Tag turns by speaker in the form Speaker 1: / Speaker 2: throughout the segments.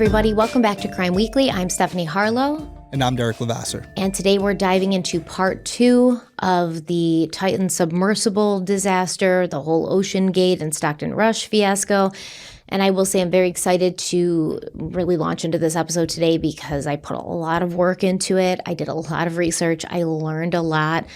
Speaker 1: everybody. Welcome back to Crime Weekly. I'm Stephanie Harlow.
Speaker 2: And I'm Derek Levasseur.
Speaker 1: And today we're diving into part 2 of the Titan submersible disaster, the whole OceanGate and Stockton Rush fiasco. And I will say I'm very excited to really launch into this episode today because I put a lot of work into it. I did a lot of research. I learned a lot.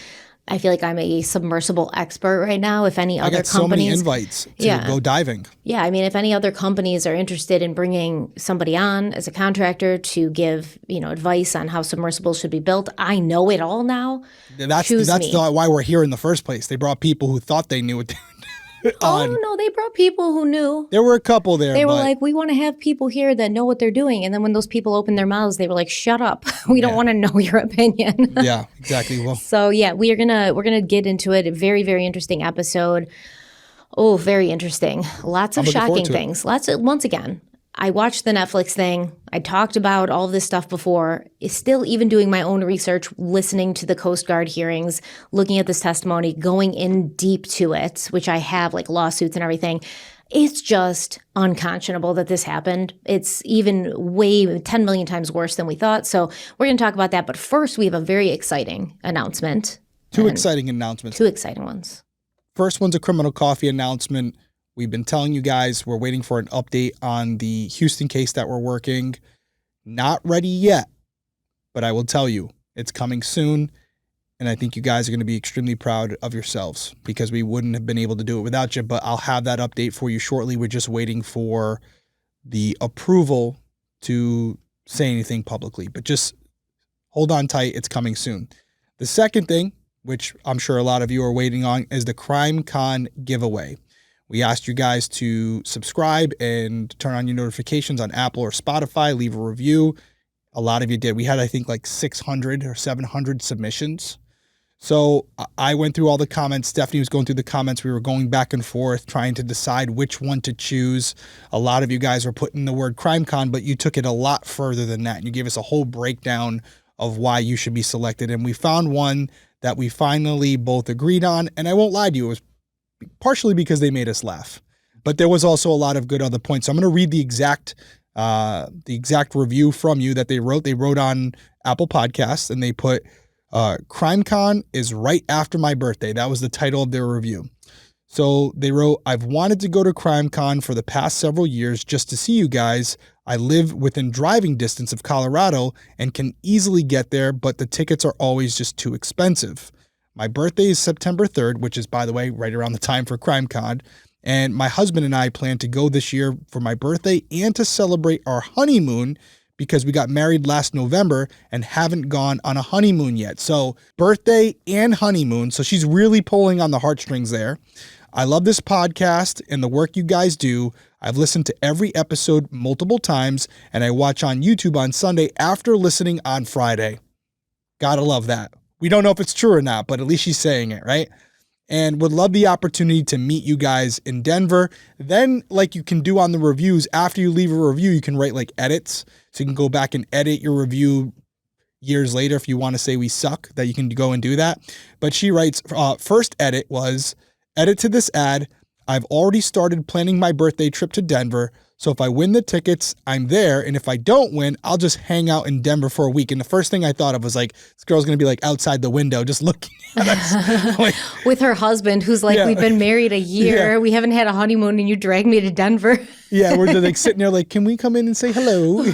Speaker 1: I feel like I'm a submersible expert right now. If any other companies...
Speaker 2: I got so many invites to go diving.
Speaker 1: Yeah, I mean, if any other companies are interested in bringing somebody on as a contractor to give, advice on how submersibles should be built, I know it all now.
Speaker 2: That's why we're here in the first place. They brought people who thought they knew what they were doing.
Speaker 1: Oh, no, they brought people who knew.
Speaker 2: There were a couple there.
Speaker 1: They were like, we want to have people here that know what they're doing. And then when those people opened their mouths, they were like, shut up. We don't want to know your opinion.
Speaker 2: Yeah, exactly. Well,
Speaker 1: so yeah, we're gonna get into it. A very, very interesting episode. Oh, very interesting. Lots of shocking things. Once again, I watched the Netflix thing. I talked about all of this stuff before. Still even doing my own research, listening to the Coast Guard hearings, looking at this testimony, going in deep to it, which I have, like lawsuits and everything. It's just unconscionable that this happened. It's even 10 million times worse than we thought. So we're going to talk about that. But first, we have a very exciting announcement.
Speaker 2: Two exciting announcements.
Speaker 1: Two exciting ones.
Speaker 2: First one's a criminal coffee announcement. We've been telling you guys we're waiting for an update on the Houston case that we're working. Not ready yet, but I will tell you it's coming soon. And I think you guys are going to be extremely proud of yourselves because we wouldn't have been able to do it without you. But I'll have that update for you shortly. We're just waiting for the approval to say anything publicly. But just hold on tight. It's coming soon. The second thing, which I'm sure a lot of you are waiting on, is the CrimeCon giveaway. We asked you guys to subscribe and turn on your notifications on Apple or Spotify, leave a review. A lot of you did. We had, I think, like 600 or 700 submissions. So I went through all the comments. Stephanie was going through the comments. We were going back and forth trying to decide which one to choose. A lot of you guys were putting the word CrimeCon, but you took it a lot further than that. You gave us a whole breakdown of why you should be selected. And we found one that we finally both agreed on. And I won't lie to you, it was partially because they made us laugh, but there was also a lot of good other points. So I'm going to read the exact review from you that they wrote. They wrote on Apple Podcasts and they put, CrimeCon is right after my birthday. That was the title of their review. So they wrote, I've wanted to go to CrimeCon for the past several years just to see you guys. I live within driving distance of Colorado and can easily get there, but the tickets are always just too expensive. My birthday is September 3rd, which is, by the way, right around the time for CrimeCon. And my husband and I plan to go this year for my birthday and to celebrate our honeymoon because we got married last November and haven't gone on a honeymoon yet. So birthday and honeymoon. So she's really pulling on the heartstrings there. I love this podcast and the work you guys do. I've listened to every episode multiple times and I watch on YouTube on Sunday after listening on Friday. Gotta love that. We don't know if it's true or not, but at least she's saying it, right? And would love the opportunity to meet you guys in Denver. Then, like you can do on the reviews, after you leave a review, you can write like edits. So you can go back and edit your review years later if you want to say we suck, that you can go and do that. But she writes, first edit was, edit to this ad. I've already started planning my birthday trip to Denver. So if I win the tickets, I'm there. And if I don't win, I'll just hang out in Denver for a week. And the first thing I thought of was like, this girl's going to be like outside the window, just looking at us. Like,
Speaker 1: with her husband, who's like, we've been married a year. Yeah. We haven't had a honeymoon and you drag me to Denver. Yeah,
Speaker 2: we're like sitting there like, can we come in and say hello?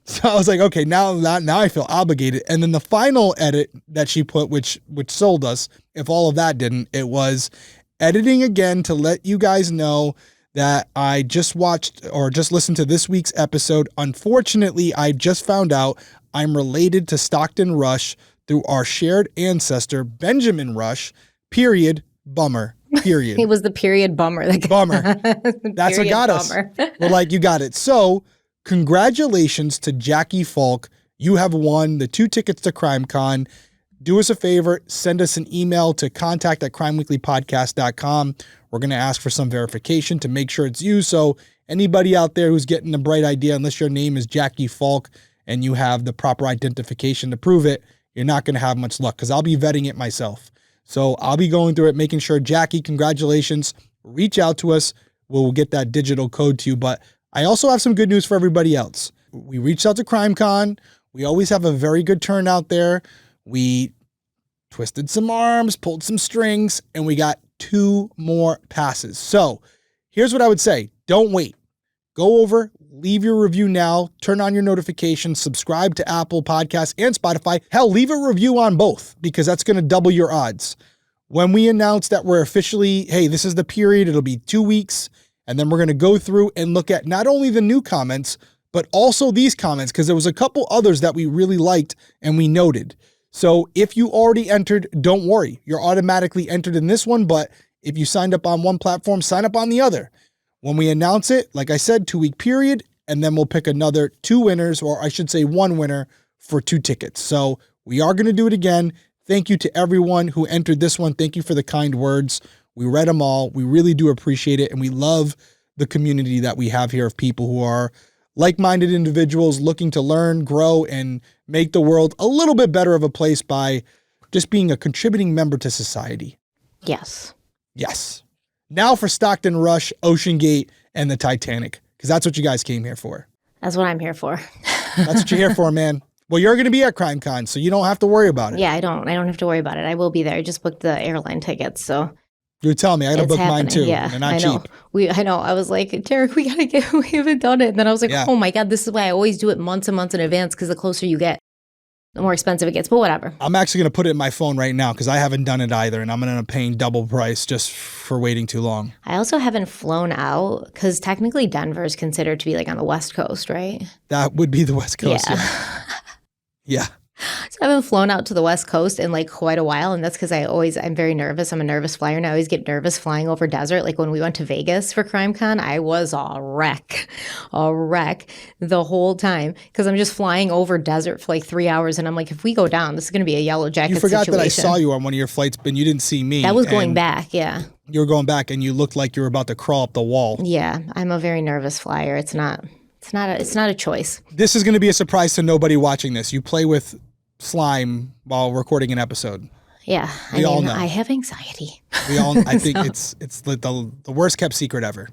Speaker 2: So I was like, okay, now I feel obligated. And then the final edit that she put, which sold us, if all of that didn't, it was editing again to let you guys know that I just watched or just listened to this week's episode. Unfortunately, I just found out I'm related to Stockton Rush through our shared ancestor, Benjamin Rush, period, bummer, period.
Speaker 1: He was the period bummer.
Speaker 2: Bummer. That's what got us. We're like, you got it. So congratulations to Jackie Falk. You have won the 2 tickets to CrimeCon. Do us a favor, send us an email to contact@crimeweeklypodcast.com. We're going to ask for some verification to make sure it's you. So anybody out there who's getting a bright idea, unless your name is Jackie Falk and you have the proper identification to prove it, you're not going to have much luck because I'll be vetting it myself. So I'll be going through it, making sure, Jackie, congratulations. Reach out to us. We'll get that digital code to you. But I also have some good news for everybody else. We reached out to CrimeCon. We always have a very good turnout there. We twisted some arms, pulled some strings, and we got 2 more passes. So here's what I would say. Don't wait. Go over, leave your review now, turn on your notifications, subscribe to Apple Podcasts and Spotify. Hell, leave a review on both because that's going to double your odds. When we announce that we're officially, hey, this is the period, it'll be 2 weeks, and then we're going to go through and look at not only the new comments, but also these comments, because there was a couple others that we really liked and we noted. So if you already entered, don't worry. You're automatically entered in this one, but if you signed up on one platform, sign up on the other. When we announce it, like I said, 2-week period, and then we'll pick another 2 winners, or I should say 1 winner for 2 tickets. So we are going to do it again. Thank you to everyone who entered this one. Thank you for the kind words. We read them all. We really do appreciate it. And we love the community that we have here of people who are like-minded individuals looking to learn, grow, and make the world a little bit better of a place by just being a contributing member to society.
Speaker 1: Yes.
Speaker 2: Yes. Now for Stockton Rush, OceanGate, and the Titanic, because that's what you guys came here for.
Speaker 1: That's what I'm here for.
Speaker 2: That's what you're here for, man. Well, you're going to be at CrimeCon, so you don't have to worry about it.
Speaker 1: Yeah, I don't have to worry about it. I will be there. I just booked the airline tickets, so.
Speaker 2: You're telling me I got to book
Speaker 1: happening.
Speaker 2: mine too.
Speaker 1: Yeah,
Speaker 2: They're not
Speaker 1: I know.
Speaker 2: cheap.
Speaker 1: I know. I was like, Derek, we haven't done it. And then I was like, oh my God, this is why I always do it months and months in advance, because the closer you get, the more expensive it gets, but whatever.
Speaker 2: I'm actually going to put it in my phone right now because I haven't done it either, and I'm going to pay double price just for waiting too long.
Speaker 1: I also haven't flown out because technically Denver is considered to be like on the West Coast, right?
Speaker 2: That would be the West Coast. Yeah. Yeah.
Speaker 1: So I haven't flown out to the West Coast in like quite a while, and that's because I'm very nervous. I'm a nervous flyer, and I always get nervous flying over desert. Like when we went to Vegas for CrimeCon, I was a wreck the whole time because I'm just flying over desert for like 3 hours, and I'm like, if we go down, this is going to be a yellow jacket
Speaker 2: situation. You forgot that I
Speaker 1: situation.
Speaker 2: saw you on one of your flights, but you didn't see me.
Speaker 1: That was going back, yeah.
Speaker 2: You were going back, and you looked like you were about to crawl up the wall.
Speaker 1: Yeah, I'm a very nervous flyer. It's not a choice.
Speaker 2: This is going to be a surprise to nobody watching this. You play with slime while recording an episode.
Speaker 1: Yeah,
Speaker 2: we all know.
Speaker 1: I have anxiety.
Speaker 2: I think it's the worst kept secret ever.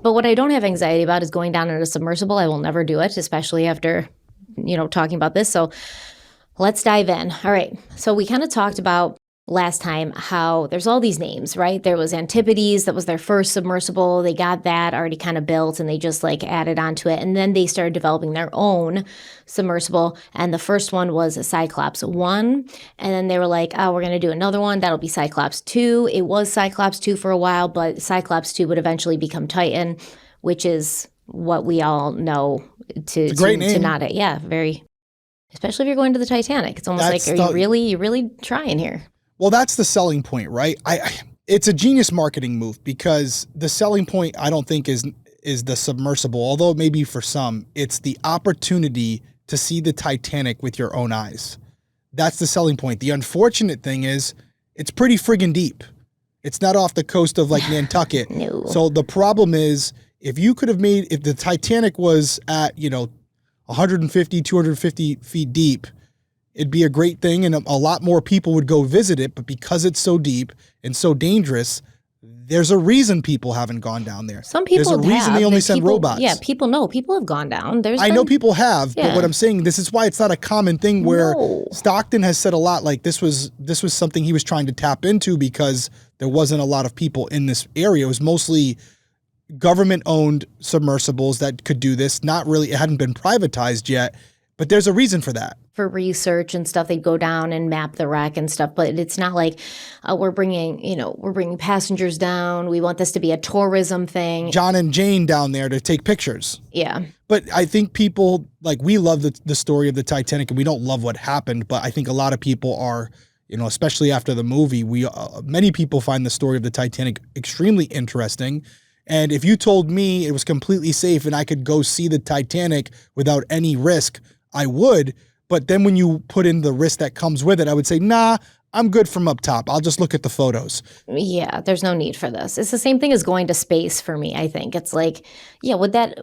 Speaker 1: But what I don't have anxiety about is going down in a submersible. I will never do it, especially after, talking about this. So let's dive in. All right. So we kind of talked about last time how there's all these names, right? There was Antipodes, that was their first submersible. They got that already kind of built and they just like added onto it. And then they started developing their own submersible. And the first one was a Cyclops 1. And then they were like, oh, we're going to do another one. That'll be Cyclops 2. It was Cyclops 2 for a while, but Cyclops 2 would eventually become Titan, which is what we all know to not it. Yeah, very, especially if you're going to the Titanic. It's almost like, are you really trying here?
Speaker 2: Well, that's the selling point, right? It's a genius marketing move because the selling point I don't think is the submersible, although it may be for some. It's the opportunity to see the Titanic with your own eyes. That's the selling point. The unfortunate thing is it's pretty friggin' deep. It's not off the coast of like Nantucket.
Speaker 1: No.
Speaker 2: So the problem is if the Titanic was at, 150, 250 feet deep, it'd be a great thing and a lot more people would go visit it. But because it's so deep and so dangerous, there's a reason people haven't gone down there.
Speaker 1: Some people have.
Speaker 2: There's a reason they only send robots.
Speaker 1: Yeah, people know. People have gone down.
Speaker 2: I know people have, but what I'm saying, this is why it's not a common thing where Stockton has said a lot like this was something he was trying to tap into because there wasn't a lot of people in this area. It was mostly government-owned submersibles that could do this. Not really, it hadn't been privatized yet, but there's a reason for that.
Speaker 1: For research and stuff, they'd go down and map the wreck and stuff. But it's not like we're bringing passengers down. We want this to be a tourism thing.
Speaker 2: John and Jane down there to take pictures.
Speaker 1: Yeah.
Speaker 2: But I think people, we love the story of the Titanic and we don't love what happened. But I think a lot of people are, especially after the movie, many people find the story of the Titanic extremely interesting. And if you told me it was completely safe and I could go see the Titanic without any risk, I would. But then when you put in the risk that comes with it, I would say, nah, I'm good from up top. I'll just look at the photos.
Speaker 1: Yeah, there's no need for this. It's the same thing as going to space for me, I think. It's like, yeah, would that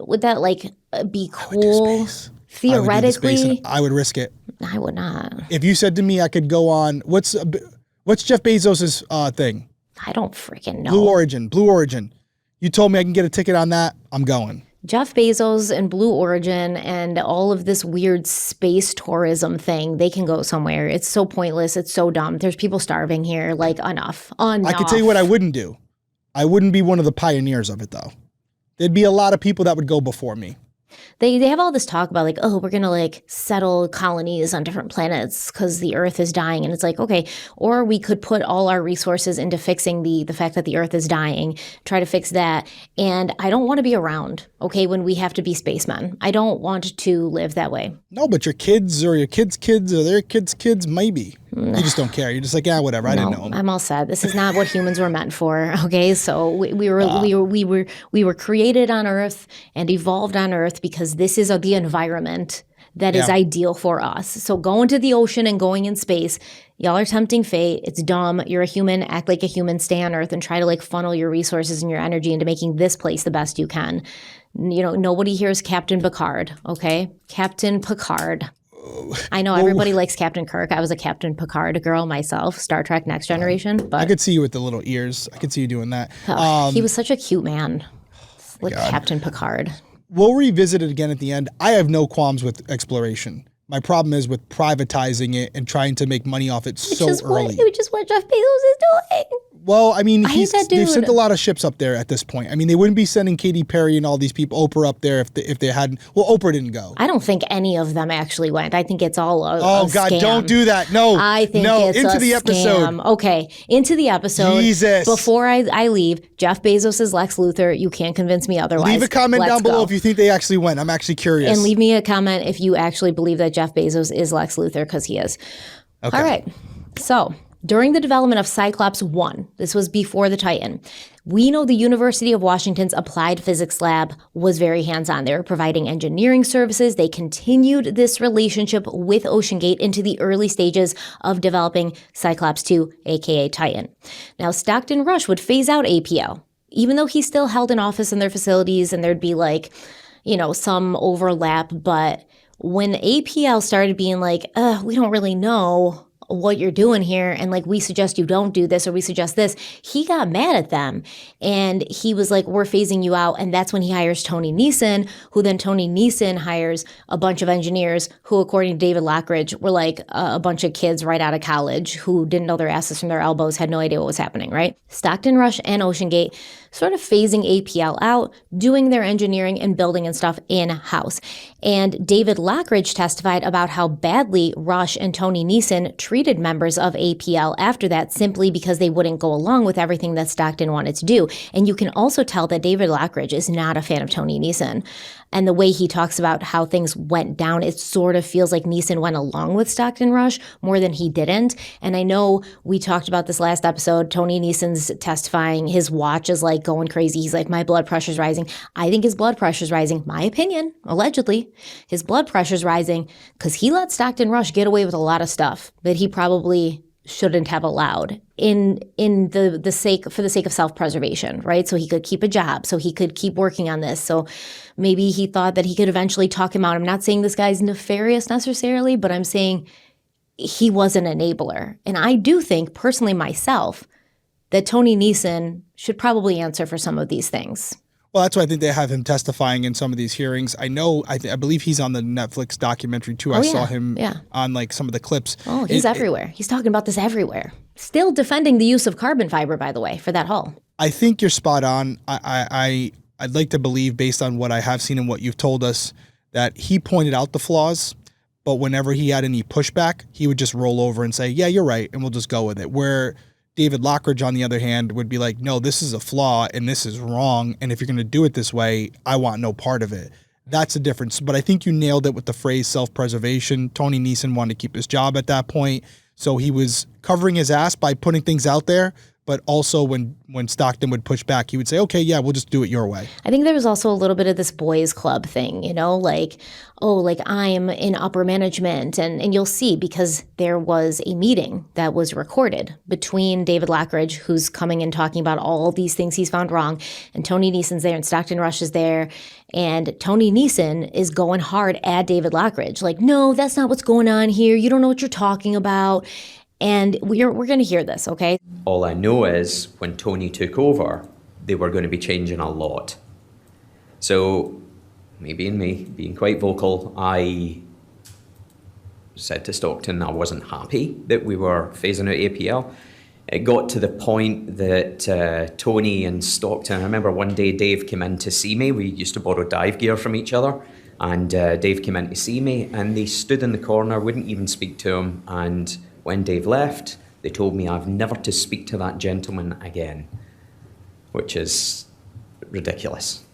Speaker 1: be cool? Theoretically,
Speaker 2: I would risk it.
Speaker 1: I would not.
Speaker 2: If you said to me I could go on, what's Jeff Bezos's thing?
Speaker 1: I don't freaking know.
Speaker 2: Blue Origin. You told me I can get a ticket on that, I'm going.
Speaker 1: Jeff Bezos and Blue Origin and all of this weird space tourism thing, they can go somewhere. It's so pointless. It's so dumb. There's people starving here. Like, enough.
Speaker 2: I can tell you what I wouldn't do. I wouldn't be one of the pioneers of it, though. There'd be a lot of people that would go before me.
Speaker 1: They have all this talk about like, oh, we're going to like settle colonies on different planets because the Earth is dying. And it's like, okay, or we could put all our resources into fixing the fact that the Earth is dying, try to fix that. And I don't want to be around, okay, when we have to be spacemen. I don't want to live that way.
Speaker 2: No, but your kids or your kids' kids or their kids' kids, maybe. You just don't care. You're just like, yeah, whatever. I didn't know.
Speaker 1: I'm all set. This is not what humans were meant for. Okay, so we were created on Earth and evolved on Earth because this is the environment that is ideal for us. So going to the ocean and going in space, y'all are tempting fate. It's dumb. You're a human. Act like a human. Stay on Earth and try to like funnel your resources and your energy into making this place the best you can. You know, nobody here is Captain Picard. Okay, Captain Picard. I know everybody likes Captain Kirk. I was a Captain Picard girl myself, Star Trek Next Generation. But
Speaker 2: I could see you with the little ears. I could see you doing that.
Speaker 1: He was such a cute man. Like Captain Picard.
Speaker 2: We'll revisit it again at the end. I have no qualms with exploration. My problem is with privatizing it and trying to make money off it so early.
Speaker 1: Which is what Jeff Bezos is doing.
Speaker 2: Well, I mean,
Speaker 1: hate that dude.
Speaker 2: They've sent a lot of ships up there at this point. I mean, they wouldn't be sending Katy Perry and all these people, Oprah up there if they hadn't. Well, Oprah didn't go.
Speaker 1: I don't think any of them actually went. I think it's all a
Speaker 2: God,
Speaker 1: scam.
Speaker 2: Don't do that. No,
Speaker 1: I think it's
Speaker 2: into the
Speaker 1: scam.
Speaker 2: episode.
Speaker 1: Okay, into the episode.
Speaker 2: Jesus.
Speaker 1: Before I leave, Jeff Bezos is Lex Luthor. You can't convince me otherwise.
Speaker 2: Leave a comment down below if you think they actually went. I'm actually curious.
Speaker 1: And leave me a comment if you actually believe that Jeff Bezos is Lex Luthor, because he is.
Speaker 2: Okay.
Speaker 1: All right. So during the development of Cyclops 1, this was before the Titan, we know the University of Washington's Applied Physics Lab was very hands-on. They were providing engineering services. They continued this relationship with OceanGate into the early stages of developing Cyclops 2, aka Titan. Now, Stockton Rush would phase out APL, even though he still held an office in their facilities and there'd be like, you know, some overlap. But when APL started being like, we don't really know what you're doing here, and like, we suggest you don't do this or we suggest this, he got mad at them and he was like, we're phasing you out. And that's when he hires Tony Neeson, who then Tony Neeson hires a bunch of engineers who, according to David Lockridge, were like a bunch of kids right out of college who didn't know their asses from their elbows, had no idea what was happening, right? Stockton Rush and OceanGate sort of phasing APL out, doing their engineering and building and stuff in-house. And David Lockridge testified about how badly Rush and Tony Neeson treated members of APL after that, simply because they wouldn't go along with everything that Stockton wanted to do. And you can also tell that David Lockridge is not a fan of Tony Neeson. And the way he talks about how things went down, it sort of feels like Neeson went along with Stockton Rush more than he didn't. And I know we talked about this last episode. Tony Neeson's testifying. His watch is like going crazy. He's like, my blood pressure's rising. I think his blood pressure's rising. My opinion, allegedly, his blood pressure's rising because he let Stockton Rush get away with a lot of stuff that he probably shouldn't have allowed for the sake of self-preservation, right? So he could keep a job, so he could keep working on this. So maybe he thought that he could eventually talk him out. I'm not saying this guy's nefarious necessarily, but I'm saying he was an enabler. And I do think, personally myself, that Tony Neeson should probably answer for some of these things.
Speaker 2: Well, that's why I think they have him testifying in some of these hearings. I know, I believe he's on the Netflix documentary too. I saw him on like some of the clips.
Speaker 1: Oh, he's everywhere. He's talking about this everywhere. Still defending the use of carbon fiber, by the way, for that hull.
Speaker 2: I think you're spot on. I'd like to believe, based on what I have seen and what you've told us, that he pointed out the flaws, but whenever he had any pushback, he would just roll over and say, yeah, you're right, and we'll just go with it. Where David Lockridge, on the other hand, would be like, no, this is a flaw and this is wrong. And if you're going to do it this way, I want no part of it. That's the difference. But I think you nailed it with the phrase self-preservation. Tony Neeson wanted to keep his job at that point. So he was covering his ass by putting things out there. But also when Stockton would push back, he would say, okay, yeah, we'll just do it your way.
Speaker 1: I think there was also a little bit of this boys club thing, you know, like, oh, like I'm in upper management. And you'll see, because there was a meeting that was recorded between David Lockridge, who's coming and talking about all these things he's found wrong, and Tony Neeson's there and Stockton Rush is there. And Tony Neeson is going hard at David Lockridge. Like, no, that's not what's going on here. You don't know what you're talking about. And we're going to hear this, okay?
Speaker 3: All I know is when Tony took over, they were going to be changing a lot. So being quite vocal, I said to Stockton I wasn't happy that we were phasing out APL. It got to the point that Tony and Stockton, I remember one day Dave came in to see me. We used to borrow dive gear from each other. And Dave came in to see me, and they stood in the corner, wouldn't even speak to him. And when Dave left, they told me I've never to speak to that gentleman again, which is ridiculous.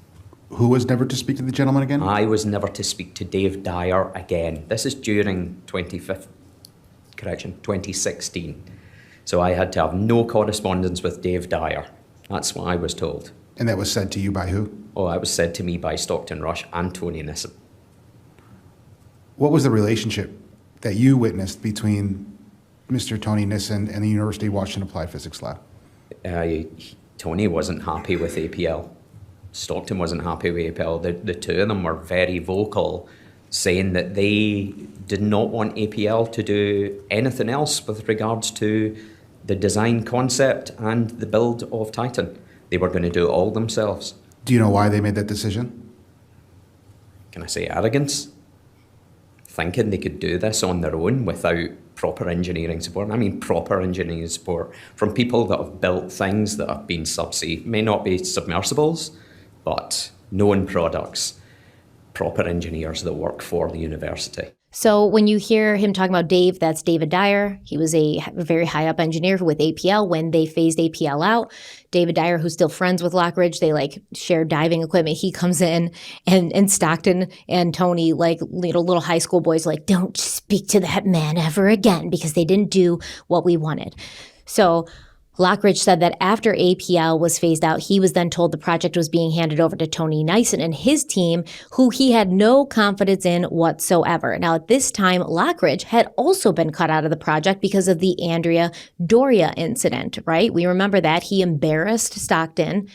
Speaker 4: Who was never to speak to the gentleman again?
Speaker 3: I was never to speak to Dave Dyer again. This is during 2016. So I had to have no correspondence with Dave Dyer. That's what I was told.
Speaker 4: And that was said to you by who?
Speaker 3: Oh, that was said to me by Stockton Rush and Tony Nissen.
Speaker 4: What was the relationship that you witnessed between Mr. Tony Nissen and the University of Washington Applied Physics Lab?
Speaker 3: Tony wasn't happy with APL. Stockton wasn't happy with APL. The two of them were very vocal, saying that they did not want APL to do anything else with regards to the design concept and the build of Titan. They were going to do it all themselves.
Speaker 4: Do you know why they made that decision?
Speaker 3: Can I say arrogance? Thinking they could do this on their own without proper engineering support. I mean proper engineering support from people that have built things that have been subsea. May not be submersibles, but known products. Proper engineers that work for the university.
Speaker 1: So when you hear him talking about Dave, that's David Dyer. He was a very high up engineer with APL when they phased APL out. David Dyer, who's still friends with Lockridge, they like share diving equipment. He comes in and Stockton and Tony, like little high school boys, like, don't speak to that man ever again because they didn't do what we wanted. So Lockridge said that after APL was phased out, he was then told the project was being handed over to Tony Nissen and his team, who he had no confidence in whatsoever. Now, at this time, Lockridge had also been cut out of the project because of the Andrea Doria incident, right? We remember that. He embarrassed Stockton.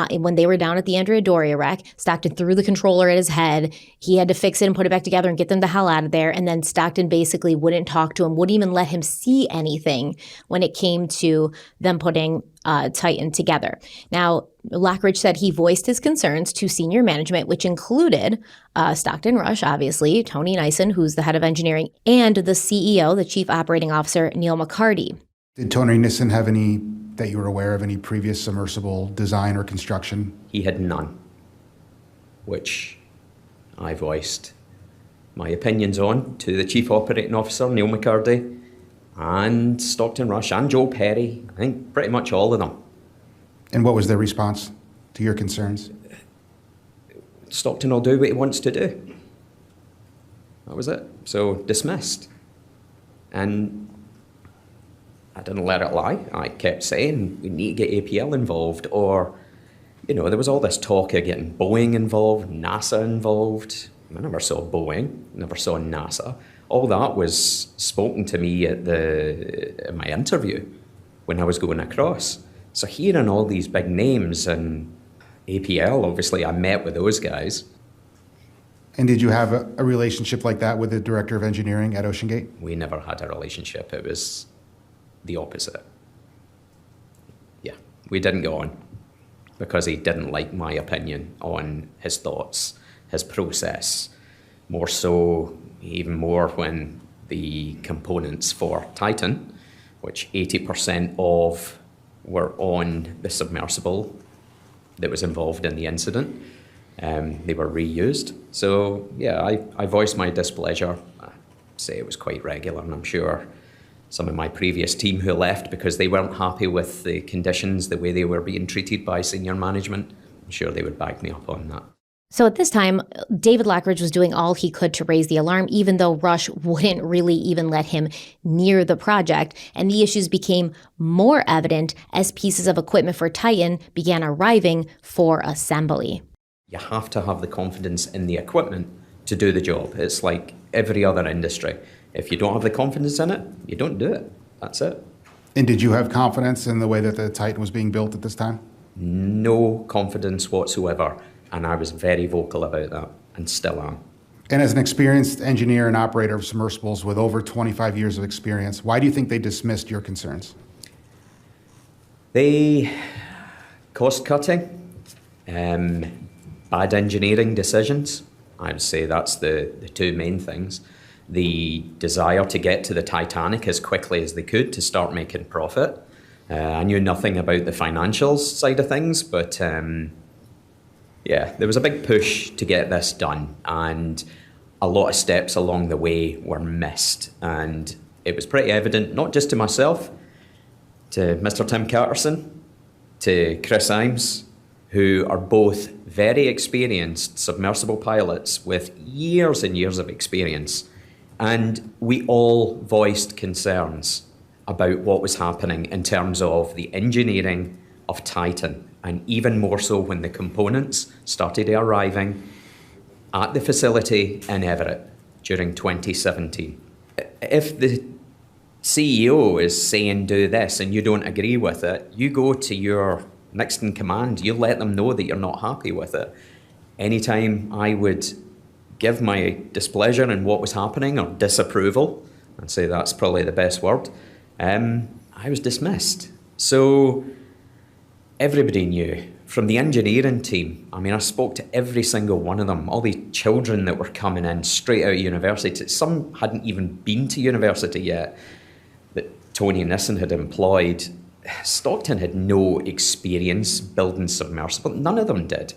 Speaker 1: When they were down at the Andrea Doria wreck, Stockton threw the controller at his head. He had to fix it and put it back together and get them the hell out of there. And then Stockton basically wouldn't talk to him, wouldn't even let him see anything when it came to them putting Titan together. Now, Lockridge said he voiced his concerns to senior management, which included Stockton Rush, obviously, Tony Nissen, who's the head of engineering, and the CEO, the chief operating officer, Neil McCarty.
Speaker 4: Did Tony Nissen have any, that you were aware of, any previous submersible design or construction?
Speaker 3: He had none, which I voiced my opinions on to the chief operating officer, Neil McCarty, and Stockton Rush, and Joe Perry. I think pretty much all of them.
Speaker 4: And what was their response to your concerns?
Speaker 3: Stockton will do what he wants to do. That was it. So dismissed. And I didn't let it lie. I kept saying we need to get APL involved, or, there was all this talk of getting Boeing involved, NASA involved. I never saw Boeing, never saw NASA. All that was spoken to me at my interview when I was going across. So hearing all these big names and APL, obviously I met with those guys.
Speaker 4: And did you have a relationship like that with the director of engineering at OceanGate?
Speaker 3: We never had a relationship. It was the opposite. Yeah, we didn't go on because he didn't like my opinion on his thoughts, his process. More so, even more when the components for Titan, which 80% of were on the submersible that was involved in the incident, they were reused. So yeah, I voiced my displeasure. I say it was quite regular, and I'm sure some of my previous team who left because they weren't happy with the conditions, the way they were being treated by senior management, I'm sure they would back me up on that.
Speaker 1: So at this time, David Lockridge was doing all he could to raise the alarm, even though Rush wouldn't really even let him near the project. And the issues became more evident as pieces of equipment for Titan began arriving for assembly.
Speaker 3: You have to have the confidence in the equipment to do the job. It's like every other industry. If you don't have the confidence in it, you don't do it. That's it.
Speaker 4: And did you have confidence in the way that the Titan was being built at this time?
Speaker 3: No confidence whatsoever. And I was very vocal about that, and still am.
Speaker 4: And as an experienced engineer and operator of submersibles with over 25 years of experience, why do you think they dismissed your concerns?
Speaker 3: Cost cutting, bad engineering decisions, I would say that's the two main things. The desire to get to the Titanic as quickly as they could to start making profit. I knew nothing about the financials side of things, but yeah, there was a big push to get this done, and a lot of steps along the way were missed. And it was pretty evident, not just to myself, to Mr. Tim Catterson, to Chris Imes, who are both very experienced submersible pilots with years and years of experience. And we all voiced concerns about what was happening in terms of the engineering of Titan, and even more so when the components started arriving at the facility in Everett during 2017. If the CEO is saying do this and you don't agree with it, you go to your next in command, you let them know that you're not happy with it. Anytime I would give my displeasure in what was happening, or disapproval, I'd say that's probably the best word, I was dismissed. So everybody knew. From the engineering team, I mean, I spoke to every single one of them, all the children that were coming in straight out of university. Some hadn't even been to university yet, that Tony Nissen had employed. Stockton had no experience building submersible. None of them did.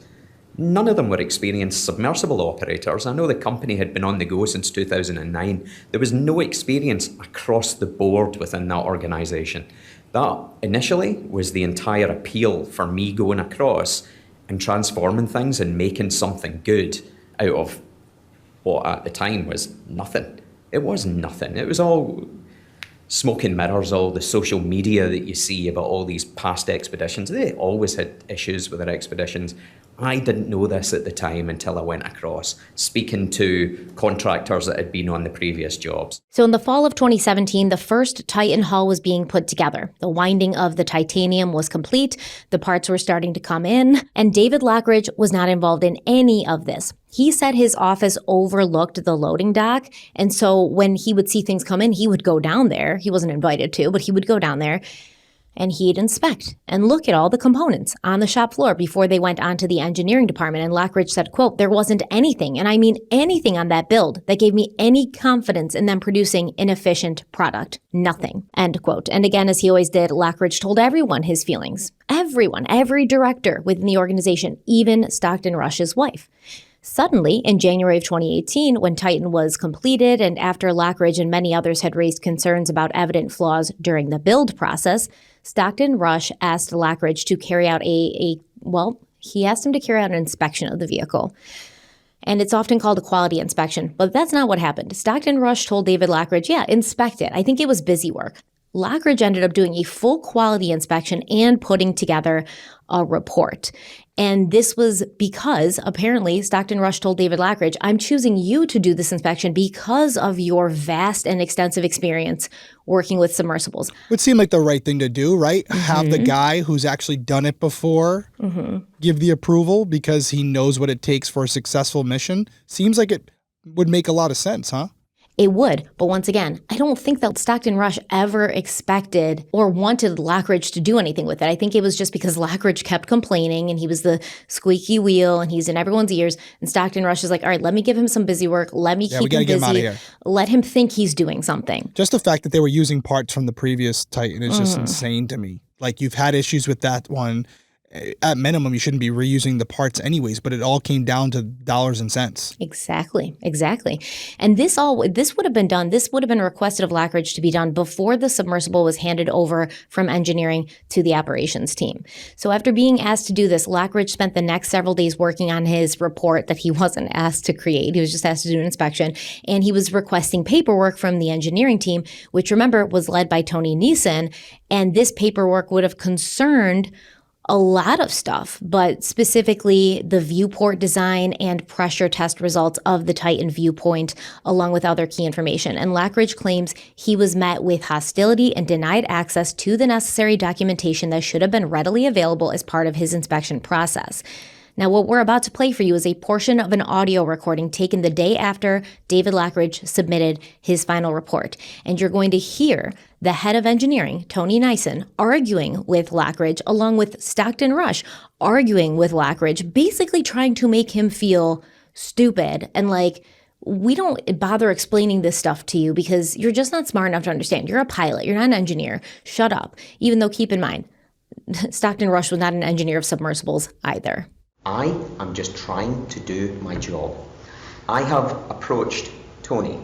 Speaker 3: None of them were experienced submersible operators. I know the company had been on the go since 2009. There was no experience across the board within that organisation. That initially was the entire appeal for me going across and transforming things and making something good out of what at the time was nothing. It was nothing. It was all smoke and mirrors, all the social media that you see about all these past expeditions. They always had issues with their expeditions. I didn't know this at the time until I went across, speaking to contractors that had been on the previous jobs.
Speaker 1: So in the fall of 2017, the first Titan hull was being put together. The winding of the titanium was complete, the parts were starting to come in, and David Lockridge was not involved in any of this. He said his office overlooked the loading dock, and so when he would see things come in, he would go down there. He wasn't invited to, but he would go down there, and he'd inspect and look at all the components on the shop floor before they went onto the engineering department. And Lockridge said, quote, "There wasn't anything, and I mean anything on that build that gave me any confidence in them producing an efficient product. Nothing," end quote. And again, as he always did, Lockridge told everyone his feelings. Everyone, every director within the organization, even Stockton Rush's wife. Suddenly, in January of 2018, when Titan was completed and after Lockridge and many others had raised concerns about evident flaws during the build process, Stockton Rush asked Lockridge to carry out he asked him to carry out an inspection of the vehicle. And it's often called a quality inspection, but that's not what happened. Stockton Rush told David Lockridge, yeah, inspect it. I think it was busy work. Lockridge ended up doing a full quality inspection and putting together a report. And this was because apparently Stockton Rush told David Lockridge, "I'm choosing you to do this inspection because of your vast and extensive experience working with submersibles."
Speaker 2: Would seem like the right thing to do, right? Mm-hmm. Have the guy who's actually done it before give the approval because he knows what it takes for a successful mission. Seems like it would make a lot of sense, huh?
Speaker 1: It would, but once again, I don't think that Stockton Rush ever expected or wanted Lockridge to do anything with it. I think it was just because Lockridge kept complaining and he was the squeaky wheel and he's in everyone's ears. And Stockton Rush is like, all right, let me give him some busy work. Let me keep him busy. Get him out of here. Let him think he's doing something.
Speaker 2: Just the fact that they were using parts from the previous Titan is just insane to me. Like, you've had issues with that one. At minimum, you shouldn't be reusing the parts anyways, but it all came down to dollars and cents.
Speaker 1: Exactly. And this would have been done, this would have been requested of Lockridge to be done before the submersible was handed over from engineering to the operations team. So after being asked to do this, Lockridge spent the next several days working on his report that he wasn't asked to create. He was just asked to do an inspection, and he was requesting paperwork from the engineering team, which, remember, was led by Tony Nissen, and this paperwork would have concerned a lot of stuff, but specifically the viewport design and pressure test results of the Titan viewpoint, along with other key information. And Lockridge claims he was met with hostility and denied access to the necessary documentation that should have been readily available as part of his inspection process. Now, what we're about to play for you is a portion of an audio recording taken the day after David Lockridge submitted his final report. And you're going to hear the head of engineering, Tony Nissen, arguing with Lockridge, along with Stockton Rush arguing with Lockridge, basically trying to make him feel stupid. And like, we don't bother explaining this stuff to you because you're just not smart enough to understand. You're a pilot. You're not an engineer. Shut up. Even though, keep in mind, Stockton Rush was not an engineer of submersibles either.
Speaker 3: I am just trying to do my job. I have approached Tony,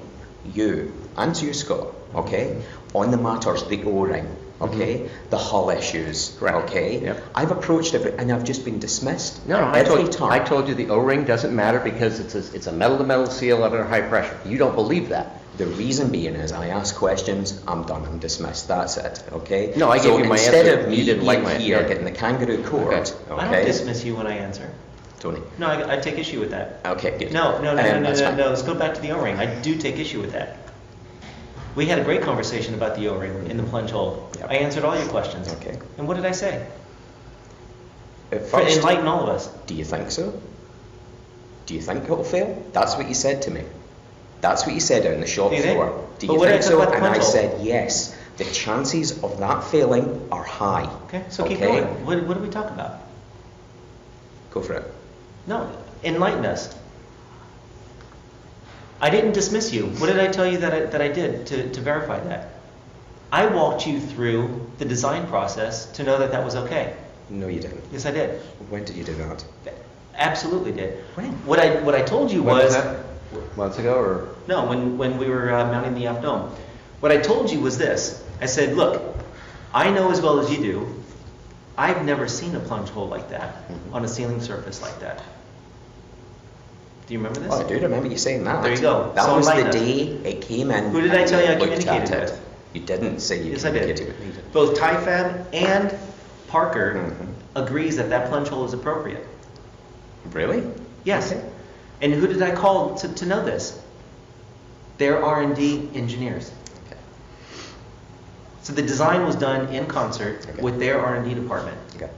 Speaker 3: you, and you, Scott, okay, on the matters, the O-ring, okay, the hull issues, okay.
Speaker 5: Yep.
Speaker 3: I've approached it, and I've just been dismissed.
Speaker 5: No,
Speaker 3: I
Speaker 5: told you the O-ring doesn't matter because it's a metal-to-metal seal under high pressure. You don't believe that.
Speaker 3: The reason being is I ask questions, I'm done, I'm dismissed, that's it, okay?
Speaker 5: No, I gave you my answer.
Speaker 3: Instead of me
Speaker 5: You didn't like my
Speaker 3: here
Speaker 5: answer.
Speaker 3: getting the kangaroo court,
Speaker 5: Okay.
Speaker 6: I don't dismiss you when I answer.
Speaker 3: Tony.
Speaker 6: No, I take issue with that.
Speaker 3: Okay, good.
Speaker 6: No.
Speaker 3: That's fine.
Speaker 6: Let's go back to the O-ring. I do take issue with that. We had a great conversation about the O-ring in the plunge hole.
Speaker 3: Yep.
Speaker 6: I answered all your questions.
Speaker 3: Okay.
Speaker 6: And what did I say?
Speaker 3: At first,
Speaker 6: Enlighten all of us.
Speaker 3: do you think so? Do you think it'll fail? That's what you said to me. That's what you said on the shop
Speaker 6: Do you think?
Speaker 3: floor. Do
Speaker 6: But
Speaker 3: you
Speaker 6: what did I
Speaker 3: think
Speaker 6: talk
Speaker 3: so?
Speaker 6: about the
Speaker 3: And I
Speaker 6: plunge hole?
Speaker 3: said yes. The chances of that failing are high.
Speaker 6: Okay, so keep going. What did we talk about?
Speaker 3: Go for it.
Speaker 6: No, enlighten us. I didn't dismiss you. What did I tell you that I did to verify that? I walked you through the design process to know that was okay.
Speaker 3: No, you didn't.
Speaker 6: Yes, I did.
Speaker 3: When did you do that?
Speaker 6: Absolutely did.
Speaker 3: When?
Speaker 6: What I told you
Speaker 5: When
Speaker 6: was
Speaker 5: that? Months ago, or?
Speaker 6: no, when we were mounting the aft dome. What I told you was this. I said, look, I know as well as you do, I've never seen a plunge hole like that on a sealing surface like that. Do you remember this?
Speaker 3: Oh, I do remember you saying that.
Speaker 6: There you go.
Speaker 3: That
Speaker 6: So
Speaker 3: was the
Speaker 6: enlighten us.
Speaker 3: day it came in.
Speaker 6: Who did I
Speaker 3: and
Speaker 6: tell you I
Speaker 3: looked at
Speaker 6: communicated
Speaker 3: it.
Speaker 6: with?
Speaker 3: You didn't say you
Speaker 6: Yes, I did.
Speaker 3: communicated with me.
Speaker 6: Both TIFAB and Parker
Speaker 3: Mhm.
Speaker 6: agrees that plunge hole is appropriate.
Speaker 3: Really?
Speaker 6: Yes.
Speaker 3: Okay.
Speaker 6: And who did I call to know this? Their R&D engineers.
Speaker 3: Okay.
Speaker 6: So the design was done in concert
Speaker 3: Okay.
Speaker 6: with their R&D department.
Speaker 3: Okay.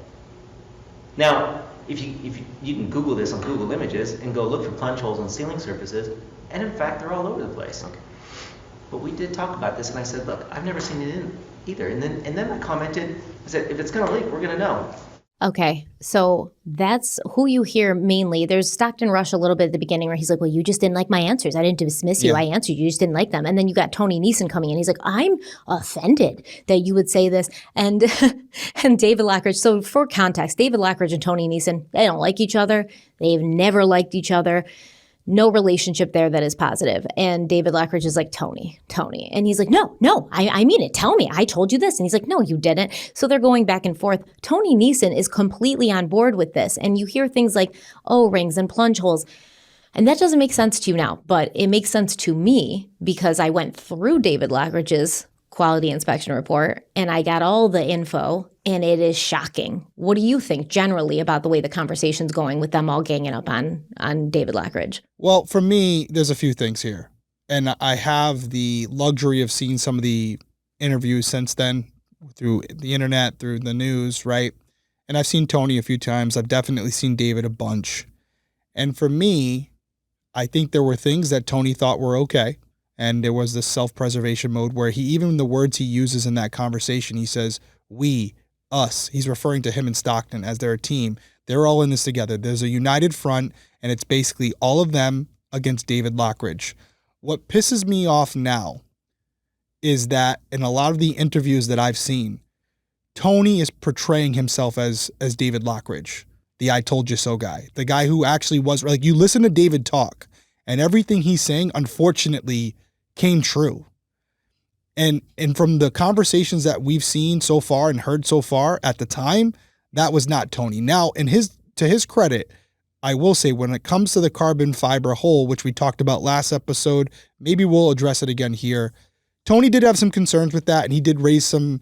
Speaker 6: Now, if you can Google this on Google Images and go look for plunge holes on ceiling surfaces, and in fact, they're all over the place.
Speaker 3: Okay.
Speaker 6: But we did talk about this, and I said, look, I've never seen it in either. And then I commented, I said, if it's going to leak, we're going to know.
Speaker 1: Okay, so that's who you hear mainly. There's Stockton Rush a little bit at the beginning where he's like, well, you just didn't like my answers. I didn't dismiss you.
Speaker 2: Yeah.
Speaker 1: I answered you. You just didn't like them. And then you got Tony Neeson coming in. He's like, I'm offended that you would say this. And and David Lockridge. So for context, David Lockridge and Tony Neeson, they don't like each other. They've never liked each other. No relationship there that is positive. And David Lockridge is like, Tony. And he's like, no, I mean it. Tell me. I told you this. And he's like, no, you didn't. So they're going back and forth. Tony Neeson is completely on board with this. And you hear things like O-rings and plunge holes. And that doesn't make sense to you now, but it makes sense to me because I went through David Lockridge's quality inspection report and I got all the info and it is shocking. What do you think generally about the way the conversation's going with them all ganging up on David Lockridge?
Speaker 2: Well, for me, there's a few things here. And I have the luxury of seeing some of the interviews since then through the internet, through the news, right? And I've seen Tony a few times. I've definitely seen David a bunch. And for me, I think there were things that Tony thought were okay. And there was this self-preservation mode where even the words he uses in that conversation, he says, we, us. He's referring to him and Stockton as they're a team. They're all in this together. There's a united front, and it's basically all of them against David Lockridge. What pisses me off now is that in a lot of the interviews that I've seen, Tony is portraying himself as David Lockridge, the I told you so guy, the guy who actually was, like, you listen to David talk, and everything he's saying, unfortunately, came true. And from the conversations that we've seen so far and heard so far at the time, that was not Tony. Now, to his credit, I will say when it comes to the carbon fiber hole, which we talked about last episode, maybe we'll address it again here. Tony did have some concerns with that, and he did raise some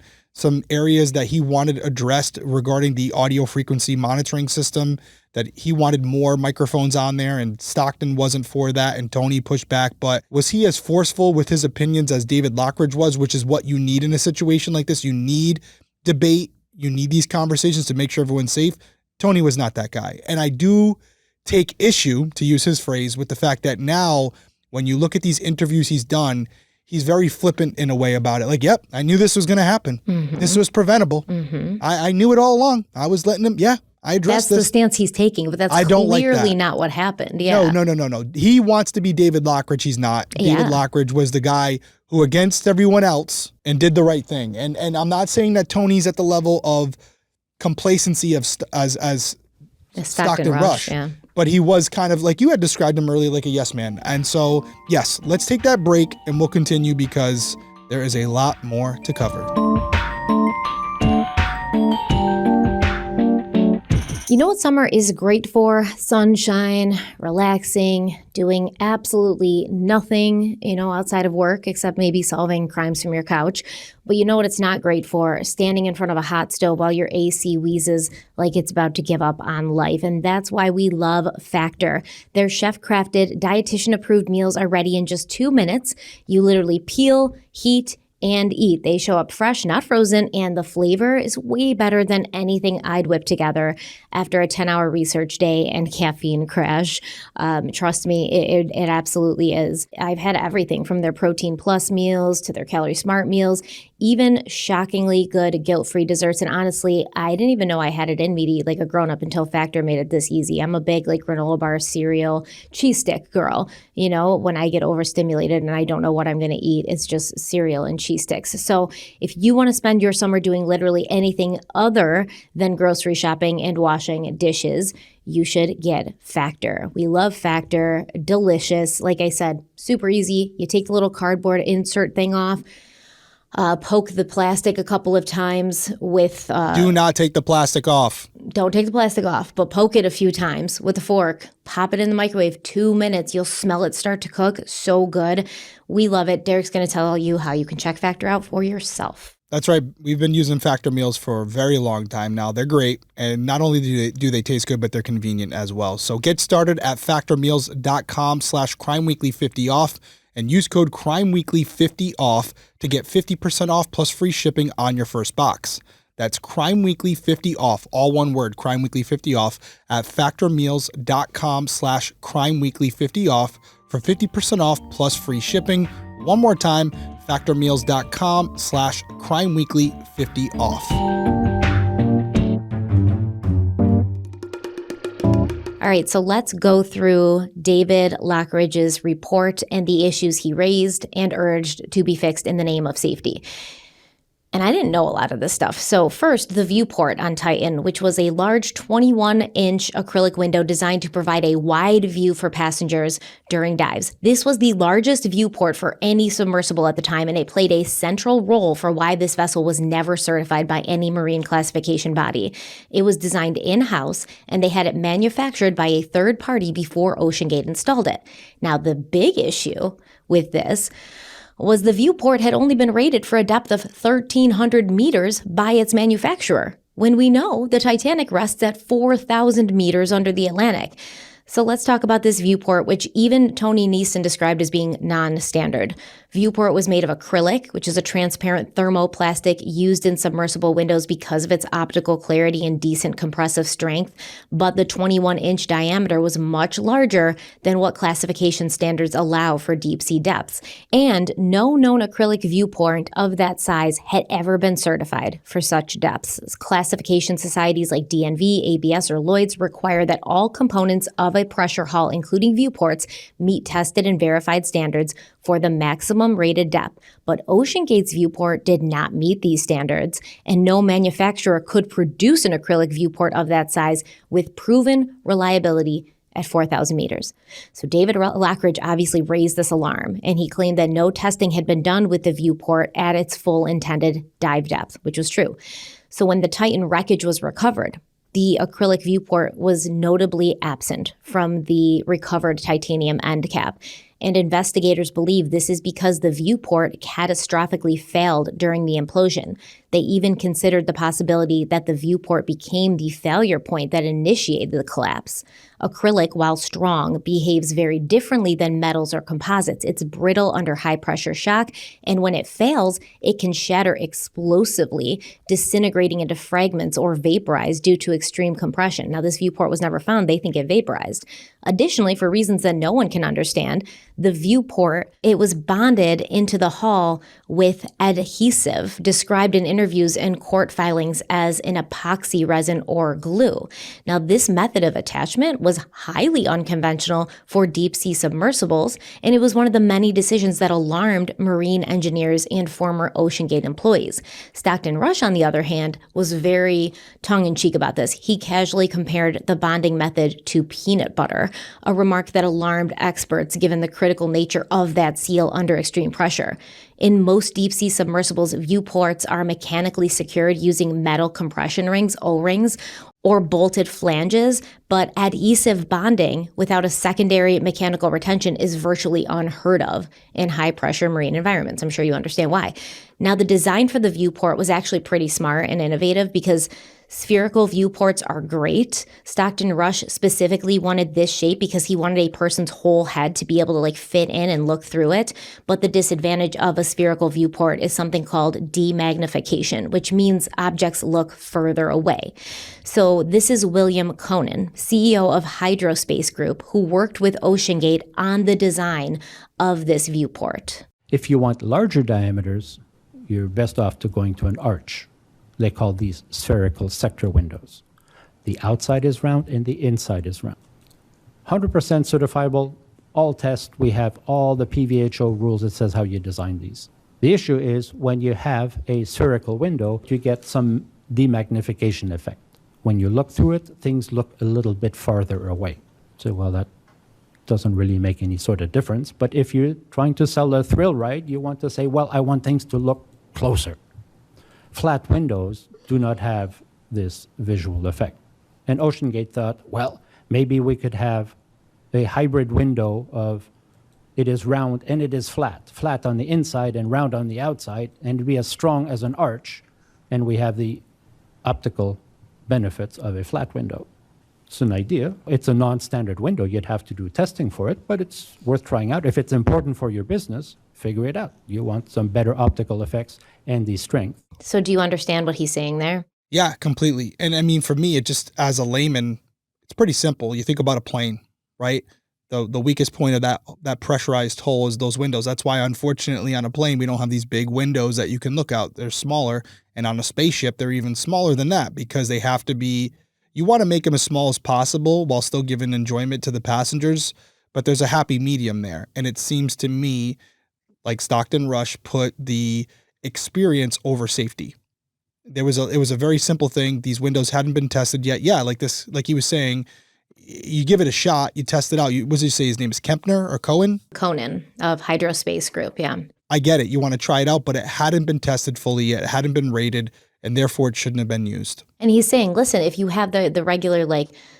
Speaker 2: areas that he wanted addressed regarding the audio frequency monitoring system, that he wanted more microphones on there, and Stockton wasn't for that, and Tony pushed back. But was he as forceful with his opinions as David Lockridge was, which is what you need in a situation like this? You need debate. You need these conversations to make sure everyone's safe. Tony was not that guy. And I do take issue, to use his phrase, with the fact that now when you look at these interviews he's done, he's very flippant in a way about it. Like, yep, I knew this was going to happen. Mm-hmm. This was preventable. Mm-hmm. I knew it all along. I was letting him, I addressed
Speaker 1: That's the
Speaker 2: this.
Speaker 1: stance he's taking, but that's
Speaker 2: I don't like
Speaker 1: clearly
Speaker 2: that.
Speaker 1: not what happened. Yeah.
Speaker 2: No. He wants to be David Lockridge. He's not.
Speaker 1: Yeah.
Speaker 2: David Lockridge was the guy who, against everyone else, and did the right thing. And I'm not saying that Tony's at the level of complacency of as Stockton Rush.
Speaker 1: Yeah.
Speaker 2: But he was kind of like you had described him earlier, like a yes man. And so, yes, let's take that break and we'll continue because there is a lot more to cover.
Speaker 1: You know what summer is great for? Sunshine, relaxing, doing absolutely nothing, outside of work except maybe solving crimes from your couch. But you know what it's not great for? Standing in front of a hot stove while your AC wheezes like it's about to give up on life. And that's why we love Factor. Their chef-crafted, dietitian-approved meals are ready in just 2 minutes. You literally peel, heat, and eat. They show up fresh, not frozen, and the flavor is way better than anything I'd whip together after a 10-hour research day and caffeine crash. Trust me, it absolutely is. I've had everything from their Protein Plus meals to their Calorie Smart meals, even shockingly good guilt-free desserts. And honestly, I didn't even know I had it in me to eat like a grown-up until Factor made it this easy. I'm a big granola bar, cereal, cheese stick girl. When I get overstimulated and I don't know what I'm going to eat, it's just cereal and cheese sticks. So if you want to spend your summer doing literally anything other than grocery shopping and washing dishes, you should get Factor. We love Factor. Delicious. Like I said, super easy. You take the little cardboard insert thing off, poke the plastic a couple of times with...
Speaker 2: Do not take the plastic off.
Speaker 1: Don't take the plastic off, but poke it a few times with a fork. Pop it in the microwave, 2 minutes. You'll smell it start to cook. So good. We love it. Derek's going to tell you how you can check Factor out for yourself.
Speaker 2: That's right. We've been using Factor meals for a very long time now. They're great. And not only do they taste good, but they're convenient as well. So get started at factormeals.com/crimeweekly50 off and use code CRIMEWEEKLY50 off to get 50% off plus free shipping on your first box. That's CRIMEWEEKLY50 off, all one word, CRIMEWEEKLY50 off at factormeals.com/CRIMEWEEKLY50 off for 50% off plus free shipping. One more time, factormeals.com/CRIMEWEEKLY50 off.
Speaker 1: All right, so let's go through David Lockridge's report and the issues he raised and urged to be fixed in the name of safety. And I didn't know a lot of this stuff. So first, the viewport on Titan, which was a large 21-inch acrylic window designed to provide a wide view for passengers during dives. This was the largest viewport for any submersible at the time, and it played a central role for why this vessel was never certified by any marine classification body. It was designed in-house, and they had it manufactured by a third party before OceanGate installed it. Now, the big issue with this was the viewport had only been rated for a depth of 1,300 meters by its manufacturer, when we know the Titanic rests at 4,000 meters under the Atlantic. So let's talk about this viewport, which even Tony Neeson described as being non-standard. Viewport was made of acrylic, which is a transparent thermoplastic used in submersible windows because of its optical clarity and decent compressive strength, but the 21-inch diameter was much larger than what classification standards allow for deep-sea depths, and no known acrylic viewport of that size had ever been certified for such depths. Classification societies like DNV, ABS, or Lloyd's require that all components of a pressure hull, including viewports, meet tested and verified standards for the maximum rated depth, but OceanGate's viewport did not meet these standards, and no manufacturer could produce an acrylic viewport of that size with proven reliability at 4,000 meters. So David Lockridge obviously raised this alarm, and he claimed that no testing had been done with the viewport at its full intended dive depth, which was true. So when the Titan wreckage was recovered, the acrylic viewport was notably absent from the recovered titanium end cap. And investigators believe this is because the viewport catastrophically failed during the implosion. They even considered the possibility that the viewport became the failure point that initiated the collapse. Acrylic, while strong, behaves very differently than metals or composites. It's brittle under high-pressure shock, and when it fails, it can shatter explosively, disintegrating into fragments or vaporize due to extreme compression. Now, this viewport was never found. They think it vaporized. Additionally, for reasons that no one can understand, The viewport, it was bonded into the hull with adhesive, described in interviews and court filings as an epoxy resin or glue. Now, this method of attachment was highly unconventional for deep-sea submersibles, and it was one of the many decisions that alarmed marine engineers and former OceanGate employees. Stockton Rush, on the other hand, was very tongue-in-cheek about this. He casually compared the bonding method to peanut butter, a remark that alarmed experts given the critical nature of that seal under extreme pressure. In most deep-sea submersibles, viewports are mechanically secured using metal compression rings, O-rings, or bolted flanges, but adhesive bonding without a secondary mechanical retention is virtually unheard of in high-pressure marine environments. I'm sure you understand why. Now, the design for the viewport was actually pretty smart and innovative because spherical viewports are great. Stockton Rush specifically wanted this shape because he wanted a person's whole head to be able to fit in and look through it. But the disadvantage of a spherical viewport is something called demagnification, which means objects look further away. So this is William Conan, CEO of Hydrospace Group, who worked with OceanGate on the design of this viewport.
Speaker 7: If you want larger diameters, you're best off to going to an arch. They call these spherical sector windows. The outside is round and the inside is round. 100% certifiable, all tests, we have all the PVHO rules that says how you design these. The issue is when you have a spherical window, you get some demagnification effect. When you look through it, things look a little bit farther away. So, well, that doesn't really make any sort of difference. But if you're trying to sell a thrill ride, you want to say, well, I want things to look closer. Flat windows do not have this visual effect. And OceanGate thought, well, maybe we could have a hybrid window of it is round and it is flat on the inside and round on the outside, and be as strong as an arch, and we have the optical benefits of a flat window. It's an idea. It's a non-standard window. You'd have to do testing for it, but it's worth trying out. If it's important for your business, figure it out. You want some better optical effects and the strength.
Speaker 1: So do you understand what he's saying there?
Speaker 2: Yeah, completely. And I mean, for me, it just, as a layman, it's pretty simple. You think about a plane, right? The weakest point of that pressurized hull is those windows. That's why, unfortunately, on a plane, we don't have these big windows that you can look out. They're smaller. And on a spaceship, they're even smaller than that because they have to be, you want to make them as small as possible while still giving enjoyment to the passengers. But there's a happy medium there. And it seems to me like Stockton Rush put the experience over safety. It was a very simple thing. These windows hadn't been tested yet. Yeah, like he was saying, you give it a shot, you test it out. What did you say his name is? Kempner or Cohen?
Speaker 1: Conan of Hydrospace Group, yeah.
Speaker 2: I get it. You want to try it out, but it hadn't been tested fully yet. It hadn't been rated, and therefore it shouldn't have been used.
Speaker 1: And he's saying, listen, if you have the regular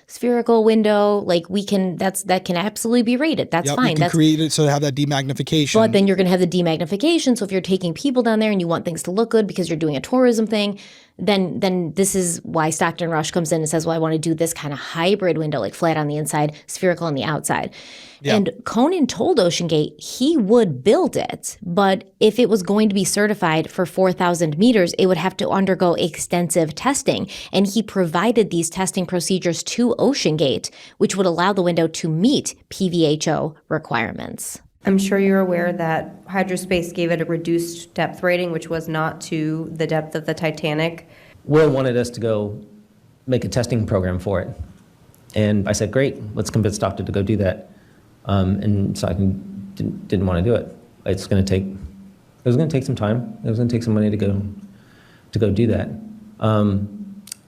Speaker 1: spherical window, that can absolutely be rated. That's fine.
Speaker 2: You can create it so to have that demagnification.
Speaker 1: But then you're going to have the demagnification. So if you're taking people down there and you want things to look good because you're doing a tourism thing, then this is why Stockton Rush comes in and says, well, I want to do this kind of hybrid window, like flat on the inside, spherical on the outside. Yeah. And Conan told OceanGate he would build it, but if it was going to be certified for 4,000 meters, it would have to undergo extensive testing. And he provided these testing procedures to OceanGate, which would allow the window to meet PVHO requirements.
Speaker 8: I'm sure you're aware that Hydrospace gave it a reduced depth rating, which was not to the depth of the Titanic.
Speaker 9: Will wanted us to go make a testing program for it. And I said, great, let's convince Stockton to go do that. And Stockton didn't want to do it. It was going to take some time. It was going to take some money to go do that.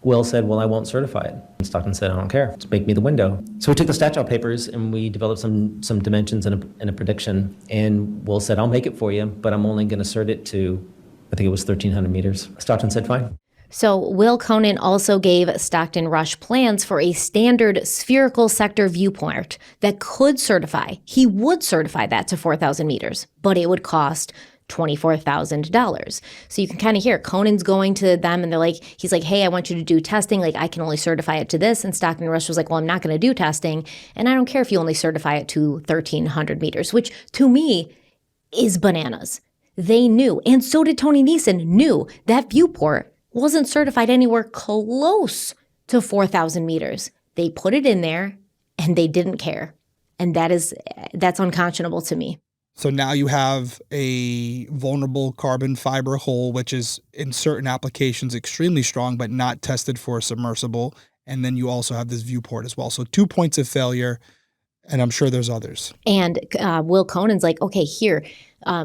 Speaker 9: Will said, well, I won't certify it. And Stockton said, I don't care. Just make me the window. So we took the statute papers and we developed some dimensions and a prediction. And Will said, I'll make it for you, but I'm only going to cert it to, I think it was 1,300 meters. Stockton said, fine.
Speaker 1: So Will Conan also gave Stockton Rush plans for a standard spherical sector viewport that could certify. He would certify that to 4,000 meters, but it would cost $24,000. So you can kind of hear Conan's going to them and he's like, hey, I want you to do testing. I can only certify it to this. And Stockton Rush was like, well, I'm not going to do testing. And I don't care if you only certify it to 1,300 meters, which to me is bananas. They knew, and so did Tony Neeson, knew that viewport wasn't certified anywhere close to 4,000 meters. They put it in there and they didn't care. And that's unconscionable to me.
Speaker 2: So now you have a vulnerable carbon fiber hull, which is in certain applications extremely strong, but not tested for a submersible. And then you also have this viewport as well. So 2 points of failure, and I'm sure there's others.
Speaker 1: And Will Conan's like, okay, here,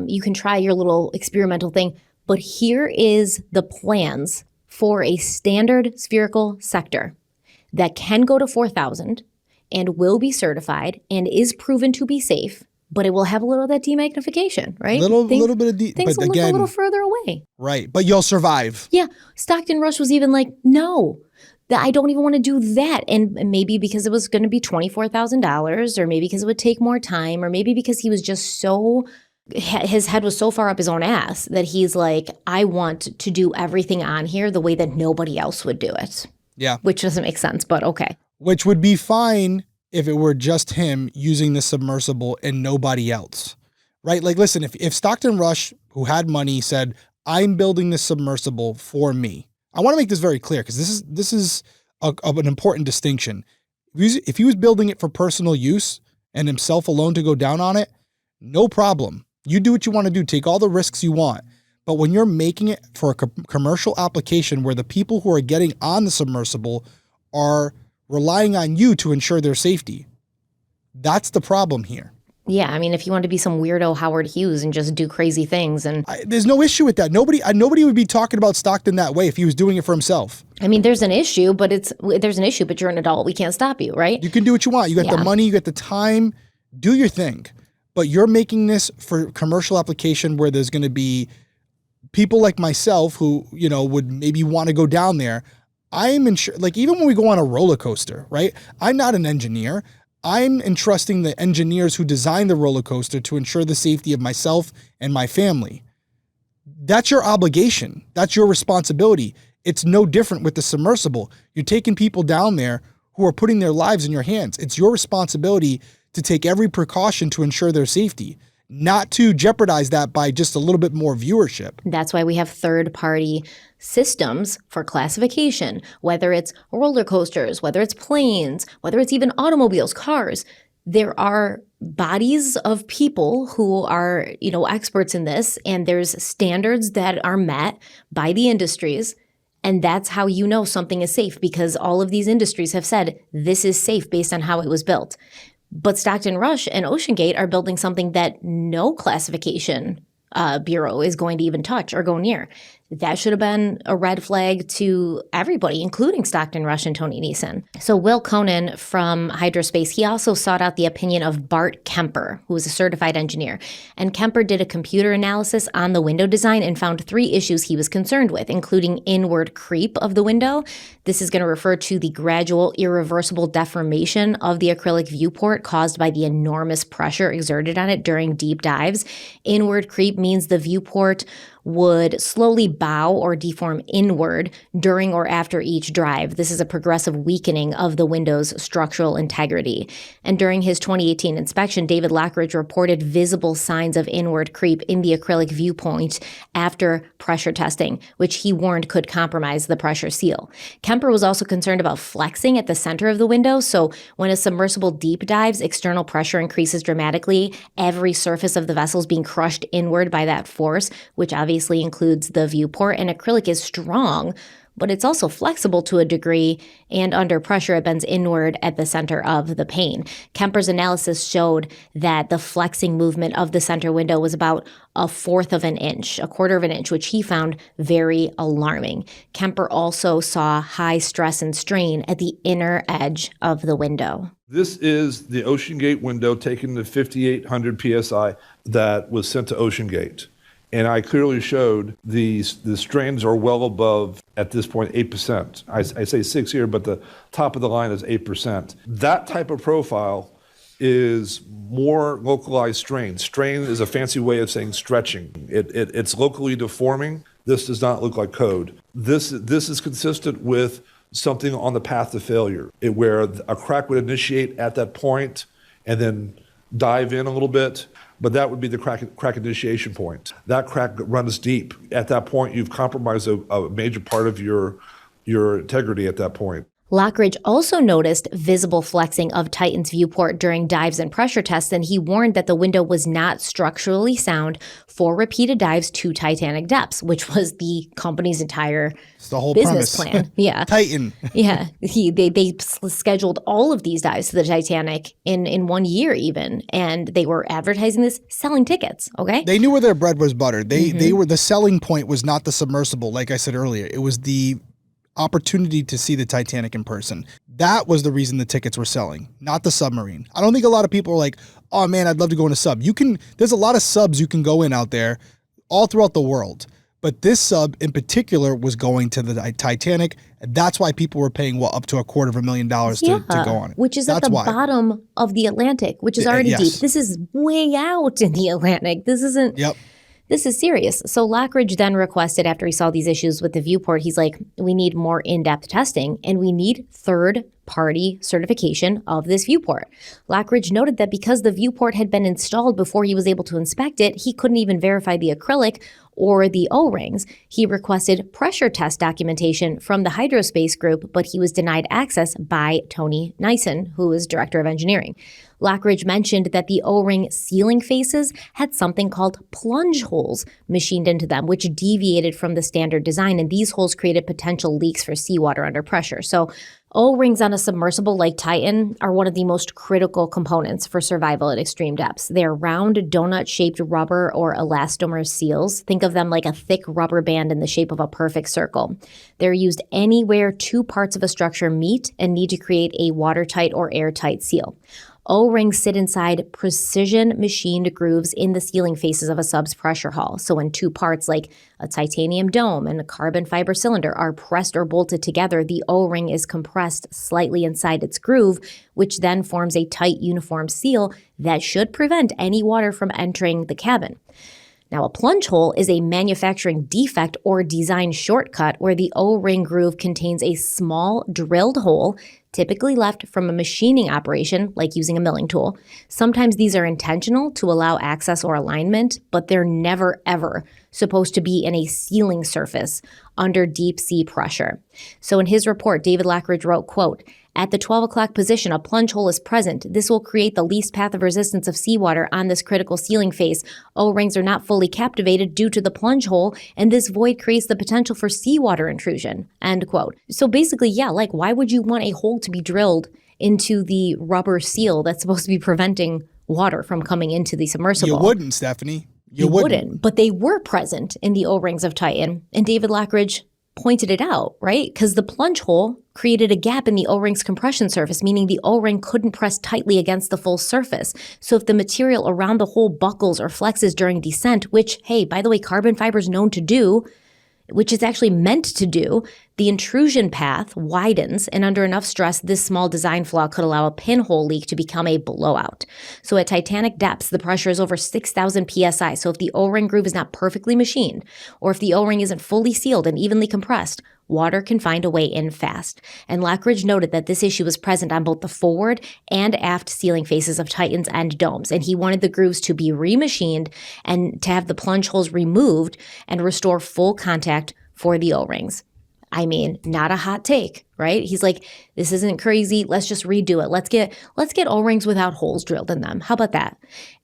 Speaker 1: you can try your little experimental thing, but here is the plans for a standard spherical sector that can go to 4,000 and will be certified and is proven to be safe. But it will have a little of that demagnification, right?
Speaker 2: Little bit of
Speaker 1: things
Speaker 2: but
Speaker 1: will
Speaker 2: again,
Speaker 1: look a little further away.
Speaker 2: Right, but you'll survive.
Speaker 1: Yeah, Stockton Rush was even like, no, I don't even want to do that. And maybe because it was going to be $24,000, or maybe because it would take more time, or maybe because he was just his head was so far up his own ass that he's like, I want to do everything on here the way that nobody else would do it.
Speaker 2: Yeah.
Speaker 1: Which doesn't make sense, but okay.
Speaker 2: Which would be fine if it were just him using the submersible and nobody else, right? Like, listen, if Stockton Rush, who had money, said, I'm building this submersible for me. I want to make this very clear because this is an important distinction. If he was building it for personal use and himself alone to go down on it, no problem. You do what you want to do. Take all the risks you want. But when you're making it for a commercial application where the people who are getting on the submersible are relying on you to ensure their safety, that's the problem here.
Speaker 1: Yeah, I mean, if you want to be some weirdo Howard Hughes and just do crazy things, and
Speaker 2: there's no issue with that. Nobody would be talking about Stockton that way if he was doing it for himself.
Speaker 1: I mean, there's an issue, but you're an adult. We can't stop you, right?
Speaker 2: You can do what you want. You got the money, you got the time, do your thing. But you're making this for commercial application where there's going to be people like myself who, would maybe want to go down there. I'm like, even when we go on a roller coaster, right? I'm not an engineer. I'm entrusting the engineers who designed the roller coaster to ensure the safety of myself and my family. That's your obligation. That's your responsibility. It's no different with the submersible. You're taking people down there who are putting their lives in your hands. It's your responsibility to take every precaution to ensure their safety, not to jeopardize that by just a little bit more viewership.
Speaker 1: That's why we have third-party systems for classification, whether it's roller coasters, whether it's planes, whether it's even automobiles, cars. There are bodies of people who are, experts in this, and there's standards that are met by the industries. And that's how you know something is safe, because all of these industries have said this is safe based on how it was built. But Stockton Rush and OceanGate are building something that no classification bureau is going to even touch or go near. That should have been a red flag to everybody, including Stockton Rush and Tony Neeson. So Will Conan from Hydrospace, he also sought out the opinion of Bart Kemper, who is a certified engineer. And Kemper did a computer analysis on the window design and found 3 issues he was concerned with, including inward creep of the window. This is going to refer to the gradual, irreversible deformation of the acrylic viewport caused by the enormous pressure exerted on it during deep dives. Inward creep means the viewport would slowly bow or deform inward during or after each drive. This is a progressive weakening of the window's structural integrity. And during his 2018 inspection, David Lockridge reported visible signs of inward creep in the acrylic viewpoint after pressure testing, which he warned could compromise the pressure seal. Kemper was also concerned about flexing at the center of the window. So when a submersible deep dives, external pressure increases dramatically. Every surface of the vessel is being crushed inward by that force, which obviously includes the viewport. And acrylic is strong, but it's also flexible to a degree, and under pressure it bends inward at the center of the pane. Kemper's analysis showed that the flexing movement of the center window was about 1/4 of an inch, 1/4 of an inch, which he found very alarming. Kemper also saw high stress and strain at the inner edge of the window.
Speaker 10: This is the OceanGate window taken to 5,800 PSI that was sent to OceanGate. And I clearly showed the strains are well above, at this point, 8%. I say 6 here, but the top of the line is 8%. That type of profile is more localized strain. Strain is a fancy way of saying stretching. It's locally deforming. This does not look like code. This is consistent with something on the path to failure, where a crack would initiate at that point and then dive in a little bit. But that would be the crack initiation point. That crack runs deep. At that point, you've compromised a major part of your integrity at that point.
Speaker 1: Lockridge also noticed visible flexing of Titan's viewport during dives and pressure tests, and he warned that the window was not structurally sound for repeated dives to Titanic depths, which was the company's entire business plan. Yeah.
Speaker 2: Titan.
Speaker 1: Yeah. They scheduled all of these dives to the Titanic in 1 year even, and they were advertising this, selling tickets, okay?
Speaker 2: They knew where their bread was buttered. They were, the selling point was not the submersible, like I said earlier. It was the opportunity to see the Titanic in person. That was the reason the tickets were selling, not the submarine. I don't think a lot of people are like, oh man, I'd love to go in a sub. There's a lot of subs you can go in out there all throughout the world. But this sub in particular was going to the Titanic. And that's why people were paying, up to $250,000 to go on it.
Speaker 1: Which is at the bottom of the Atlantic, which is already deep. This is way out in the Atlantic. This isn't...
Speaker 2: Yep.
Speaker 1: This is serious. So Lockridge then requested, after he saw these issues with the viewport, he's like, we need more in-depth testing and we need third-party certification of this viewport. Lockridge noted that because the viewport had been installed before he was able to inspect it, he couldn't even verify the acrylic or the O-rings. He requested pressure test documentation from the Hydrospace Group, but he was denied access by Tony Nyssen, who is director of engineering. Lockridge mentioned that the O-ring sealing faces had something called plunge holes machined into them, which deviated from the standard design, and these holes created potential leaks for seawater under pressure. So O-rings on a submersible like Titan are one of the most critical components for survival at extreme depths. They're round, donut-shaped rubber or elastomer seals. Think of them like a thick rubber band in the shape of a perfect circle. They're used anywhere two parts of a structure meet and need to create a watertight or airtight seal. O-rings sit inside precision machined grooves in the sealing faces of a sub's pressure hull. So when two parts like a titanium dome and a carbon fiber cylinder are pressed or bolted together, the O-ring is compressed slightly inside its groove, which then forms a tight uniform seal that should prevent any water from entering the cabin. Now, a plunge hole is a manufacturing defect or design shortcut where the O-ring groove contains a small drilled hole, typically left from a machining operation, like using a milling tool. Sometimes these are intentional to allow access or alignment, but they're never, ever supposed to be in a sealing surface under deep sea pressure. So in his report, David Lockridge wrote, quote, "At the 12 o'clock position, a plunge hole is present. This will create the least path of resistance of seawater on this critical sealing face. O-rings are not fully captivated due to the plunge hole, and this void creates the potential for seawater intrusion," end quote. So basically, yeah, like why would you want a hole to be drilled into the rubber seal that's supposed to be preventing water from coming into the submersible?
Speaker 2: You wouldn't, Stephanie. You wouldn't.
Speaker 1: But they were present in the O-rings of Titan, and David Lockridge pointed it out, right? Because the plunge hole created a gap in the O-ring's compression surface, meaning the O-ring couldn't press tightly against the full surface. So if the material around the hole buckles or flexes during descent, which, hey, by the way, carbon fiber is known to do, which is actually meant to do, the intrusion path widens, and under enough stress, this small design flaw could allow a pinhole leak to become a blowout. So at Titanic depths, the pressure is over 6,000 psi. So if the O-ring groove is not perfectly machined, or if the O-ring isn't fully sealed and evenly compressed, water can find a way in fast. And Lockridge noted that this issue was present on both the forward and aft sealing faces of Titan's end domes, and he wanted the grooves to be remachined and to have the plunge holes removed and restore full contact for the O-rings. I mean, not a hot take, right? He's like, this isn't crazy. Let's just redo it. Let's get O-rings without holes drilled in them. How about that?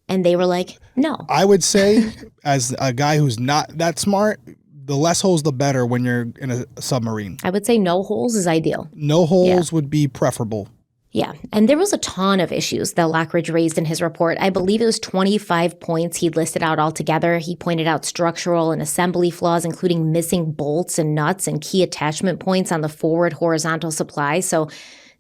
Speaker 1: And they were like, no.
Speaker 2: I would say, as a guy who's not that smart, the less holes, the better when you're in a submarine.
Speaker 1: I would say no holes is ideal.
Speaker 2: No holes would be preferable.
Speaker 1: Yeah, and there was a ton of issues that Lockridge raised in his report. I believe it was 25 points he listed out altogether. He pointed out structural and assembly flaws, including missing bolts and nuts and key attachment points on the forward horizontal supply. So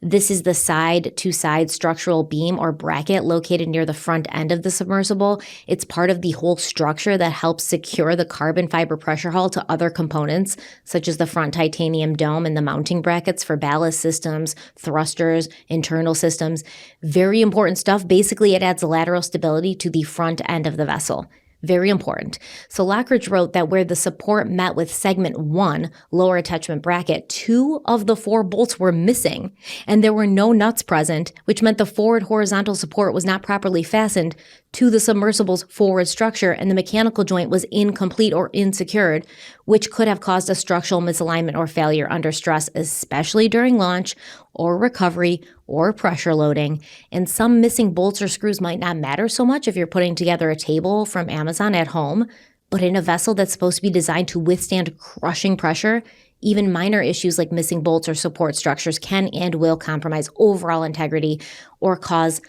Speaker 1: this is the side-to-side structural beam or bracket located near the front end of the submersible. It's part of the whole structure that helps secure the carbon fiber pressure hull to other components, such as the front titanium dome and the mounting brackets for ballast systems, thrusters, internal systems. Very important stuff. Basically, it adds lateral stability to the front end of the vessel. Very important. So Lockridge wrote that where the support met with segment 1, lower attachment bracket, 2 of the 4 bolts were missing, and there were no nuts present, which meant the forward horizontal support was not properly fastened to the submersible's forward structure, and the mechanical joint was incomplete or unsecured, which could have caused a structural misalignment or failure under stress, especially during launch or recovery or pressure loading. And some missing bolts or screws might not matter so much if you're putting together a table from Amazon at home, but in a vessel that's supposed to be designed to withstand crushing pressure, even minor issues like missing bolts or support structures can and will compromise overall integrity or cause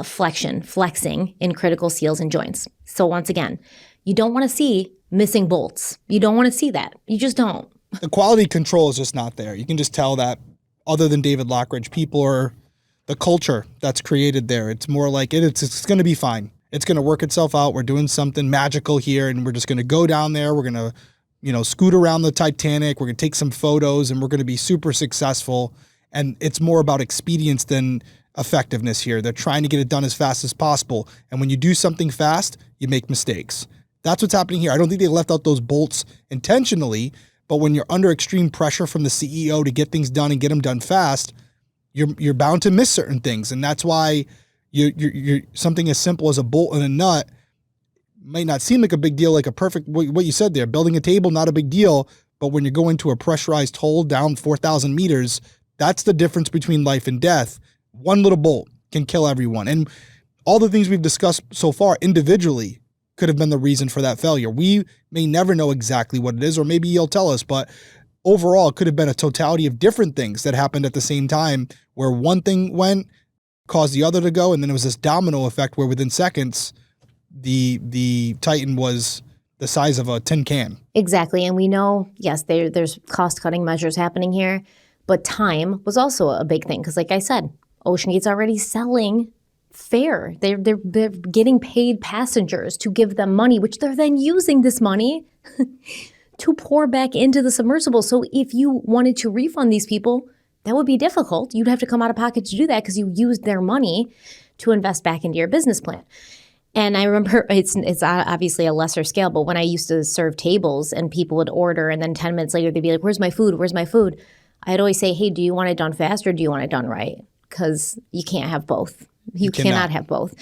Speaker 1: flexing in critical seals and joints. So once again, you don't want to see missing bolts. You don't want to see that. You just don't.
Speaker 2: The quality control is just not there. You can just tell that other than David Lockridge, people are the culture that's created there. It's more like it's going to be fine. It's going to work itself out. We're doing something magical here, and we're just going to go down there. We're going to, scoot around the Titanic. We're going to take some photos, and we're going to be super successful. And it's more about expedience than effectiveness here. They're trying to get it done as fast as possible. And when you do something fast, you make mistakes. That's what's happening here. I don't think they left out those bolts intentionally, but when you're under extreme pressure from the CEO to get things done and get them done fast, you're bound to miss certain things. And that's why you're something as simple as a bolt and a nut might not seem like a big deal, like a perfect, what you said there, building a table, not a big deal. But when you're going to a pressurized hole down 4,000 meters, that's the difference between life and death. One little bolt can kill everyone. And all the things we've discussed so far individually could have been the reason for that failure. We may never know exactly what it is, or maybe you'll tell us, but overall it could have been a totality of different things that happened at the same time, where one thing went, caused the other to go, and then it was this domino effect where within seconds, the Titan was the size of a tin can.
Speaker 1: Exactly. And we know, yes, there's cost-cutting measures happening here, but time was also a big thing. Because like I said, OceanGate's already selling fare. They're getting paid passengers to give them money, which they're then using this money to pour back into the submersible. So if you wanted to refund these people, that would be difficult. You'd have to come out of pocket to do that because you used their money to invest back into your business plan. And I remember it's obviously a lesser scale, but when I used to serve tables and people would order and then 10 minutes later they'd be like, "Where's my food? Where's my food?" I'd always say, "Hey, do you want it done fast or do you want it done right?" Because you can't have both. You cannot have both.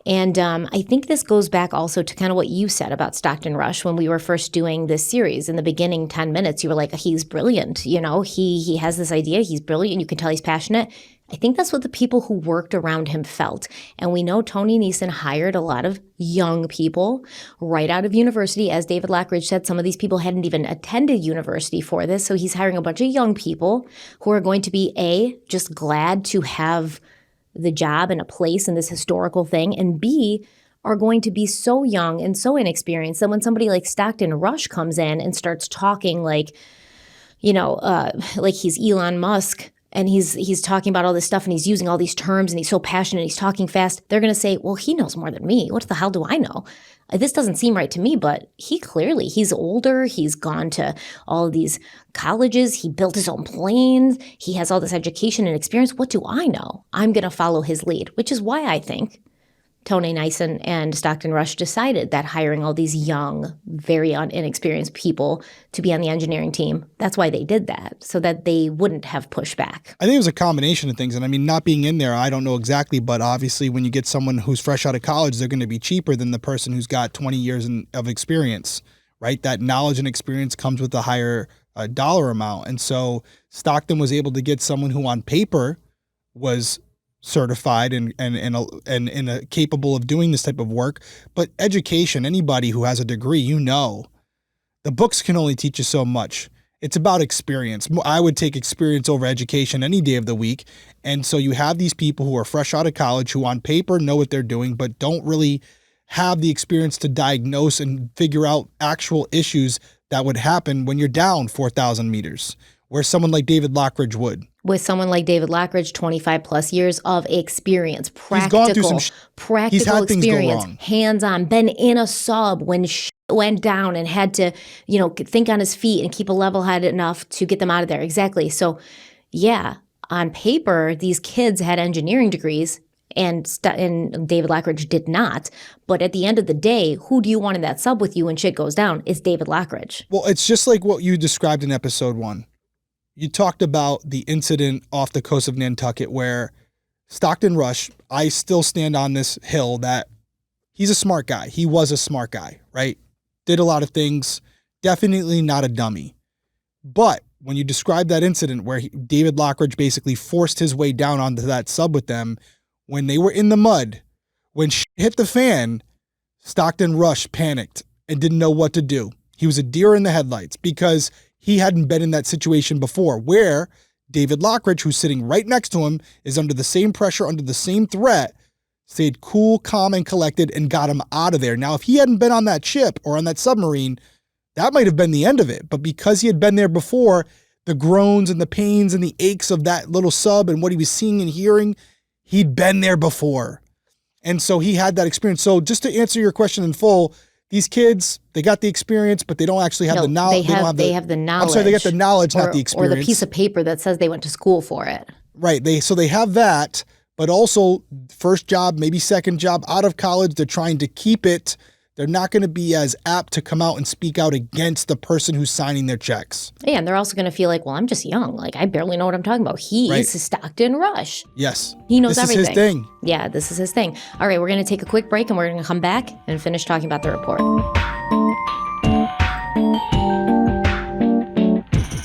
Speaker 1: And I think this goes back also to kind of what you said about Stockton Rush when we were first doing this series. In the beginning 10 minutes, you were like, he's brilliant. He has this idea. He's brilliant. You can tell he's passionate. I think that's what the people who worked around him felt. And we know Tony Neeson hired a lot of young people right out of university. As David Lockridge said, some of these people hadn't even attended university for this. So he's hiring a bunch of young people who are going to be, just glad to have the job and a place in this historical thing, and B, are going to be so young and so inexperienced that when somebody like Stockton Rush comes in and starts talking like he's Elon Musk, and he's talking about all this stuff and he's using all these terms and he's so passionate, he's talking fast, they're going to say, well, he knows more than me. What the hell do I know? This doesn't seem right to me, but he's older. He's gone to all of these colleges. He built his own planes. He has all this education and experience. What do I know? I'm going to follow his lead, which is why I think Tony Neeson and Stockton Rush decided that hiring all these young, very inexperienced people to be on the engineering team, that's why they did that, so that they wouldn't have pushback.
Speaker 2: I think it was a combination of things. And I mean, not being in there, I don't know exactly, but obviously when you get someone who's fresh out of college, they're going to be cheaper than the person who's got 20 years of experience, right? That knowledge and experience comes with a higher dollar amount. And so Stockton was able to get someone who on paper was certified and capable of doing this type of work. But education, anybody who has a degree, the books can only teach you so much. It's about experience. I would take experience over education any day of the week. And so you have these people who are fresh out of college who on paper know what they're doing, but don't really have the experience to diagnose and figure out actual issues that would happen when you're down 4,000 meters, where someone like David Lockridge would.
Speaker 1: With someone like David Lockridge, 25 plus years of experience, practical
Speaker 2: He's had things go
Speaker 1: experience,
Speaker 2: wrong.
Speaker 1: hands-on, been in a sub when went down and had to, think on his feet and keep a level head enough to get them out of there. Exactly. So yeah, on paper, these kids had engineering degrees and David Lockridge did not. But at the end of the day, who do you want in that sub with you when shit goes down? It's David Lockridge.
Speaker 2: Well, it's just like what you described in episode 1. You talked about the incident off the coast of Nantucket where Stockton Rush, I still stand on this hill that he's a smart guy. He was a smart guy, right? Did a lot of things. Definitely not a dummy. But when you describe that incident where David Lockridge basically forced his way down onto that sub with them, when they were in the mud, when shit hit the fan, Stockton Rush panicked and didn't know what to do. He was a deer in the headlights because he hadn't been in that situation before, where David Lockridge, who's sitting right next to him, is under the same pressure, under the same threat, stayed cool, calm, and collected and got him out of there. Now, if he hadn't been on that ship or on that submarine, that might have been the end of it. But because he had been there before, the groans and the pains and the aches of that little sub and what he was seeing and hearing, he'd been there before. And so he had that experience. So just to answer your question in full, these kids, they got the experience, but they don't actually have the knowledge.
Speaker 1: They have the knowledge.
Speaker 2: I'm sorry, they got the knowledge, not the experience.
Speaker 1: Or the piece of paper that says they went to school for it.
Speaker 2: Right. So they have that, but also first job, maybe second job out of college, they're trying to keep it. They're not going to be as apt to come out and speak out against the person who's signing their checks.
Speaker 1: Yeah, and they're also going to feel like, well, I'm just young. Like, I barely know what I'm talking about. He's Stockton Rush.
Speaker 2: Yes.
Speaker 1: He knows everything.
Speaker 2: This is his thing.
Speaker 1: Yeah, this is his thing. All right, we're going to take a quick break, and we're going to come back and finish talking about the report.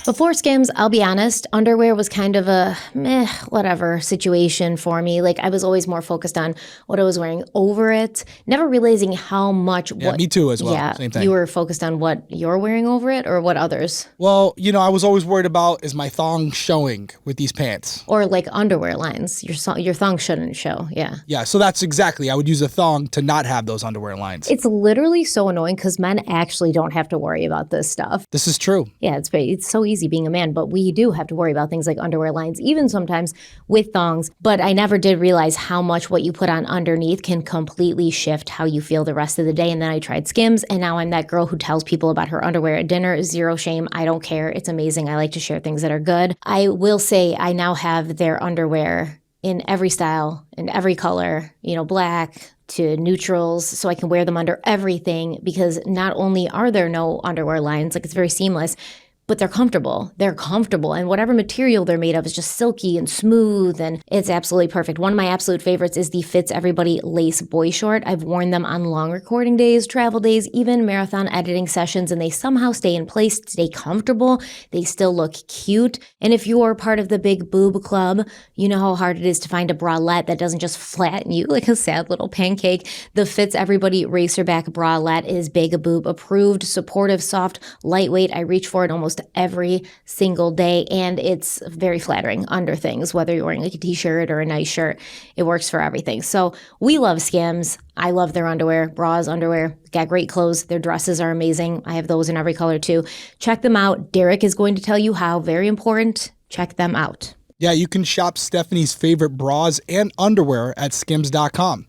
Speaker 1: Before Skims, I'll be honest, underwear was kind of a meh, whatever situation for me. Like, I was always more focused on what I was wearing over it, never realizing how much
Speaker 2: me too as well.
Speaker 1: Yeah,
Speaker 2: same thing.
Speaker 1: You were focused on what you're wearing over it or what others?
Speaker 2: Well, I was always worried about, is my thong showing with these pants?
Speaker 1: Or like underwear lines. Your thong shouldn't show, yeah.
Speaker 2: Yeah, so that's exactly, I would use a thong to not have those underwear lines.
Speaker 1: It's literally so annoying because men actually don't have to worry about this stuff.
Speaker 2: This is true.
Speaker 1: Yeah, it's so easy being a man, but we do have to worry about things like underwear lines, even sometimes with thongs. But I never did realize how much what you put on underneath can completely shift how you feel the rest of the day. And then I tried Skims, and now I'm that girl who tells people about her underwear at dinner. Zero shame. I don't care. It's amazing. I like to share things that are good. I will say I now have their underwear in every style, in every color, black to neutrals, so I can wear them under everything, because not only are there no underwear lines, like it's very seamless, but they're comfortable. They're comfortable. And whatever material they're made of is just silky and smooth, and it's absolutely perfect. One of my absolute favorites is the Fits Everybody lace boy short. I've worn them on long recording days, travel days, even marathon editing sessions, and they somehow stay in place, stay comfortable. They still look cute. And if you're part of the big boob club, you know how hard it is to find a bralette that doesn't just flatten you like a sad little pancake. The Fits Everybody Racerback bralette is big boob approved, supportive, soft, lightweight. I reach for it almost every single day, and it's very flattering under things, whether you're wearing like a t-shirt or a nice shirt. It works for everything. So we love Skims. I love their underwear, bras, underwear, got great clothes. Their dresses are amazing. I have those in every color too. Check them out. Derek is going to tell you how. Very important. Check them out.
Speaker 2: Yeah, you can shop Stephanie's favorite bras and underwear at skims.com.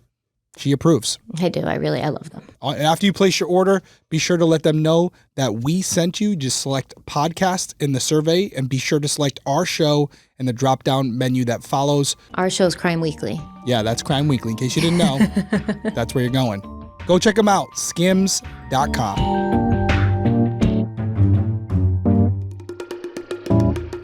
Speaker 2: She approves.
Speaker 1: I do. I love them.
Speaker 2: And after you place your order, be sure to let them know that we sent you. Just select podcast in the survey, and be sure to select our show in the drop-down menu that follows.
Speaker 1: Our show's Crime Weekly.
Speaker 2: Yeah, that's Crime Weekly. In case you didn't know, that's where you're going. Go check them out, skims.com.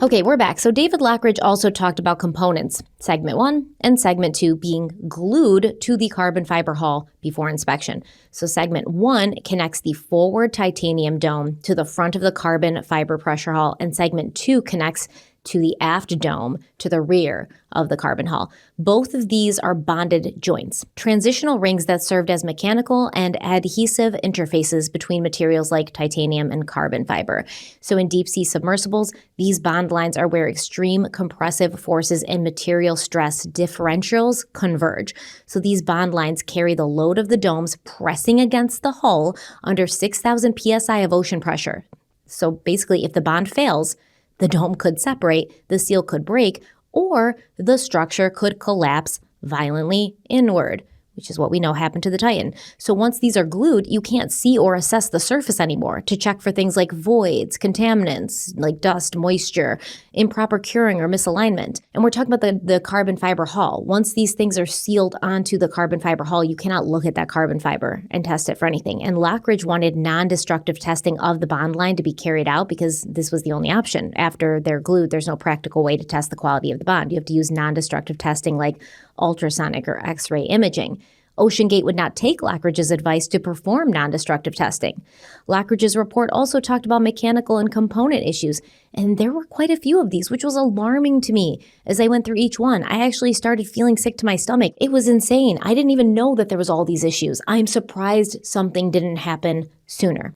Speaker 1: Okay, we're back. So David Lockridge also talked about components, segment 1 and segment 2 being glued to the carbon fiber hull before inspection. So segment 1 connects the forward titanium dome to the front of the carbon fiber pressure hull, and segment 2 connects to the aft dome to the rear of the carbon hull. Both of these are bonded joints, transitional rings that served as mechanical and adhesive interfaces between materials like titanium and carbon fiber. So in deep sea submersibles, these bond lines are where extreme compressive forces and material stress differentials converge. So these bond lines carry the load of the domes pressing against the hull under 6,000 psi of ocean pressure. So basically, if the bond fails, the dome could separate, the seal could break, or the structure could collapse violently inward, which is what we know happened to the Titan. So once these are glued, you can't see or assess the surface anymore to check for things like voids, contaminants, like dust, moisture, improper curing, or misalignment. And we're talking about the carbon fiber hull. Once these things are sealed onto the carbon fiber hull, you cannot look at that carbon fiber and test it for anything. And Lockridge wanted non-destructive testing of the bond line to be carried out because this was the only option. After they're glued, there's no practical way to test the quality of the bond. You have to use non-destructive testing like ultrasonic or X-ray imaging. OceanGate would not take Lockridge's advice to perform non-destructive testing. Lockridge's report also talked about mechanical and component issues, and there were quite a few of these, which was alarming to me. As I went through each one, I actually started feeling sick to my stomach. It was insane. I didn't even know that there was all these issues. I'm surprised something didn't happen sooner.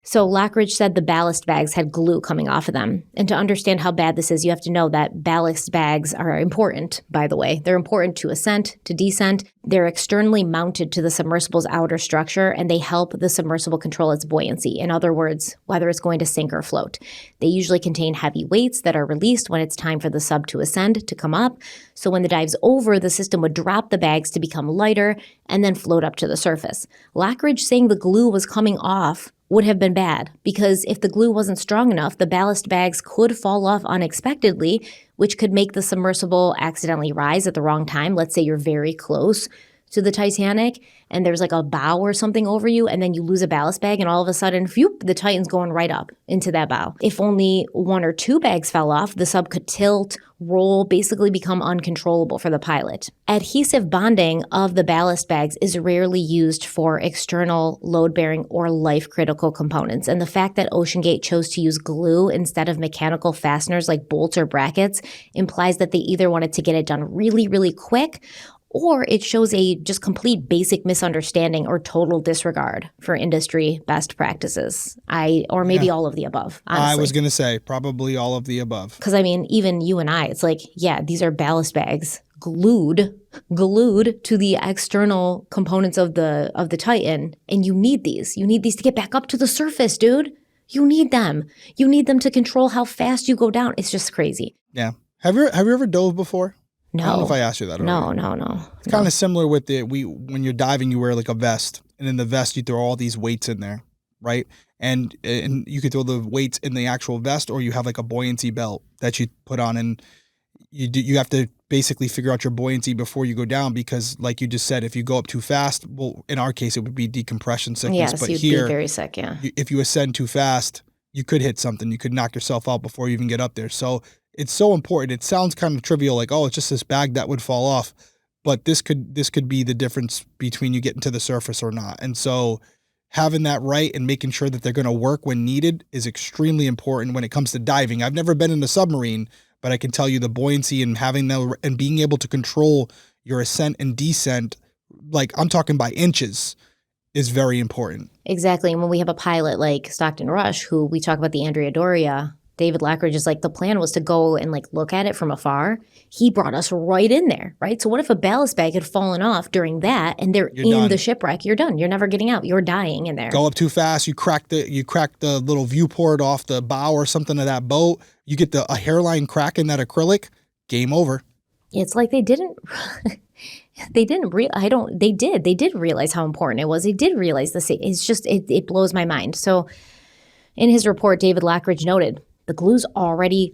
Speaker 1: So Lockridge said the ballast bags had glue coming off of them. And to understand how bad this is, you have to know that ballast bags are important, by the way. They're important to ascent, to descent. They're externally mounted to the submersible's outer structure, and they help the submersible control its buoyancy. In other words, whether it's going to sink or float. They usually contain heavy weights that are released when it's time for the sub to ascend, to come up. So when the dive's over, the system would drop the bags to become lighter and then float up to the surface. Lockridge saying the glue was coming off would have been bad, because if the glue wasn't strong enough, the ballast bags could fall off unexpectedly, which could make the submersible accidentally rise at the wrong time. Let's say you're very close to the Titanic and there's like a bow or something over you, and then you lose a ballast bag and all of a sudden, phew, the Titan's going right up into that bow. If only one or two bags fell off, the sub could tilt, roll, basically become uncontrollable for the pilot. Adhesive bonding of the ballast bags is rarely used for external load-bearing or life-critical components, and the fact that OceanGate chose to use glue instead of mechanical fasteners like bolts or brackets implies that they either wanted to get it done really, really quick, or it shows a just complete basic misunderstanding or total disregard for industry best practices. Or maybe all of the above, honestly.
Speaker 2: I was going to say probably all of the above.
Speaker 1: Because, I mean, even you and I, it's like, yeah, these are ballast bags glued to the external components of the Titan, and you need these. You need these to get back up to the surface, dude. You need them. You need them to control how fast you go down. It's just crazy.
Speaker 2: Yeah. Have you ever dove before?
Speaker 1: No.
Speaker 2: I don't know if I asked you that already.
Speaker 1: No.
Speaker 2: It's kind of similar with when you're diving, you wear like a vest, and in the vest you throw all these weights in there, right? And you could throw the weights in the actual vest, or you have like a buoyancy belt that you put on, and you have to basically figure out your buoyancy before you go down, because like you just said, if you go up too fast, well, in our case it would be decompression sickness.
Speaker 1: Yes,
Speaker 2: but
Speaker 1: you'd
Speaker 2: here,
Speaker 1: be very sick, yeah.
Speaker 2: If you ascend too fast, you could hit something. You could knock yourself out before you even get up there. So it's so important. It sounds kind of trivial, like, oh, it's just this bag that would fall off. But this could be the difference between you getting to the surface or not. And so having that right and making sure that they're going to work when needed is extremely important when it comes to diving. I've never been in a submarine, but I can tell you the buoyancy and having them and being able to control your ascent and descent, like I'm talking by inches, is very important.
Speaker 1: Exactly. And when we have a pilot like Stockton Rush, who we talk about the Andrea Doria, David Lockridge is like, the plan was to go and like look at it from afar. He brought us right in there, right? So what if a ballast bag had fallen off during that and they're in the shipwreck? You're done. You're never getting out. You're dying in there.
Speaker 2: Go up too fast. You crack the little viewport off the bow or something of that boat. You get a hairline crack in that acrylic. Game over.
Speaker 1: It's like they did realize how important it was. They did realize this. It's just, it blows my mind. So in his report, David Lockridge noted, the glue's already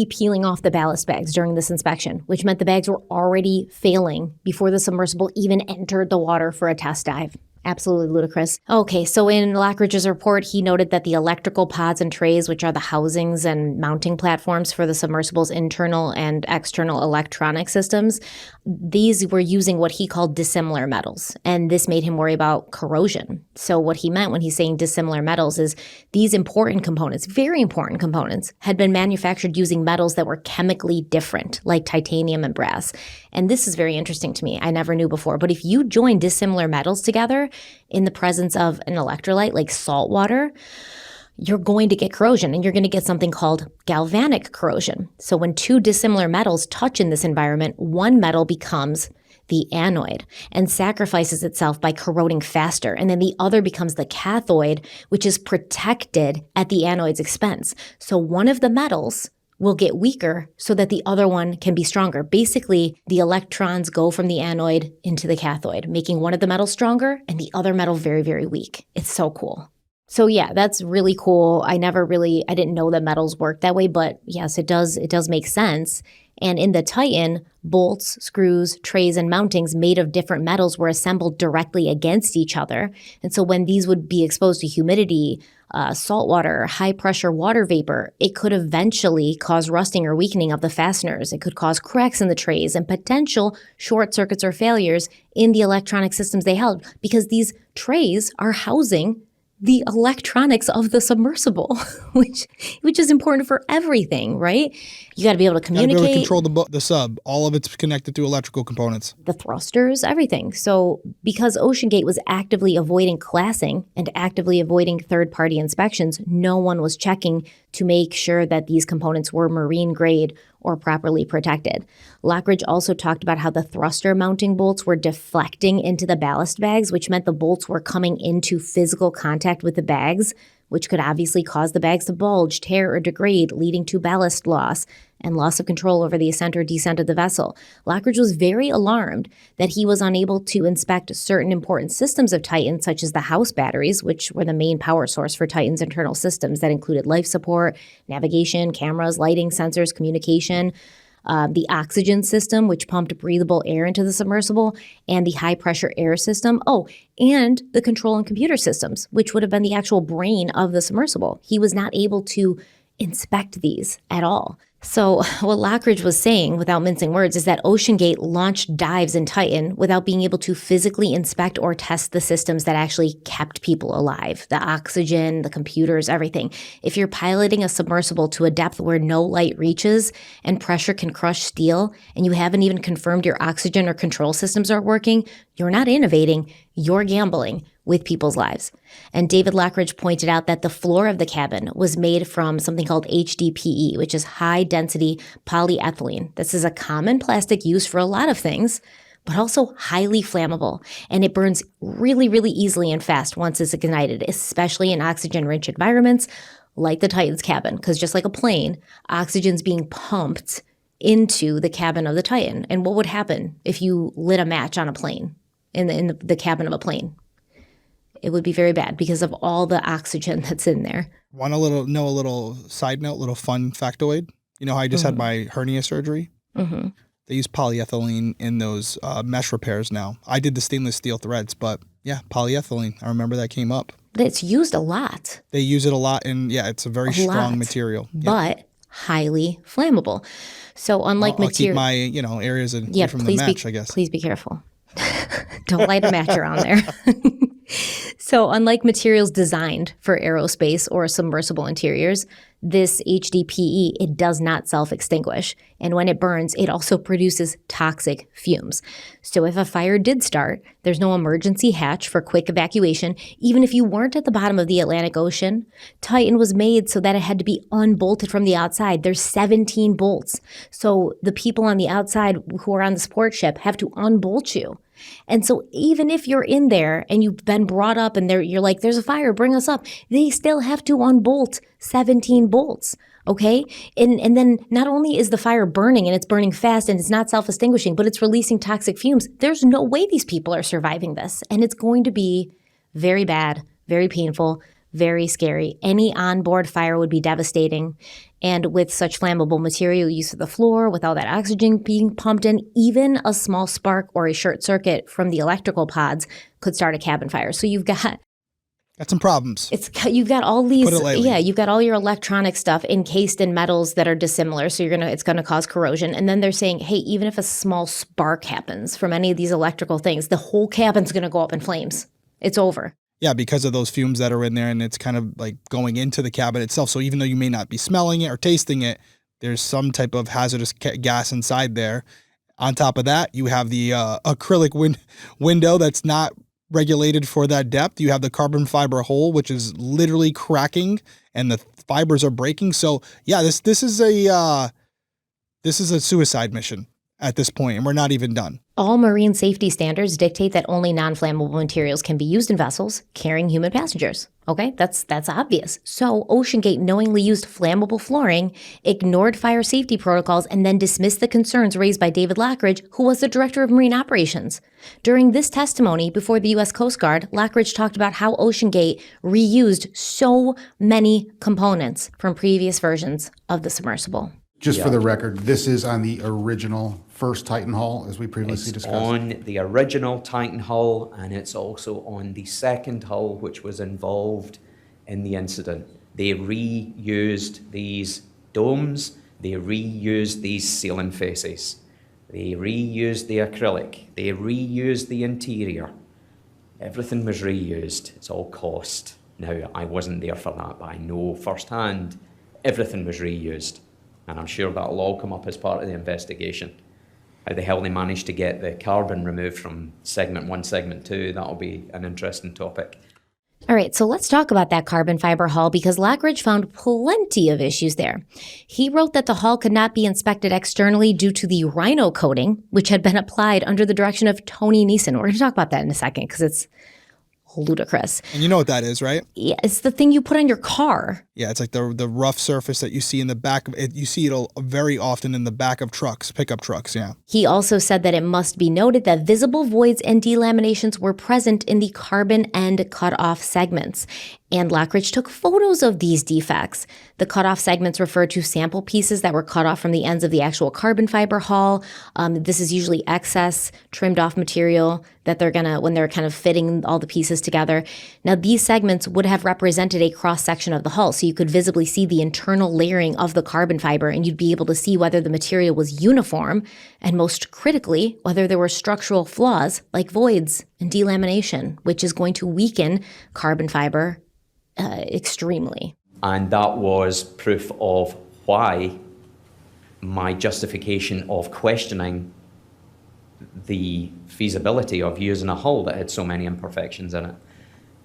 Speaker 1: peeling off the ballast bags during this inspection, which meant the bags were already failing before the submersible even entered the water for a test dive. Absolutely ludicrous. Okay, so in Lockridge's report, he noted that the electrical pods and trays, which are the housings and mounting platforms for the submersible's internal and external electronic systems, these were using what he called dissimilar metals, and this made him worry about corrosion. So what he meant when he's saying dissimilar metals is these important components, very important components, had been manufactured using metals that were chemically different, like titanium and brass. And this is very interesting to me. I never knew before. But if you join dissimilar metals together in the presence of an electrolyte like salt water, you're going to get corrosion, and you're going to get something called galvanic corrosion. So when two dissimilar metals touch in this environment, one metal becomes the anoid and sacrifices itself by corroding faster. And then the other becomes the cathode, which is protected at the anoid's expense. So one of the metals will get weaker so that the other one can be stronger. Basically, the electrons go from the anoid into the cathode, making one of the metals stronger and the other metal very, very weak. It's so cool. So yeah, that's really cool. I didn't know that metals work that way, but yes, it does make sense. And in the Titan, bolts, screws, trays, and mountings made of different metals were assembled directly against each other. And so when these would be exposed to humidity, salt water, high pressure water vapor, it could eventually cause rusting or weakening of the fasteners. It could cause cracks in the trays and potential short circuits or failures in the electronic systems they held, because these trays are housing the electronics of the submersible, which is important for everything, right? You got to be able to communicate.
Speaker 2: You got to be able to control the sub. All of it's connected to electrical components.
Speaker 1: The thrusters, everything. So because OceanGate was actively avoiding classing and actively avoiding third-party inspections, no one was checking to make sure that these components were marine grade or properly protected. Lockridge also talked about how the thruster mounting bolts were deflecting into the ballast bags, which meant the bolts were coming into physical contact with the bags, which could obviously cause the bags to bulge, tear, or degrade, leading to ballast loss and loss of control over the ascent or descent of the vessel. Lockridge was very alarmed that he was unable to inspect certain important systems of Titan, such as the house batteries, which were the main power source for Titan's internal systems that included life support, navigation, cameras, lighting, sensors, communication, the oxygen system, which pumped breathable air into the submersible, and the high-pressure air system. Oh, and the control and computer systems, which would have been the actual brain of the submersible. He was not able to inspect these at all. So what Lockridge was saying, without mincing words, is that OceanGate launched dives in Titan without being able to physically inspect or test the systems that actually kept people alive. The oxygen, the computers, everything. If you're piloting a submersible to a depth where no light reaches and pressure can crush steel, and you haven't even confirmed your oxygen or control systems are working, you're not innovating, you're gambling with people's lives. And David Lockridge pointed out that the floor of the cabin was made from something called HDPE, which is high-density polyethylene. This is a common plastic used for a lot of things, but also highly flammable. And it burns really, really easily and fast once it's ignited, especially in oxygen-rich environments like the Titan's cabin, because just like a plane, oxygen's being pumped into the cabin of the Titan. And what would happen if you lit a match on a plane, in the cabin of a plane? It would be very bad because of all the oxygen that's in there.
Speaker 2: Want a little side note, little fun factoid? You know how I just had my hernia surgery? Mm-hmm. They use polyethylene in those mesh repairs now. I did the stainless steel threads, but yeah, polyethylene. I remember that came up.
Speaker 1: It's used a lot.
Speaker 2: They use it a lot, and yeah, it's a very strong material.
Speaker 1: But highly flammable. So unlike
Speaker 2: I'll keep my areas from the match, I guess.
Speaker 1: Please be careful. Don't light a match around there. So unlike materials designed for aerospace or submersible interiors, this HDPE, it does not self-extinguish. And when it burns, it also produces toxic fumes. So if a fire did start, there's no emergency hatch for quick evacuation. Even if you weren't at the bottom of the Atlantic Ocean, Titan was made so that it had to be unbolted from the outside. There's 17 bolts. So the people on the outside who are on the support ship have to unbolt you. And so even if you're in there and you've been brought up and you're like, there's a fire, bring us up, they still have to unbolt 17 bolts, okay? And then not only is the fire burning and it's burning fast and it's not self-extinguishing, but it's releasing toxic fumes. There's no way these people are surviving this. And it's going to be very bad, very painful, very scary. Any onboard fire would be devastating. And with such flammable material used for the floor, with all that oxygen being pumped in, even a small spark or a short circuit from the electrical pods could start a cabin fire. So you've got
Speaker 2: some problems.
Speaker 1: You've got all these,
Speaker 2: yeah,
Speaker 1: you've got all your electronic stuff encased in metals that are dissimilar. So it's going to cause corrosion. And then they're saying, hey, even if a small spark happens from any of these electrical things, the whole cabin's going to go up in flames. It's over.
Speaker 2: Yeah, because of those fumes that are in there, and it's kind of like going into the cabin itself. So even though you may not be smelling it or tasting it, there's some type of hazardous gas inside there. On top of that, you have the acrylic window that's not regulated for that depth. You have the carbon fiber hole, which is literally cracking, and the fibers are breaking. So yeah, this is a suicide mission at this point, and we're not even done.
Speaker 1: All marine safety standards dictate that only non-flammable materials can be used in vessels carrying human passengers. Okay, that's obvious. So OceanGate knowingly used flammable flooring, ignored fire safety protocols, and then dismissed the concerns raised by David Lockridge, who was the director of marine operations. During this testimony before the U.S. Coast Guard, Lockridge talked about how OceanGate reused so many components from previous versions of the submersible.
Speaker 4: Just for the record, this is on the original first Titan hull, as we previously discussed.
Speaker 3: On the original Titan hull, and it's also on the second hull, which was involved in the incident. They reused these domes, they reused these ceiling faces, they reused the acrylic, they reused the interior. Everything was reused. It's all cost. Now, I wasn't there for that, but I know firsthand everything was reused. And I'm sure that'll all come up as part of the investigation. How the hell they managed to get the carbon removed from segment 1, segment 2, that'll be an interesting topic.
Speaker 1: All right, so let's talk about that carbon fiber hull because Lockridge found plenty of issues there. He wrote that the hull could not be inspected externally due to the rhino coating, which had been applied under the direction of Tony Neeson. We're going to talk about that in a second because it's ludicrous.
Speaker 2: And you know what that is, right?
Speaker 1: Yeah, it's the thing you put on your car.
Speaker 2: Yeah, it's like the rough surface that you see in the back of it. You see it very often in the back of trucks, pickup trucks, yeah.
Speaker 1: He also said that it must be noted that visible voids and delaminations were present in the carbon end cut-off segments. And Lockridge took photos of these defects. The cut-off segments refer to sample pieces that were cut off from the ends of the actual carbon fiber hull. This is usually excess, trimmed off material that they're gonna, when they're kind of fitting all the pieces together. Now, these segments would have represented a cross-section of the hull, so you could visibly see the internal layering of the carbon fiber, and you'd be able to see whether the material was uniform, and most critically, whether there were structural flaws like voids and delamination, which is going to weaken carbon fiber extremely.
Speaker 3: And that was proof of why my justification of questioning the feasibility of using a hull that had so many imperfections in it.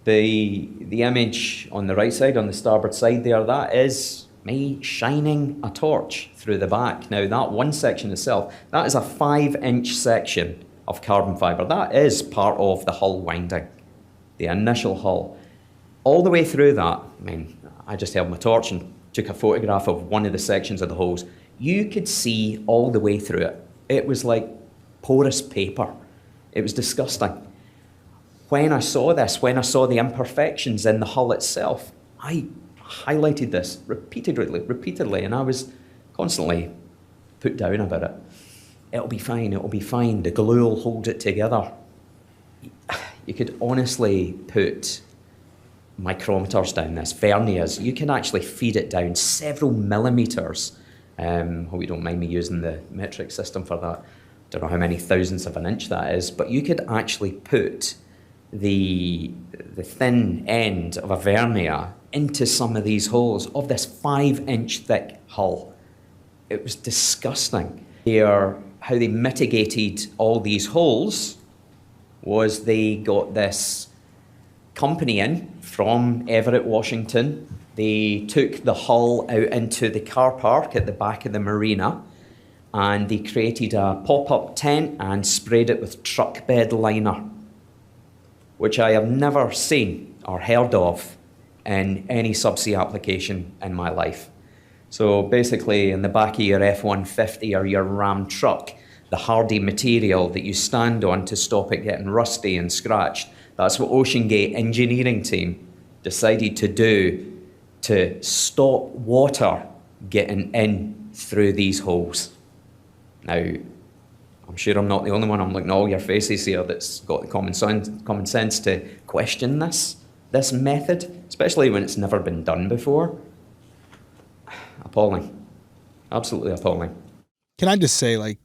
Speaker 3: The image on the right side, on the starboard side there, that is me shining a torch through the back. Now, that one section itself, that is a 5-inch section of carbon fibre. That is part of the hull winding, the initial hull. All the way through that, I mean, I just held my torch and took a photograph of one of the sections of the hulls. You could see all the way through it. It was like porous paper. It was disgusting. When I saw this, when I saw the imperfections in the hull itself, I highlighted this repeatedly, and I was constantly put down about it. It'll be fine, the glue will hold it together. You could honestly put micrometers down this, verniers. You can actually feed it down several millimeters. Hope you don't mind me using the metric system for that. Don't know how many thousandths of an inch that is, but you could actually put the thin end of a vernier into some of these holes of this 5-inch thick hull. It was disgusting. How they mitigated all these holes was they got this company in from Everett, Washington. They took the hull out into the car park at the back of the marina, and they created a pop-up tent and sprayed it with truck bed liner, which I have never seen or heard of in any subsea application in my life. So basically, in the back of your F-150 or your Ram truck, the hardy material that you stand on to stop it getting rusty and scratched, that's what OceanGate engineering team decided to do to stop water getting in through these holes. Now, I'm sure I'm not the only one. I'm looking at all your faces here that's got the common sense to question this method, especially when it's never been done before. Appalling. Absolutely appalling.
Speaker 2: Can I just say, like,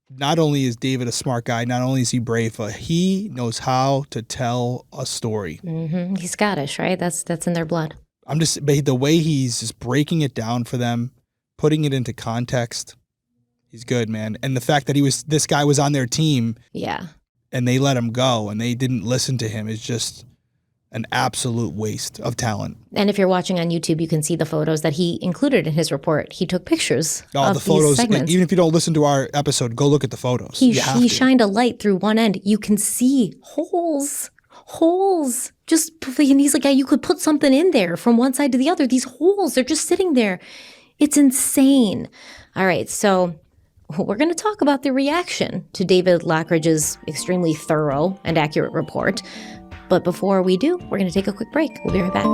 Speaker 2: not only is David a smart guy, not only is he brave, but he knows how to tell a story.
Speaker 1: Mm-hmm. He's Scottish, right? That's in their blood.
Speaker 2: But the way he's just breaking it down for them, putting it into context, he's good, man. And the fact that this guy was on their team,
Speaker 1: yeah,
Speaker 2: and they let him go and they didn't listen to him is just an absolute waste of talent.
Speaker 1: And if you're watching on YouTube, you can see the photos that he included in his report. He took pictures of
Speaker 2: the photos,
Speaker 1: these segments.
Speaker 2: Even if you don't listen to our episode, go look at the photos.
Speaker 1: He shined a light through one end. You can see holes. Just, and he's like, yeah, you could put something in there from one side to the other. These holes, they're just sitting there. It's insane. All right, so we're going to talk about the reaction to David Lockridge's extremely thorough and accurate report. But before we do, we're going to take a quick break. We'll be right back.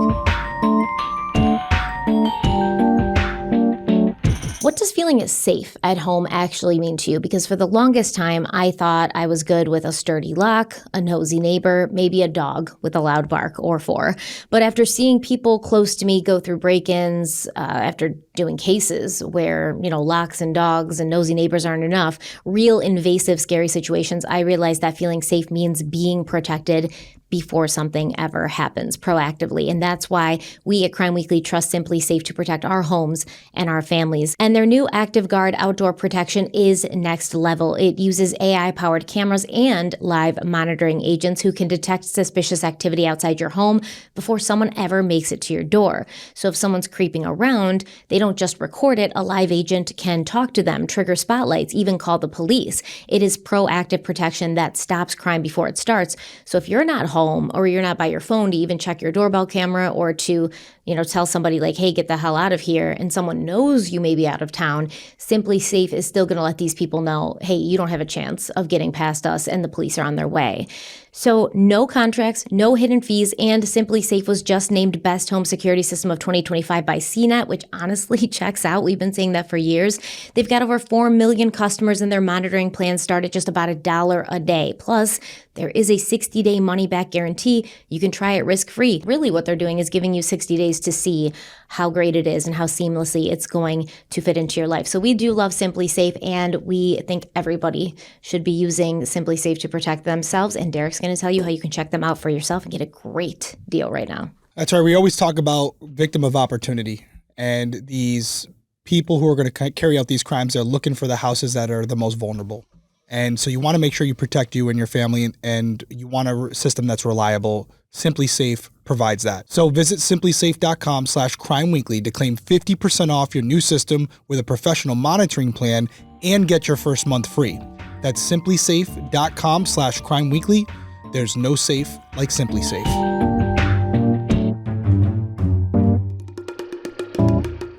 Speaker 1: What What does feeling safe at home actually mean to you? Because for the longest time, I thought I was good with a sturdy lock, a nosy neighbor, maybe a dog with a loud bark or 4. But after seeing people close to me go through break-ins, after doing cases where, locks and dogs and nosy neighbors aren't enough, real invasive, scary situations, I realized that feeling safe means being protected before something ever happens proactively. And that's why we at Crime Weekly trust Simply Safe to protect our homes and our families. And their new Active Guard outdoor protection is next level. It uses AI-powered cameras and live monitoring agents who can detect suspicious activity outside your home before someone ever makes it to your door. So if someone's creeping around, they don't just record it. A live agent can talk to them, trigger spotlights, even call the police. It is proactive protection that stops crime before it starts. So if you're not home or you're not by your phone to even check your doorbell camera or to, tell somebody like, hey, get the hell out of here, and someone knows you may be out of town, Simply Safe is still going to let these people know, hey, you don't have a chance of getting past us and the police are on their way. So no contracts, no hidden fees, and Simply Safe was just named Best Home Security System of 2025 by CNET, which honestly checks out. We've been saying that for years. They've got over 4 million customers, and their monitoring plans start at just about $1 a day. Plus, there is a 60-day money-back guarantee. You can try it risk-free. Really, what they're doing is giving you 60 days to see how great it is and how seamlessly it's going to fit into your life. So we do love Simply Safe, and we think everybody should be using Simply Safe to protect themselves. And Derek's going to tell you how you can check them out for yourself and get a great deal right now.
Speaker 2: That's right. We always talk about victim of opportunity, and these people who are going to carry out these crimes, they're looking for the houses that are the most vulnerable. And so you want to make sure you protect you and your family, and you want a system that's reliable. Simply Safe provides that. So visit simplysafe.com/crimeweekly to claim 50% off your new system with a professional monitoring plan and get your first month free. That's simplysafe.com/crimeweekly. There's no safe like Simply Safe.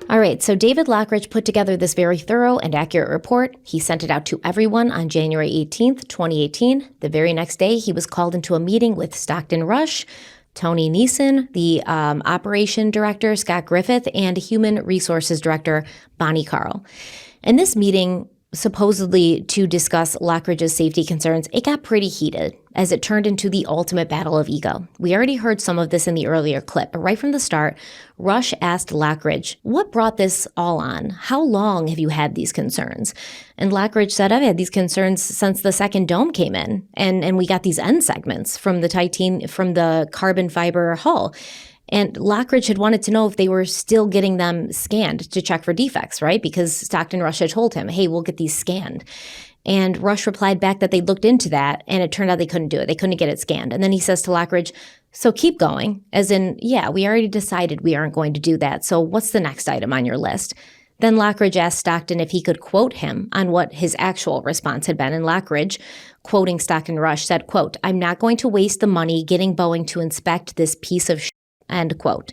Speaker 1: All right, so David Lockridge put together this very thorough and accurate report. He sent it out to everyone on January 18th, 2018. The very next day, he was called into a meeting with Stockton Rush, Tony Neeson, the operation director, Scott Griffith, and human resources director, Bonnie Carl. And this meeting, supposedly to discuss Lockridge's safety concerns, it got pretty heated as it turned into the ultimate battle of ego. We already heard some of this in the earlier clip, but right from the start, Rush asked Lockridge, what brought this all on? How long have you had these concerns? And Lockridge said, I've had these concerns since the second dome came in, and we got these end segments from the carbon fiber hull. And Lockridge had wanted to know if they were still getting them scanned to check for defects, right? Because Stockton Rush had told him, hey, we'll get these scanned. And Rush replied back that they looked into that, and it turned out they couldn't do it. They couldn't get it scanned. And then he says to Lockridge, so keep going, as in, yeah, we already decided we aren't going to do that. So what's the next item on your list? Then Lockridge asked Stockton if he could quote him on what his actual response had been. And Lockridge, quoting Stockton Rush, said, quote, I'm not going to waste the money getting Boeing to inspect this piece of shit. End quote.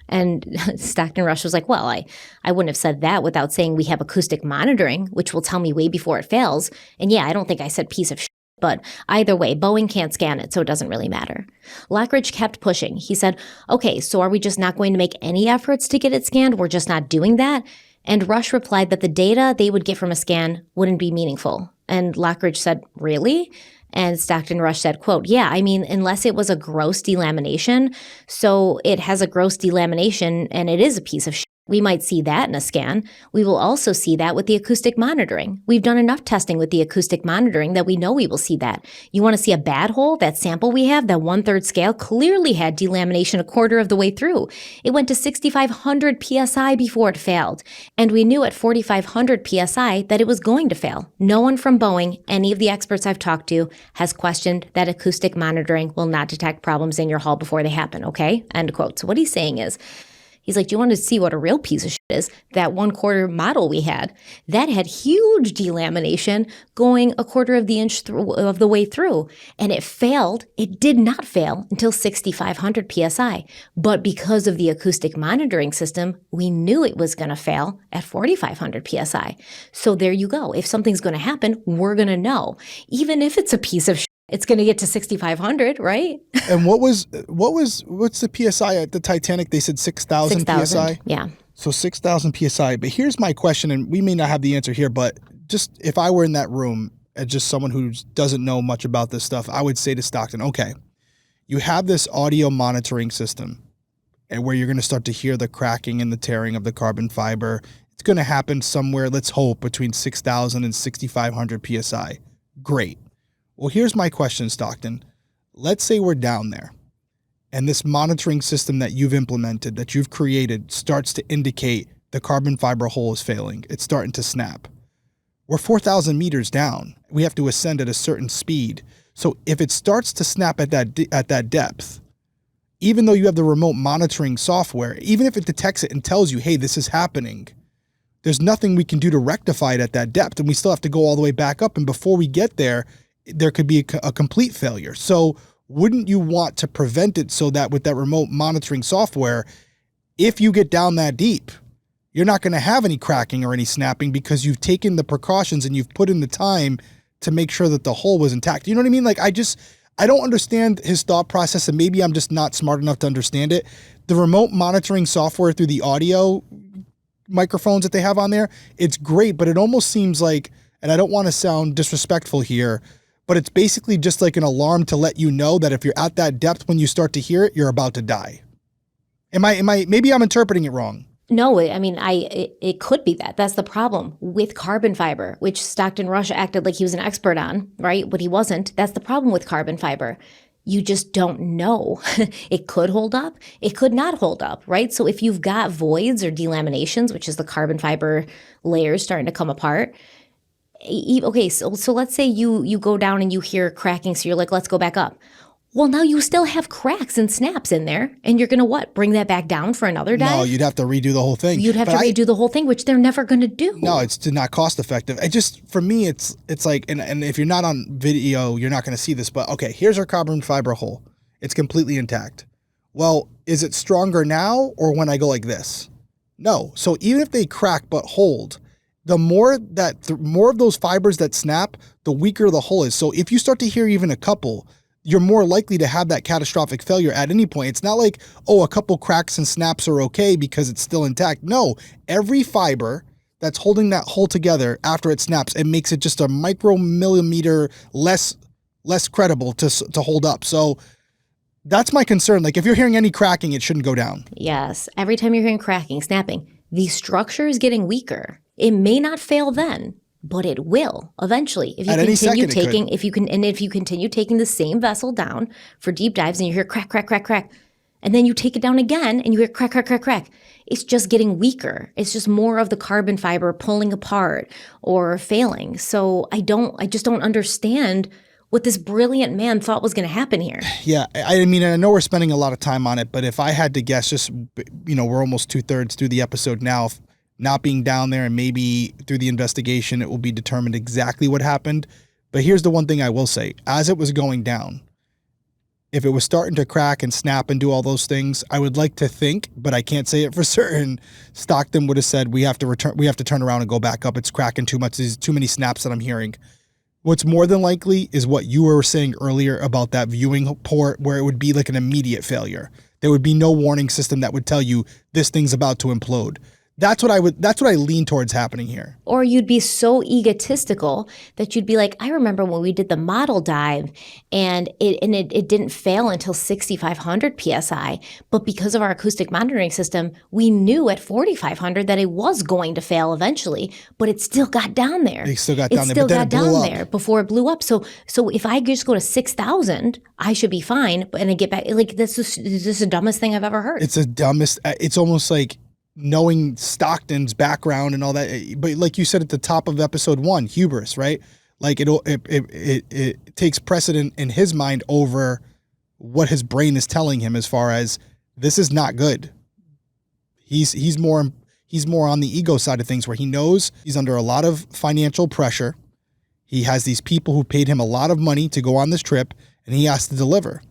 Speaker 1: And Stockton Rush was like, well, I wouldn't have said that without saying we have acoustic monitoring, which will tell me way before it fails. And yeah, I don't think I said piece of shit, but either way, Boeing can't scan it, so it doesn't really matter. Lockridge kept pushing. He said, okay, so are we just not going to make any efforts to get it scanned? We're just not doing that? And Rush replied that the data they would get from a scan wouldn't be meaningful. And Lockridge said, really? And Stockton Rush said, quote, yeah, I mean, unless it was a gross delamination. So it has a gross delamination and it is a piece of shit. We might see that in a scan. We will also see that with the acoustic monitoring. We've done enough testing with the acoustic monitoring that we know we will see that. You want to see a bad hole? That sample we have, that 1/3 scale, clearly had delamination a quarter of the way through. It went to 6,500 PSI before it failed. And we knew at 4,500 PSI that it was going to fail. No one from Boeing, any of the experts I've talked to, has questioned that acoustic monitoring will not detect problems in your hull before they happen, okay? End quote. So what he's saying is, he's like, do you want to see what a real piece of shit is? That 1/4 model we had, that had huge delamination going a quarter of the inch of the way through. And it failed. It did not fail until 6,500 PSI. But because of the acoustic monitoring system, we knew it was going to fail at 4,500 PSI. So there you go. If something's going to happen, we're going to know. Even if it's a piece of shit, it's going to get to 6,500, right?
Speaker 2: And what's the PSI at the Titanic? They said 6,000 PSI?
Speaker 1: Yeah.
Speaker 2: So 6,000 PSI. But here's my question, and we may not have the answer here, but just if I were in that room as just someone who doesn't know much about this stuff, I would say to Stockton, okay, you have this audio monitoring system and where you're going to start to hear the cracking and the tearing of the carbon fiber. It's going to happen somewhere, let's hope, between 6,000 and 6,500 PSI. Great. Well, here's my question, Stockton. Let's say we're down there and this monitoring system that you've implemented, that you've created, starts to indicate the carbon fiber hull is failing. It's starting to snap. We're 4,000 meters down. We have to ascend at a certain speed. So if it starts to snap at that depth, even though you have the remote monitoring software, even if it detects it and tells you, hey, this is happening, there's nothing we can do to rectify it at that depth. And we still have to go all the way back up. And before we get there, there could be a complete failure. So wouldn't you want to prevent it so that with that remote monitoring software, if you get down that deep, you're not going to have any cracking or any snapping because you've taken the precautions and you've put in the time to make sure that the hull was intact. You know what I mean? Like, I don't understand his thought process, and maybe I'm just not smart enough to understand it. The remote monitoring software through the audio microphones that they have on there, it's great, but it almost seems like, and I don't want to sound disrespectful here, but it's basically just like an alarm to let you know that if you're at that depth when you start to hear it, you're about to die. Maybe I'm interpreting it wrong.
Speaker 1: No, I mean, it could be that. That's the problem with carbon fiber, which Stockton Rush acted like he was an expert on, right? But he wasn't. That's the problem with carbon fiber. You just don't know. It could hold up. It could not hold up, right? So if you've got voids or delaminations, which is the carbon fiber layers starting to come apart, okay, so let's say you go down and you hear cracking, so you're like, let's go back up. Well, now you still have cracks and snaps in there, and you're going to what? Bring that back down for another dive?
Speaker 2: No, you'd have to redo the whole thing.
Speaker 1: You'd have to redo the whole thing, which they're never going to do.
Speaker 2: No, it's not cost effective. For me, it's like, and if you're not on video, you're not going to see this, but okay, here's our carbon fiber hull. It's completely intact. Well, is it stronger now or when I go like this? No. So even if they crack but hold, the more of those fibers that snap, the weaker the hull is. So if you start to hear even a couple, you're more likely to have that catastrophic failure at any point. It's not like, oh, a couple cracks and snaps are okay because it's still intact. No, every fiber that's holding that hull together after it snaps, it makes it just a micromillimeter less credible to hold up. So that's my concern. Like, if you're hearing any cracking, it shouldn't go down.
Speaker 1: Yes. Every time you're hearing cracking, snapping, the structure is getting weaker. It may not fail then, but it will eventually. If you continue taking the same vessel down for deep dives and you hear crack, crack, crack, crack, and then you take it down again and you hear crack, crack, crack, crack, it's just getting weaker. It's just more of the carbon fiber pulling apart or failing. So I just don't understand what this brilliant man thought was going to happen here.
Speaker 2: Yeah, I mean, I know we're spending a lot of time on it, but if I had to guess, just, we're almost 2/3 through the episode now. If not being down there and maybe through the investigation, it will be determined exactly what happened. But here's the one thing I will say. As it was going down, if it was starting to crack and snap and do all those things, I would like to think, but I can't say it for certain, Stockton would have said, we have to turn around and go back up. It's cracking too much. There's too many snaps that I'm hearing. What's more than likely is what you were saying earlier about that viewing port where it would be like an immediate failure. There would be no warning system that would tell you this thing's about to implode. That's what I lean towards happening here.
Speaker 1: Or you'd be so egotistical that you'd be like, I remember when we did the model dive and it didn't fail until 6,500 PSI, but because of our acoustic monitoring system, we knew at 4,500 that it was going to fail eventually, but it still got down there.
Speaker 2: It still got down there, but then it blew up.
Speaker 1: There before it blew up. So if I just go to 6,000, I should be fine, and then get back, like, this is the dumbest thing I've ever heard.
Speaker 2: It's almost like, knowing Stockton's background and all that, but like you said at the top of episode 1, hubris, right? Like it takes precedent in his mind over what his brain is telling him as far as this is not good. He's more on the ego side of things where he knows he's under a lot of financial pressure. He has these people who paid him a lot of money to go on this trip, and he has to deliver.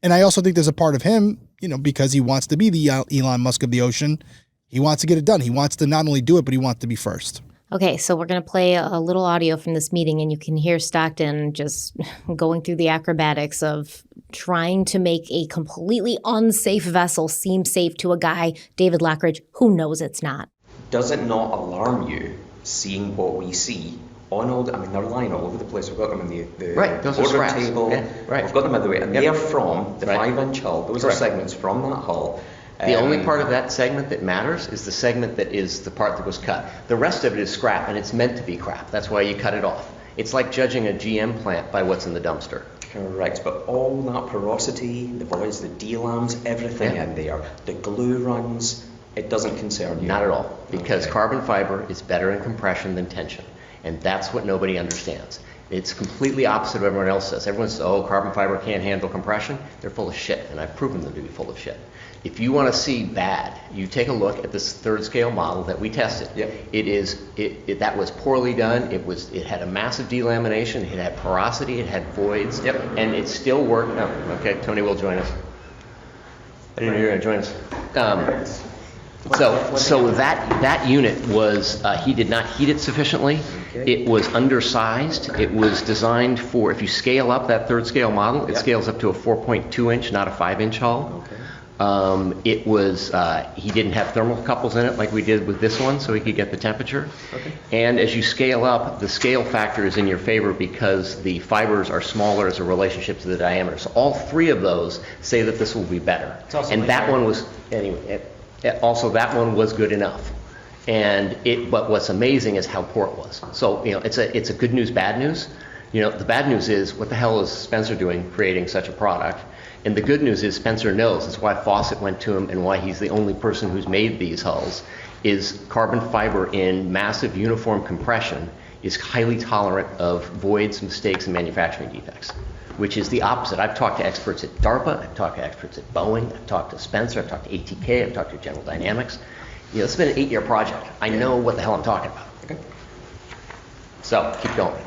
Speaker 2: And I also think there's a part of him, because he wants to be the Elon Musk of the ocean. He wants to get it done. He wants to not only do it, but he wants to be first.
Speaker 1: Okay, so we're going to play a little audio from this meeting, and you can hear Stockton just going through the acrobatics of trying to make a completely unsafe vessel seem safe to a guy, David Lockridge, who knows it's not.
Speaker 3: Does it not alarm you seeing what we see on all the, I mean, they're lying all over the place. We've got them in the
Speaker 5: Right, those are
Speaker 3: order
Speaker 5: scraps.
Speaker 3: table.
Speaker 5: Yeah, right.
Speaker 3: We've got them everywhere. And
Speaker 5: Yep.
Speaker 3: they're from the
Speaker 5: Right.
Speaker 3: 5-inch hull. Those
Speaker 5: Correct.
Speaker 3: are segments from that hull.
Speaker 5: The only part of that segment that matters is the segment that is the part that was cut. The rest of it is scrap, and it's meant to be crap. That's why you cut it off. It's like judging a GM plant by what's in the dumpster.
Speaker 3: Correct, but all that porosity, the voids, the D-lams, everything
Speaker 5: Yeah.
Speaker 3: in there, the glue runs, it doesn't concern you.
Speaker 5: Not at all, because
Speaker 3: Okay.
Speaker 5: carbon fiber is better in compression than tension, and that's what nobody understands. It's completely opposite of what everyone else says. Everyone says, oh, carbon fiber can't handle compression. They're full of shit, and I've proven them to be full of shit. If you want to see bad, you take a look at this third scale model that we tested.
Speaker 3: Yep.
Speaker 5: That was poorly done. It had a massive delamination. It had porosity. It had voids.
Speaker 3: Yep.
Speaker 5: And it still worked. No, okay, Tony will join us. I didn't know you were going to join us. So that unit was, he did not heat it sufficiently. It was undersized. It was designed for, if you scale up that third scale model, it scales up to a 4.2 inch, not a 5-inch hull.
Speaker 3: Okay.
Speaker 5: He didn't have thermocouples in it like we did with this one, so he could get the temperature.
Speaker 3: Okay.
Speaker 5: And as you scale up, the scale factor is in your favor because the fibers are smaller as a relationship to the diameter. So all three of those say that this will be better. And that one was, anyway, also that one was good enough. But what's amazing is how poor it was. So, it's a good news, bad news. The bad news is, what the hell is Spencer doing creating such a product? And the good news is Spencer knows. That's why Fawcett went to him and why he's the only person who's made these hulls, is carbon fiber in massive uniform compression is highly tolerant of voids, mistakes, and manufacturing defects, which is the opposite. I've talked to experts at DARPA, I've talked to experts at Boeing, I've talked to Spencer, I've talked to ATK, I've talked to General Dynamics. It's been an 8-year project. I know what the hell I'm talking about.
Speaker 3: Okay.
Speaker 5: So, keep going.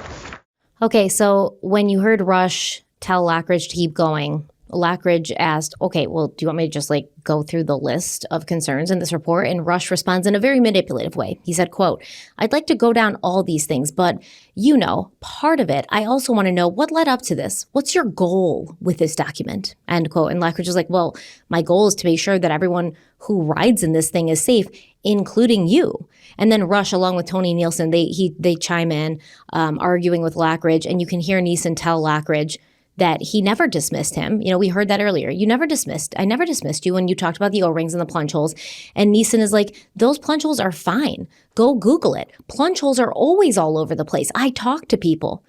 Speaker 1: Okay, so when you heard Rush tell Lockridge to keep going, Lockridge asked, okay, well, do you want me to just go through the list of concerns in this report? And Rush responds in a very manipulative way. He said, quote, I'd like to go down all these things, but part of it, I also want to know what led up to this. What's your goal with this document? End quote. And Lockridge is like, well, my goal is to make sure that everyone who rides in this thing is safe, including you. And then Rush, along with Tony Nielsen, they chime in, arguing with Lockridge, and you can hear Neeson tell Lockridge that he never dismissed him. We heard that earlier. I never dismissed you when you talked about the O-rings and the plunge holes. And Neeson is like, those plunge holes are fine. Go Google it. Plunge holes are always all over the place. I talk to people.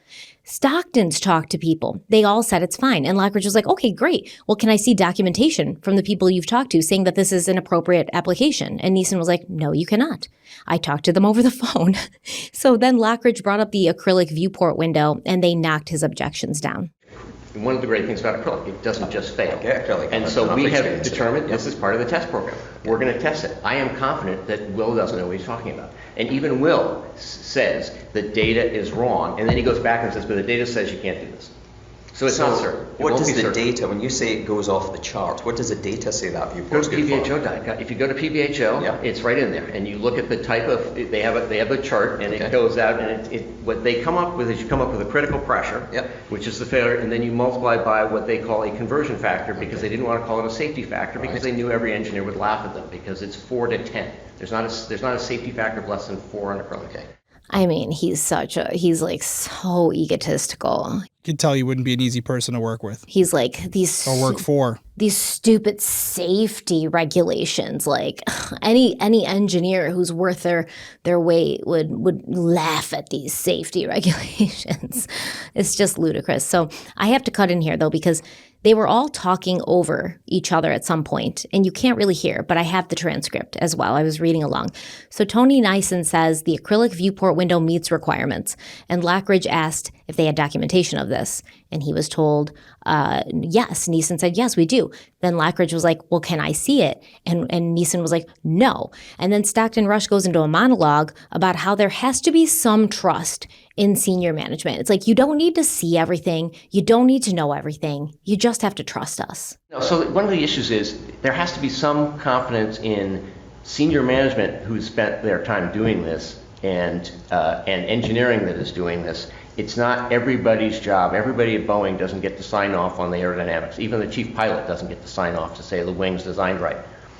Speaker 1: Stockton's talked to people. They all said it's fine. And Lockridge was like, okay, great. Well, can I see documentation from the people you've talked to saying that this is an appropriate application? And Neeson was like, no, you cannot. I talked to them over the phone. So then Lockridge brought up the acrylic viewport window and they knocked his objections down.
Speaker 5: And one of the great things about acrylic, it doesn't just fail.
Speaker 3: Yeah, acrylic.
Speaker 5: And so we have
Speaker 3: Experience.
Speaker 5: determined this is part of the test program. We're going to test it. I am confident that Will doesn't know what he's talking about. And even Will says the data is wrong. And then he goes back and says, but the data says you can't do this. So it's not certain. It
Speaker 3: What
Speaker 5: won't
Speaker 3: does
Speaker 5: be
Speaker 3: the
Speaker 5: certain.
Speaker 3: data, when you say it goes off the chart, what does the data say that
Speaker 5: Go
Speaker 3: viewport's
Speaker 5: to
Speaker 3: good for?
Speaker 5: PBHO. If you go to PBHO,
Speaker 3: Yeah.
Speaker 5: it's right in there, and you look at the type of. They have a chart, and
Speaker 3: Okay.
Speaker 5: it goes out, and what they come up with is you come up with a critical pressure,
Speaker 3: Yep.
Speaker 5: which is the failure, and then you multiply by what they call a conversion factor because they didn't want to call it a safety factor because they knew every engineer would laugh at them because it's 4 to 10. There's not a safety factor of less than 4 on acrylic.
Speaker 3: Okay.
Speaker 1: I mean, he's so egotistical.
Speaker 2: You could tell he wouldn't be an easy person to work with
Speaker 1: He's like,
Speaker 2: or work for.
Speaker 1: these stupid safety regulations. Like any engineer who's worth their weight would laugh at these safety regulations. It's just ludicrous. So I have to cut in here though, because they were all talking over each other at some point, and you can't really hear, but I have the transcript as well. I was reading along. So Tony Nielsen says the acrylic viewport window meets requirements, and Lockridge asked if they had documentation of this, and he was told, yes. Neeson said, yes, we do. Then Lockridge was like, well, can I see it? And Neeson was like, no. And then Stockton Rush goes into a monologue about how there has to be some trust in senior management. It's like, you don't need to see everything. You don't need to know everything. You just have to trust us.
Speaker 5: No, so one of the issues is there has to be some confidence in senior management who's spent their time doing this and engineering that is doing this It's not everybody's job. Everybody at Boeing doesn't get to sign off on the aerodynamics. Even the chief pilot doesn't get to sign off to say the wing's designed right.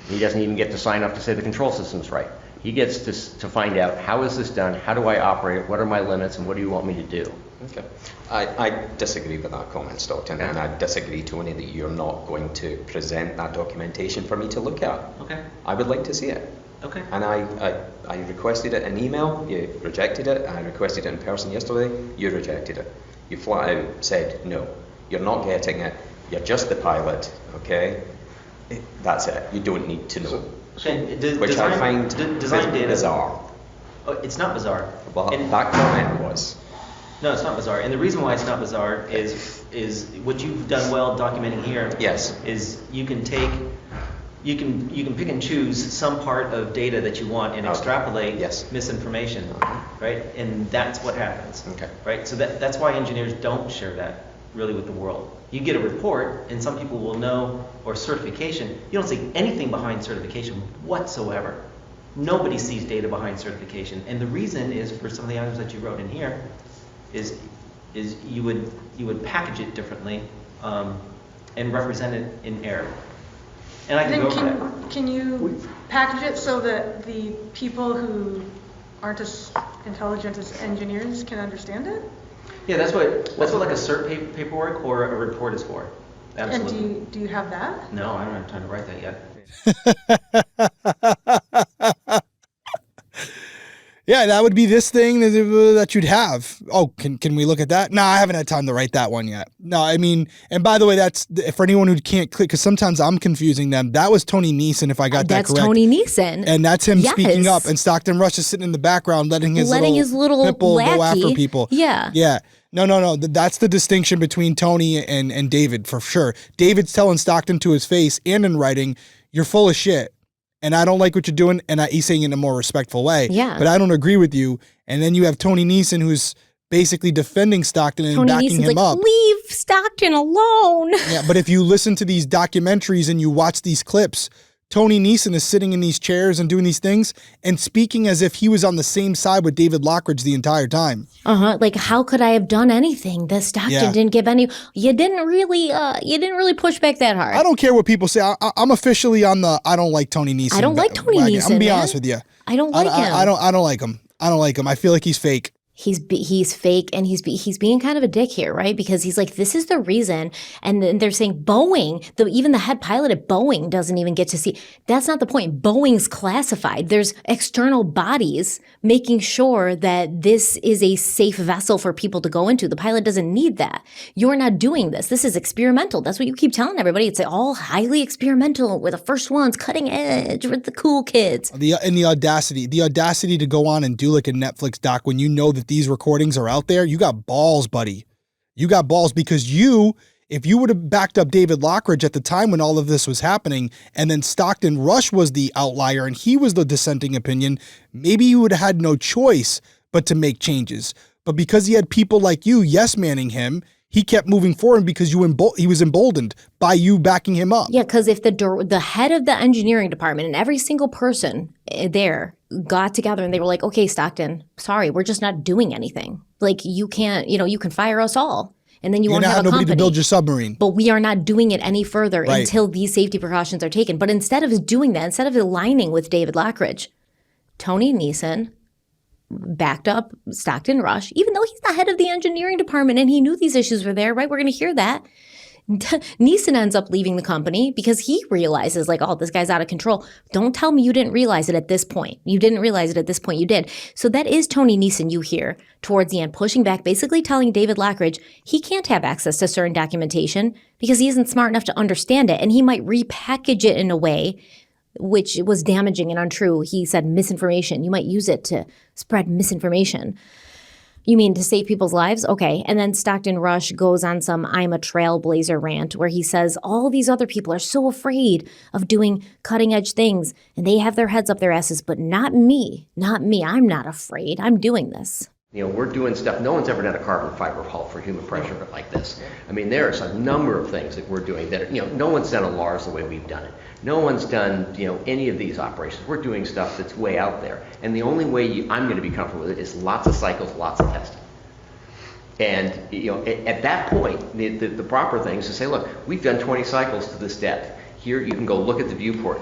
Speaker 5: He doesn't even get to sign off to say the control system's right. He gets to find out, how is this done? How do I operate it? What are my limits? And what do you want me to do?
Speaker 3: Okay. I disagree with that comment, Stockton, and I disagree, Tony, that you're not going to present that documentation for me to look at.
Speaker 6: Okay.
Speaker 3: I would like to see it.
Speaker 6: Okay.
Speaker 3: And I requested it in email, you rejected it. I requested it in person yesterday, you rejected it. You flat out said, no, you're not getting it. You're just the pilot, okay? That's it. You don't need to know.
Speaker 6: Okay.
Speaker 3: Which I find
Speaker 6: design data.
Speaker 3: bizarre.
Speaker 6: Oh, it's not bizarre.
Speaker 3: Well,
Speaker 6: And-
Speaker 3: that comment was.
Speaker 6: No, it's not bizarre. And the reason why it's not bizarre is what you've done well documenting here.
Speaker 3: Yes.
Speaker 6: Is you can take, you can pick and choose some part of data that you want and extrapolate misinformation, right? And that's what happens.
Speaker 3: Okay.
Speaker 6: Right. So that's why engineers don't share that really with the world. You get a report, and some people will know, or certification. You don't see anything behind certification whatsoever. Nobody sees data behind certification, and the reason is for some of the items that you wrote in here. Is you would package it differently and represent it in error. And I can go over that.
Speaker 11: Can you package it so that the people who aren't as intelligent as engineers can understand it?
Speaker 6: Yeah, that's what like a cert paperwork or a report is for. Absolutely.
Speaker 11: And do you have that?
Speaker 6: No, I don't have time to write that yet.
Speaker 2: Yeah, that would be this thing that you'd have. Oh, can we look at that? No, I haven't had time to write that one yet. No, I mean, and by the way, that's for anyone who can't click, because sometimes I'm confusing them. That was Tony Neeson, if I got that correct.
Speaker 1: That's Tony Neeson.
Speaker 2: And that's him speaking up, and Stockton Rush is sitting in the background letting his little pimple go after people.
Speaker 1: Yeah.
Speaker 2: Yeah. No. That's the distinction between Tony and David, for sure. David's telling Stockton to his face and in writing, you're full of shit. And I don't like what you're doing, and he's saying it in a more respectful way.
Speaker 1: Yeah.
Speaker 2: But I don't agree with you. And then you have Tony Neeson, who's basically defending Stockton and backing him up.
Speaker 1: Leave Stockton alone.
Speaker 2: Yeah, but if you listen to these documentaries and you watch these clips, Tony Neeson is sitting in these chairs and doing these things and speaking as if he was on the same side with David Lockridge the entire time.
Speaker 1: Like, how could I have done anything? The Stockton didn't give any. You didn't really push back that hard.
Speaker 2: I don't care what people say. I'm officially on the I don't like Tony Neeson.
Speaker 1: I don't like Tony Neeson.
Speaker 2: I'm gonna be honest with you.
Speaker 1: I don't like him.
Speaker 2: I don't like him. I don't like him. I feel like he's fake.
Speaker 1: He's fake, and he's being kind of a dick here, right? Because he's like, this is the reason, and then they're saying Boeing, even the head pilot at Boeing doesn't even get to see. That's not the point. Boeing's classified. There's external bodies making sure that this is a safe vessel for people to go into. The pilot doesn't need that. You're not doing this. This is experimental. That's what you keep telling everybody. It's all highly experimental. We're the first ones, cutting edge, with the cool kids.
Speaker 2: The audacity to go on and do like a Netflix doc when you know that these recordings are out there. You got balls, buddy. You got balls, because if you would have backed up David Lockridge at the time when all of this was happening, and then Stockton Rush was the outlier and he was the dissenting opinion, maybe you would have had no choice but to make changes. But because he had people like you yes-manning him, he kept moving forward because he was emboldened by you backing him up.
Speaker 1: Yeah, because if the head of the engineering department and every single person there got together and they were like, okay, Stockton, sorry, we're just not doing anything. Like, you can't, you can fire us all. And then you won't have a
Speaker 2: nobody
Speaker 1: company
Speaker 2: to build your submarine.
Speaker 1: But we are not doing it any further until these safety precautions are taken. But instead of doing that, instead of aligning with David Lockridge, Tony Neeson backed up Stockton Rush, even though he's the head of the engineering department and he knew these issues were there, right? We're going to hear that. Neeson ends up leaving the company because he realizes, like, oh, this guy's out of control. Don't tell me you didn't realize it at this point. You didn't realize it at this point. You did. So that is Tony Neeson you hear towards the end, pushing back, basically telling David Lockridge he can't have access to certain documentation because he isn't smart enough to understand it. And he might repackage it in a way which was damaging and untrue. He said misinformation. You might use it to spread misinformation. You mean to save people's lives? Okay. And then Stockton Rush goes on some I'm a trailblazer rant where he says all these other people are so afraid of doing cutting edge things and they have their heads up their asses, but not me. Not me. I'm not afraid. I'm doing this.
Speaker 5: We're doing stuff. No one's ever done a carbon fiber hull for human pressure like this. I mean, there's a number of things that we're doing that, no one's done a Lars the way we've done it. No one's done, any of these operations. We're doing stuff that's way out there. And the only way I'm going to be comfortable with it is lots of cycles, lots of testing. And at that point, the proper thing is to say, look, we've done 20 cycles to this depth. Here, you can go look at the viewport.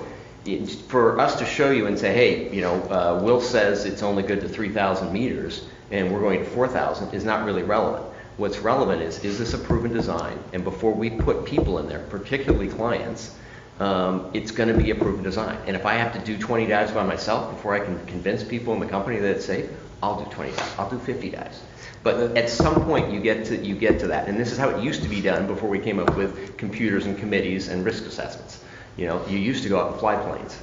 Speaker 5: For us to show you and say, hey, Will says it's only good to 3,000 meters, and we're going to 4,000, is not really relevant. What's relevant is this a proven design? And before we put people in there, particularly clients, it's going to be a proven design. And if I have to do 20 dives by myself before I can convince people in the company that it's safe, I'll do 20 dives. I'll do 50 dives. But at some point, you get to that. And this is how it used to be done before we came up with computers and committees and risk assessments. You used to go out and fly planes.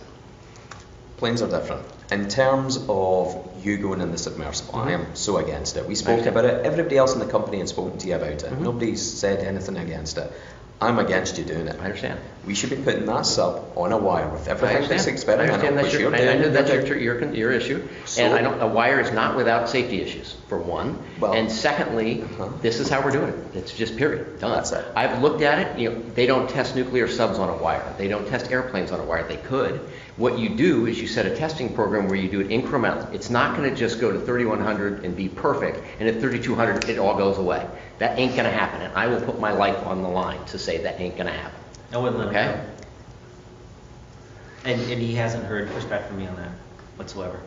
Speaker 3: Planes are different. In terms of you going in the submersible, I am so against it. We spoke about it. Everybody else in the company had spoken to you about it. Nobody's said anything against it. I'm against you doing it.
Speaker 5: I understand.
Speaker 3: We should be putting that sub on a wire with everything that's experimental.
Speaker 5: I know that's your issue. So, and a wire is not without safety issues, for one. Well, and secondly, this is how we're doing it. It's just period. Done.
Speaker 3: That's it.
Speaker 5: I've looked at it. They don't test nuclear subs on a wire. They don't test airplanes on a wire. They could. What you do is you set a testing program where you do it incremental. It's not going to just go to 3,100 and be perfect, and at 3,200 it all goes away. That ain't going to happen, and I will put my life on the line to say that ain't going to happen.
Speaker 6: I wouldn't let him
Speaker 5: Okay?
Speaker 6: go. And he hasn't heard pushback from me on that whatsoever.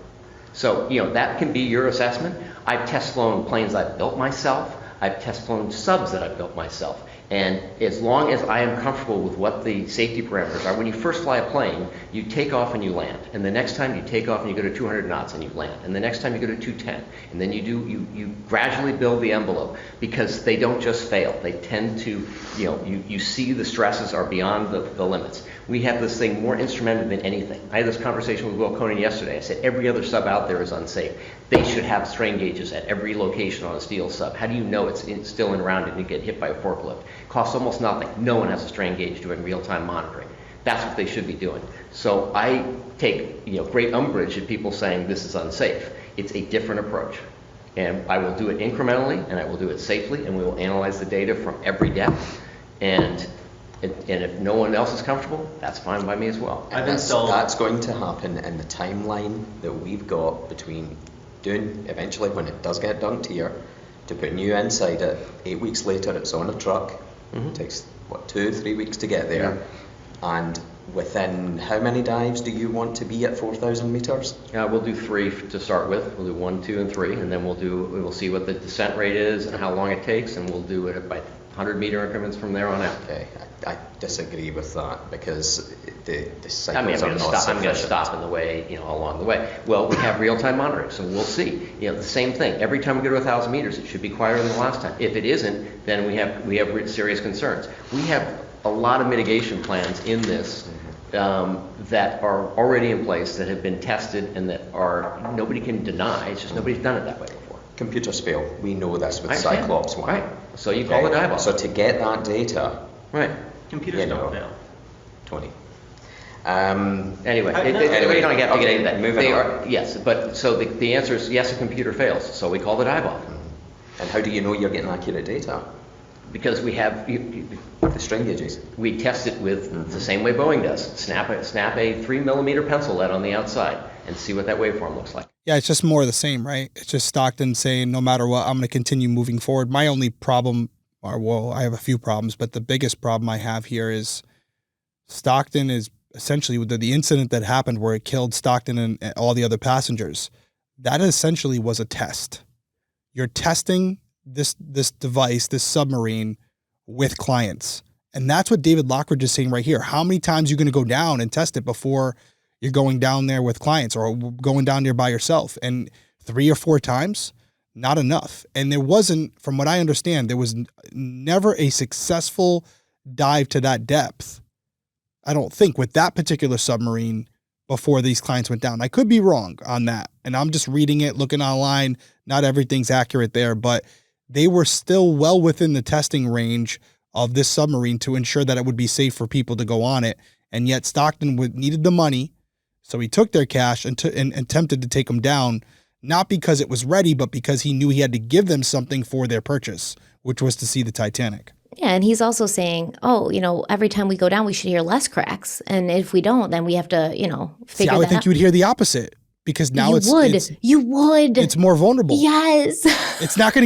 Speaker 5: So, that can be your assessment. I've test flown planes I've built myself. I've test flown subs that I've built myself. And as long as I am comfortable with what the safety parameters are, when you first fly a plane, you take off and you land. And the next time you take off and you go to 200 knots and you land. And the next time you go to 210. And then you gradually build the envelope, because they don't just fail. They tend to, you see the stresses are beyond the limits. We have this thing more instrumented than anything. I had this conversation with Will Conan yesterday. I said, every other sub out there is unsafe. They should have strain gauges at every location on a steel sub. How do you know it's still in around and you get hit by a forklift? Costs almost nothing. No one has a strain gauge doing real-time monitoring. That's what they should be doing. So I take great umbrage at people saying this is unsafe. It's a different approach. And I will do it incrementally, and I will do it safely, and we will analyze the data from every depth. And if no one else is comfortable, that's fine by me as well.
Speaker 3: That's going to happen in the timeline that we've got between doing, eventually when it does get dunked here, to putting you inside it. 8 weeks later, it's on a truck. It takes, 2-3 weeks to get there. Yeah. And within how many dives do you want to be at 4,000 meters?
Speaker 5: We'll do 3 to start with. We'll do 1, 2, and 3, and then we'll see what the descent rate is and how long it takes, and we'll do it by 100-meter increments from there on out.
Speaker 3: Okay, I disagree with that, because the cycles
Speaker 5: I'm
Speaker 3: are not sufficient.
Speaker 5: I'm going to stop in the way, along the way. Well, we have real-time monitoring, so we'll see. The same thing. Every time we go to 1,000 meters, it should be quieter than the last time. If it isn't, then we have serious concerns. We have a lot of mitigation plans in this that are already in place, that have been tested, and that nobody can deny. It's just nobody's done it that way before.
Speaker 3: Computers fail. We know this with Cyclops 1.
Speaker 5: Right. So you call the dive off.
Speaker 3: So to get that data,
Speaker 5: right?
Speaker 6: Computers don't fail.
Speaker 3: 20.
Speaker 5: Anyway, we don't have to get into that. Moving on. Yes, but so the answer is yes, a computer fails. So we call the dive off.
Speaker 3: And how do you know you're getting accurate data?
Speaker 5: Because we have
Speaker 3: the strain gauges.
Speaker 5: We test it with the same way Boeing does. Snap a 3mm pencil lead on the outside and see what that waveform looks like.
Speaker 2: Yeah, it's just more of the same, right? It's just Stockton saying, no matter what, I'm going to continue moving forward. My only problem, I have a few problems, but the biggest problem I have here is Stockton is essentially the incident that happened where it killed Stockton and all the other passengers. That essentially was a test. You're testing this device, this submarine, with clients. And that's what David Lockridge is saying right here. How many times are you going to go down and test it before you're going down there with clients or going down there by yourself? And 3 or 4 times, not enough. And there wasn't, from what I understand, there was never a successful dive to that depth, I don't think, with that particular submarine before these clients went down. I could be wrong on that. And I'm just reading it, looking online. Not everything's accurate there, but they were still well within the testing range of this submarine to ensure that it would be safe for people to go on it. And yet Stockton needed the money, so he took their cash and attempted to take them down, not because it was ready, but because he knew he had to give them something for their purchase, which was to see the Titanic.
Speaker 1: Yeah, and he's also saying, every time we go down, we should hear less cracks. And if we don't, then we have to, figure that out.
Speaker 2: I would think you would hear the opposite. because now
Speaker 1: You
Speaker 2: it's
Speaker 1: would.
Speaker 2: it's more vulnerable.
Speaker 1: Yes.
Speaker 2: It's not
Speaker 1: You're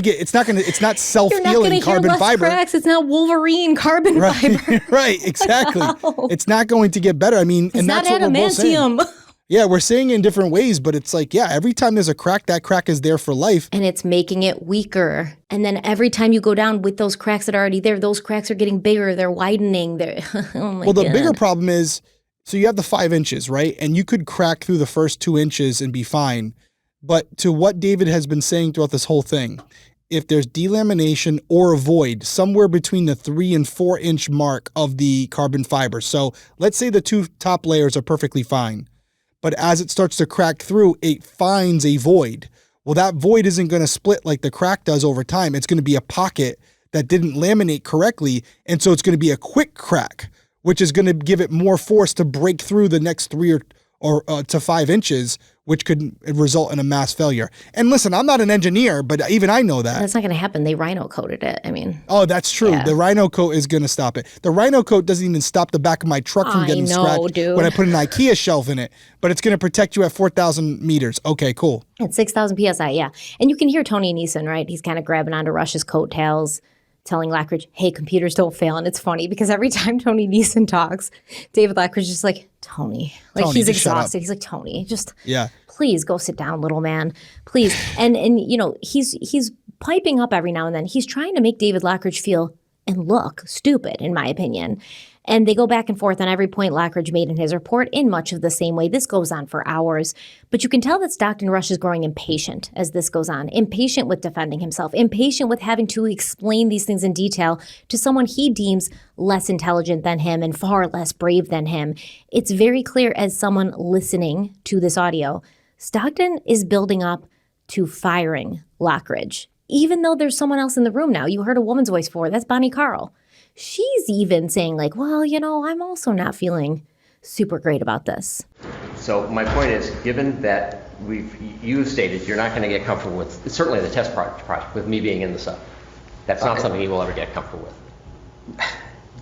Speaker 2: self-healing
Speaker 1: not going to hear
Speaker 2: carbon
Speaker 1: less
Speaker 2: fiber.
Speaker 1: cracks. It's not Wolverine carbon fiber.
Speaker 2: Right, exactly.
Speaker 1: Wow.
Speaker 2: It's not going to get better. I mean,
Speaker 1: It's
Speaker 2: and
Speaker 1: not
Speaker 2: that's what we're both saying.
Speaker 1: adamantium.
Speaker 2: Yeah, we're saying it in different ways, but it's like, yeah, every time there's a crack, that crack is there for life.
Speaker 1: And it's making it weaker. And then every time you go down with those cracks that are already there, those cracks are getting bigger. They're widening. Oh my
Speaker 2: Well, the
Speaker 1: God.
Speaker 2: bigger problem is, so you have the 5 inches, right? And you could crack through the first 2 inches and be fine. But to what David has been saying throughout this whole thing, if there's delamination or a void somewhere between the 3 and 4 inch mark of the carbon fiber. So let's say the 2 top layers are perfectly fine. But as it starts to crack through, it finds a void. Well, that void isn't going to split like the crack does over time. It's going to be a pocket that didn't laminate correctly. And so it's going to be a quick crack, which is going to give it more force to break through the next 3 or to 5 inches, which could result in a mass failure. And listen, I'm not an engineer, but even I know that.
Speaker 1: That's not going to happen. They rhino coated it. I mean.
Speaker 2: Oh, that's true.
Speaker 1: Yeah.
Speaker 2: The rhino coat is going to stop it. The rhino coat doesn't even stop the back of my truck from getting scratched when I put an IKEA shelf in it, but it's going to protect you at 4,000 meters. Okay, cool.
Speaker 1: At 6,000 PSI, yeah. And you can hear Tony Neeson, right? He's kind of grabbing onto Rush's coattails, telling Lackridge, hey, computers don't fail. And it's funny because every time Tony Neeson talks, David Lackridge is just like, Tony. Like,
Speaker 2: Tony,
Speaker 1: he's
Speaker 2: just shut up.
Speaker 1: exhausted. He's like, Tony, just
Speaker 2: Yeah.
Speaker 1: please go sit down, little man. Please. And you know, he's piping up every now and then. He's trying to make David Lackridge feel and look stupid, in my opinion. And they go back and forth on every point Lackridge made in his report in much of the same way. This goes on for hours. But you can tell that Stockton Rush is growing impatient as this goes on. Impatient with defending himself. Impatient with having to explain these things in detail to someone he deems less intelligent than him and far less brave than him. It's very clear as someone listening to this audio, Stockton is building up to firing Lackridge. Even though there's someone else in the room now. You heard a woman's voice before. That's Bonnie Carl. She's even saying like, well, you know, I'm also not feeling super great about this.
Speaker 5: So my point is, given that you've stated you're not going to get comfortable with, certainly the test project, with me being in the sub. That's not something you will ever get comfortable with.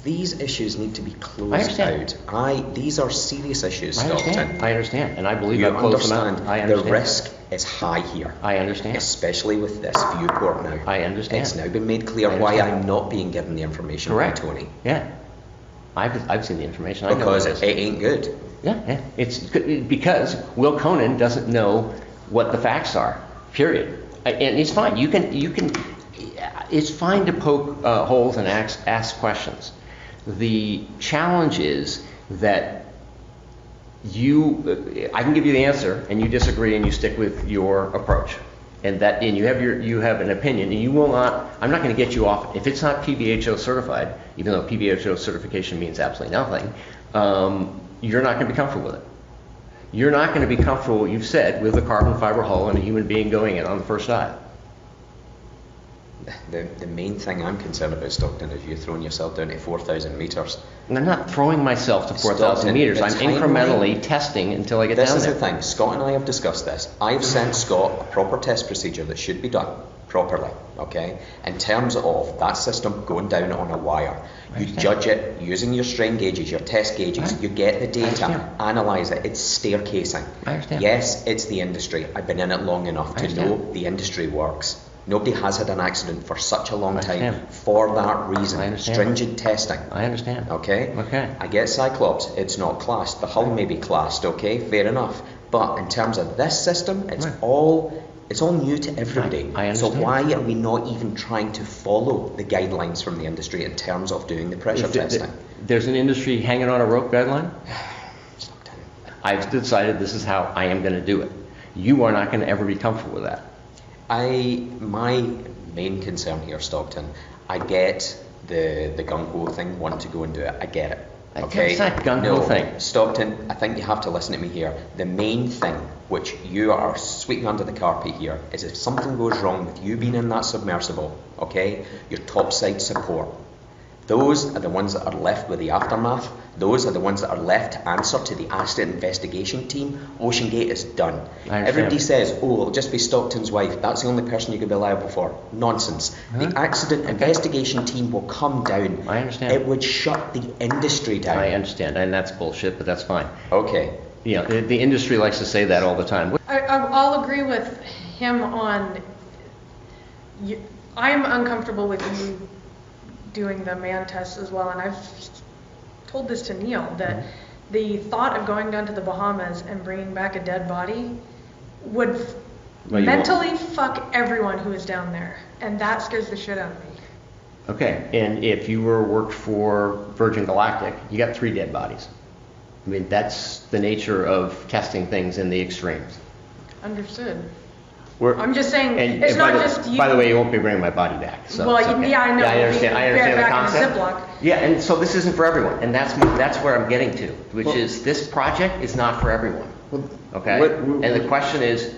Speaker 12: These issues need to be closed out. These are serious issues, Stockton.
Speaker 5: I understand, and I believe
Speaker 12: you
Speaker 5: I've closed them
Speaker 12: understand.
Speaker 5: out. I understand.
Speaker 12: The risk is high here.
Speaker 5: I understand.
Speaker 12: Especially with this viewport now.
Speaker 5: I understand.
Speaker 12: It's now been made clear why I'm not being given the information by Tony.
Speaker 5: Yeah. I've seen the information.
Speaker 12: Because
Speaker 5: I know
Speaker 12: it ain't good.
Speaker 5: Yeah. It's because Will Conan doesn't know what the facts are. Period. And it's fine. You can. It's fine to poke holes and ask questions. The challenge is that I can give you the answer, and you disagree, and you stick with your approach, and you have an opinion, and you will not. I'm not going to get you off if it's not PBHO certified, even though PBHO certification means absolutely nothing. You're not going to be comfortable with it. You're not going to be comfortable, you've said, with a carbon fiber hull and a human being going in on the first dive.
Speaker 12: The main thing I'm concerned about, Stockton, is you throwing yourself down to 4,000 meters.
Speaker 5: And I'm not throwing myself to 4,000 meters. I'm incrementally testing until I get down there.
Speaker 12: This is the thing. Scott and I have discussed this. I've sent Scott a proper test procedure that should be done properly, okay? In terms of that system going down on a wire. You judge it using your strain gauges, your test gauges. You get the data, analyze it. It's staircasing.
Speaker 5: I understand.
Speaker 12: Yes, it's the industry. I've been in it long enough to know the industry works. Nobody has had an accident for such a long time for that reason. Stringent testing.
Speaker 5: I understand.
Speaker 12: Okay? I get Cyclops. It's not classed. The hull may be classed, okay? Fair enough. But in terms of this system, it's all new to everybody.
Speaker 5: I understand.
Speaker 12: So why are we not even trying to follow the guidelines from the industry in terms of doing the pressure testing?
Speaker 5: There's an industry hanging on a rope guideline? I've decided this is how I am going to do it. You are not going to ever be comfortable with that.
Speaker 12: My main concern here, Stockton, I get the gung-ho thing, wanting to go and do it. I get it. Okay?
Speaker 5: It's not gung-ho thing.
Speaker 12: Stockton, I think you have to listen to me here. The main thing, which you are sweeping under the carpet here, is if something goes wrong with you being in that submersible, okay, your topside support. Those are the ones that are left with the aftermath. Those are the ones that are left to answer to the accident investigation team. OceanGate is done. Everybody says, it'll just be Stockton's wife. That's the only person you could be liable for. Nonsense. The accident investigation team will come down.
Speaker 5: I understand.
Speaker 12: It would shut the industry down.
Speaker 5: I understand, and that's bullshit, but that's fine.
Speaker 12: Okay.
Speaker 5: the industry likes to say that all the time.
Speaker 11: I'll agree with him on, I'm uncomfortable with you doing the man test as well, and I've told this to Neil, that the thought of going down to the Bahamas and bringing back a dead body would mentally fuck everyone who is down there, and that scares the shit out of me.
Speaker 5: Okay, and if you worked for Virgin Galactic, you got 3 dead bodies. I mean, that's the nature of testing things in the extremes.
Speaker 11: Understood. I'm just saying, it's not just you.
Speaker 5: By the way, you won't be bringing my body back. So
Speaker 11: well,
Speaker 5: okay.
Speaker 11: yeah, I know.
Speaker 5: Yeah, I understand the concept.
Speaker 11: Ziploc.
Speaker 5: Yeah, and so this isn't for everyone, and that's where I'm getting to, which is this project is not for everyone. Okay, and the question is,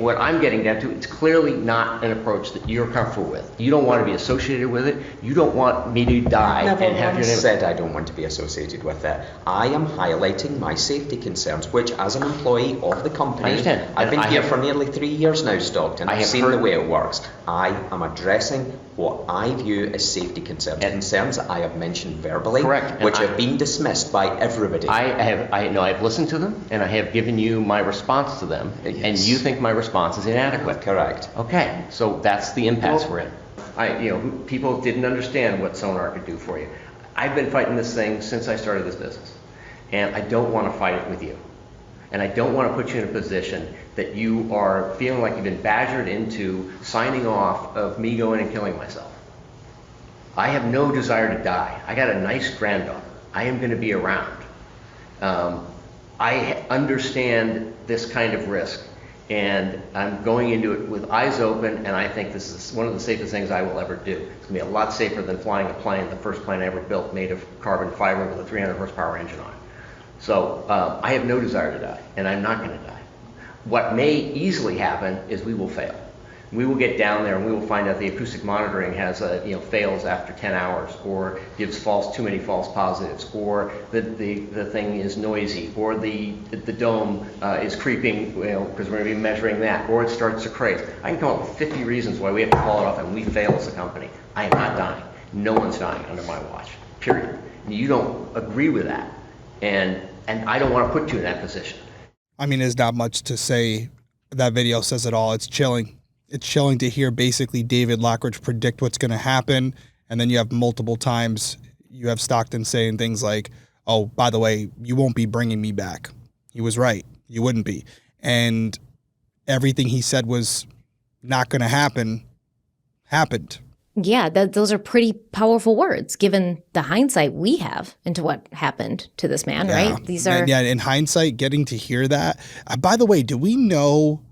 Speaker 5: what I'm getting down to, it's clearly not an approach that you're comfortable with. You don't want to be associated with it. You don't want me to die and have your name.
Speaker 12: Said I don't want to be associated with that. I am highlighting my safety concerns, which, as an employee of the company,
Speaker 5: I understand.
Speaker 12: I've been here for nearly 3 years now, Stockton. I've seen the way it works. I am addressing what I view as safety concerns. Concerns I have mentioned verbally,
Speaker 5: correct,
Speaker 12: which have been dismissed by everybody.
Speaker 5: I've listened to them, and I have given you my response to them, and you think my response is inadequate.
Speaker 12: Correct.
Speaker 5: Okay, so that's the impasse we're in. People didn't understand what sonar could do for you. I've been fighting this thing since I started this business, and I don't want to fight it with you. And I don't want to put you in a position that you are feeling like you've been badgered into signing off of me going and killing myself. I have no desire to die. I got a nice granddaughter. I am going to be around. I understand this kind of risk, and I'm going into it with eyes open, and I think this is one of the safest things I will ever do. It's going to be a lot safer than flying a plane, the first plane I ever built, made of carbon fiber with a 300 horsepower engine on it. So I have no desire to die, and I'm not going to die. What may easily happen is we will fail. We will get down there and we will find out the acoustic monitoring has fails after 10 hours, or gives too many false positives, or the thing is noisy, or the dome is creeping, because we're going to be measuring that, or it starts to craze. I can come up with 50 reasons why we have to call it off, and we fail as a company. I am not dying. No one's dying under my watch. Period. You don't agree with that, and I don't want to put you in that position.
Speaker 2: I mean, there's not much to say. That video says it all. It's chilling. It's chilling to hear basically David Lockridge predict what's going to happen. And then you have multiple times, you have Stockton saying things like, oh, by the way, you won't be bringing me back. He was right. You wouldn't be. And everything he said was not going to happen, happened.
Speaker 1: Yeah, those are pretty powerful words, given the hindsight we have into what happened to this man, right? These are...
Speaker 2: Yeah, in hindsight, getting to hear that. By the way, do we know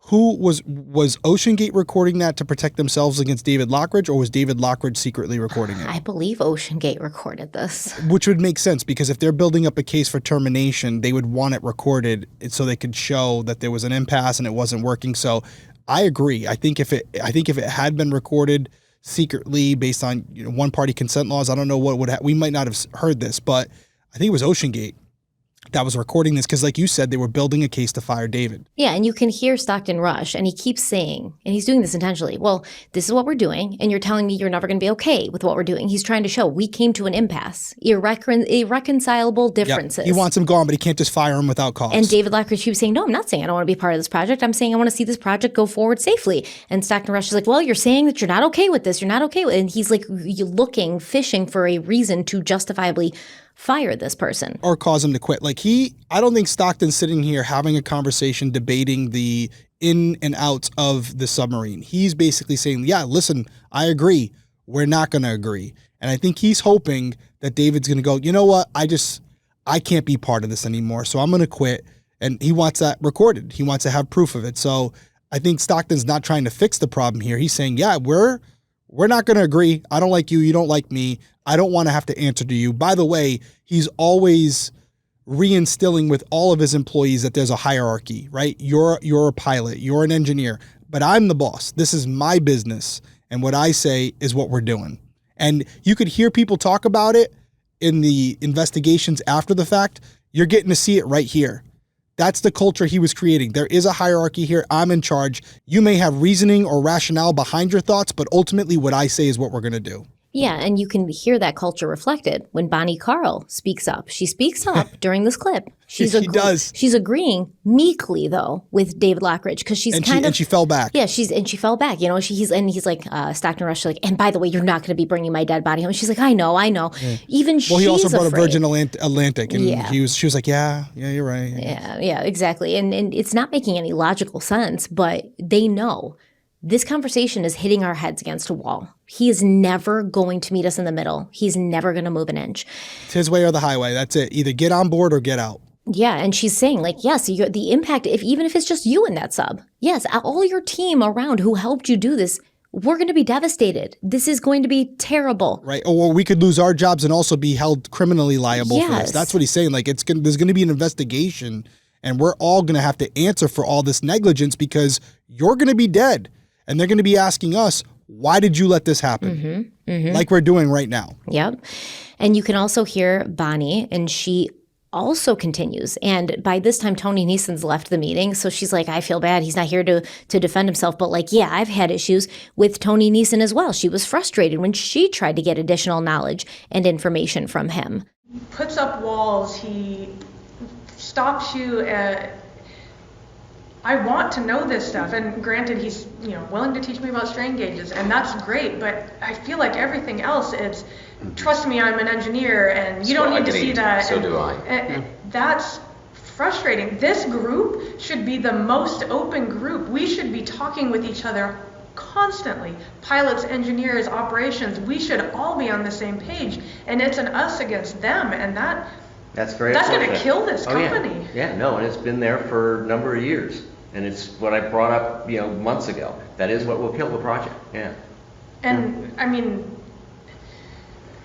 Speaker 2: who was OceanGate recording that to protect themselves against David Lockridge, or was David Lockridge secretly recording it?
Speaker 1: I believe OceanGate recorded this.
Speaker 2: Which would make sense, because if they're building up a case for termination, they would want it recorded so they could show that there was an impasse and it wasn't working. So I agree. I think if it had been recorded secretly based on one-party consent laws, I don't know what would we might not have heard this, but I think it was OceanGate that was recording this, because like you said, they were building a case to fire David.
Speaker 1: Yeah, and you can hear Stockton Rush, and he keeps saying, and he's doing this intentionally, well, this is what we're doing, and you're telling me you're never going to be okay with what we're doing. He's trying to show we came to an impasse, irreconcilable differences.
Speaker 2: Yep. He wants him gone, but he can't just fire him without cause.
Speaker 1: And David Lockridge keeps saying, no, I'm not saying I don't want to be part of this project. I'm saying I want to see this project go forward safely. And Stockton Rush is like, well, you're saying that you're not okay with this. You're not okay with it. And he's like fishing for a reason to justifiably fire this person.
Speaker 2: Or cause him to quit. I don't think Stockton's sitting here having a conversation debating the in and outs of the submarine. He's basically saying, yeah, listen, I agree. We're not going to agree. And I think he's hoping that David's going to go, you know what? I can't be part of this anymore. So I'm going to quit. And he wants that recorded. He wants to have proof of it. So I think Stockton's not trying to fix the problem here. He's saying, yeah, we're not going to agree. I don't like you. You don't like me. I don't want to have to answer to you. By the way, he's always reinstilling with all of his employees that there's a hierarchy, right? You're a pilot. You're an engineer. But I'm the boss. This is my business. And what I say is what we're doing. And you could hear people talk about it in the investigations after the fact. You're getting to see it right here. That's the culture he was creating. There is a hierarchy here. I'm in charge. You may have reasoning or rationale behind your thoughts, but ultimately what I say is what we're going to do.
Speaker 1: Yeah, and you can hear that culture reflected when Bonnie Carl speaks up. She speaks up during this clip.
Speaker 2: She does.
Speaker 1: She's agreeing meekly though with David Lockridge because she's
Speaker 2: and she fell back.
Speaker 1: Yeah, she fell back. You know, he's like Stockton Rush, like, and by the way, you're not going to be bringing my dead body home. She's like, I know.
Speaker 2: Yeah.
Speaker 1: Even
Speaker 2: well, he also brought
Speaker 1: afraid.
Speaker 2: a Virgin Atlantic, and she was like, yeah, you're right.
Speaker 1: Yeah, exactly. And it's not making any logical sense, but they know. This conversation is hitting our heads against a wall. He is never going to meet us in the middle. He's never going to move an inch.
Speaker 2: It's his way or the highway. That's it. Either get on board or get out.
Speaker 1: Yeah, and she's saying, like, yes, the impact, even if it's just you in that sub, yes, all your team around who helped you do this, we're going to be devastated. This is going to be terrible.
Speaker 2: Right, or we could lose our jobs and also be held criminally liable for this. That's what he's saying. Like, there's going to be an investigation, and we're all going to have to answer for all this negligence because you're going to be dead. And they're going to be asking us, why did you let this happen? Like we're doing right now.
Speaker 1: Yep. And you can also hear Bonnie, and she also continues. And by this time, Tony Neeson's left the meeting. So she's like, I feel bad. He's not here to defend himself. But like, yeah, I've had issues with Tony Neeson as well. She was frustrated when she tried to get additional knowledge and information from him.
Speaker 11: He puts up walls. He stops you at... I want to know this stuff, and granted, he's willing to teach me about strain gauges, and that's great. But I feel like everything else, it's trust me, I'm an engineer, and you don't need to see that.
Speaker 12: So do I.
Speaker 11: And that's frustrating. This group should be the most open group. We should be talking with each other constantly. Pilots, engineers, operations. We should all be on the same page, and it's an us against them, and
Speaker 5: that's very
Speaker 11: that's going
Speaker 5: unfortunate.
Speaker 11: to kill this company.
Speaker 5: And it's been there for a number of years. And it's what I brought up, months ago. That is what will kill the project. Yeah.
Speaker 11: And I mean,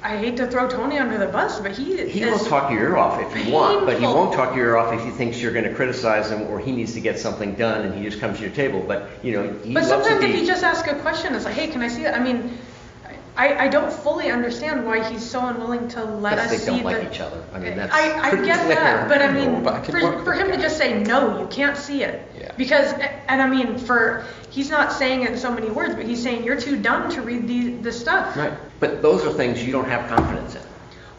Speaker 11: I hate to throw Tony under the bus, but he
Speaker 5: will talk your ear off if you want, but he won't talk your ear off if he thinks you're going to criticize him or he needs to get something done and he just comes to your table. But
Speaker 11: But sometimes if he just asks a question, it's like, hey, can I see that? I mean, I don't fully understand why he's so unwilling to let us see
Speaker 5: they don't like each other. I mean, that's
Speaker 11: I get that, but I mean, for him to just say, no, you can't see it.
Speaker 12: Yeah.
Speaker 11: Because, and I mean, he's not saying it in so many words, but he's saying you're too dumb to read the stuff.
Speaker 5: Right. But those are things you don't have confidence in.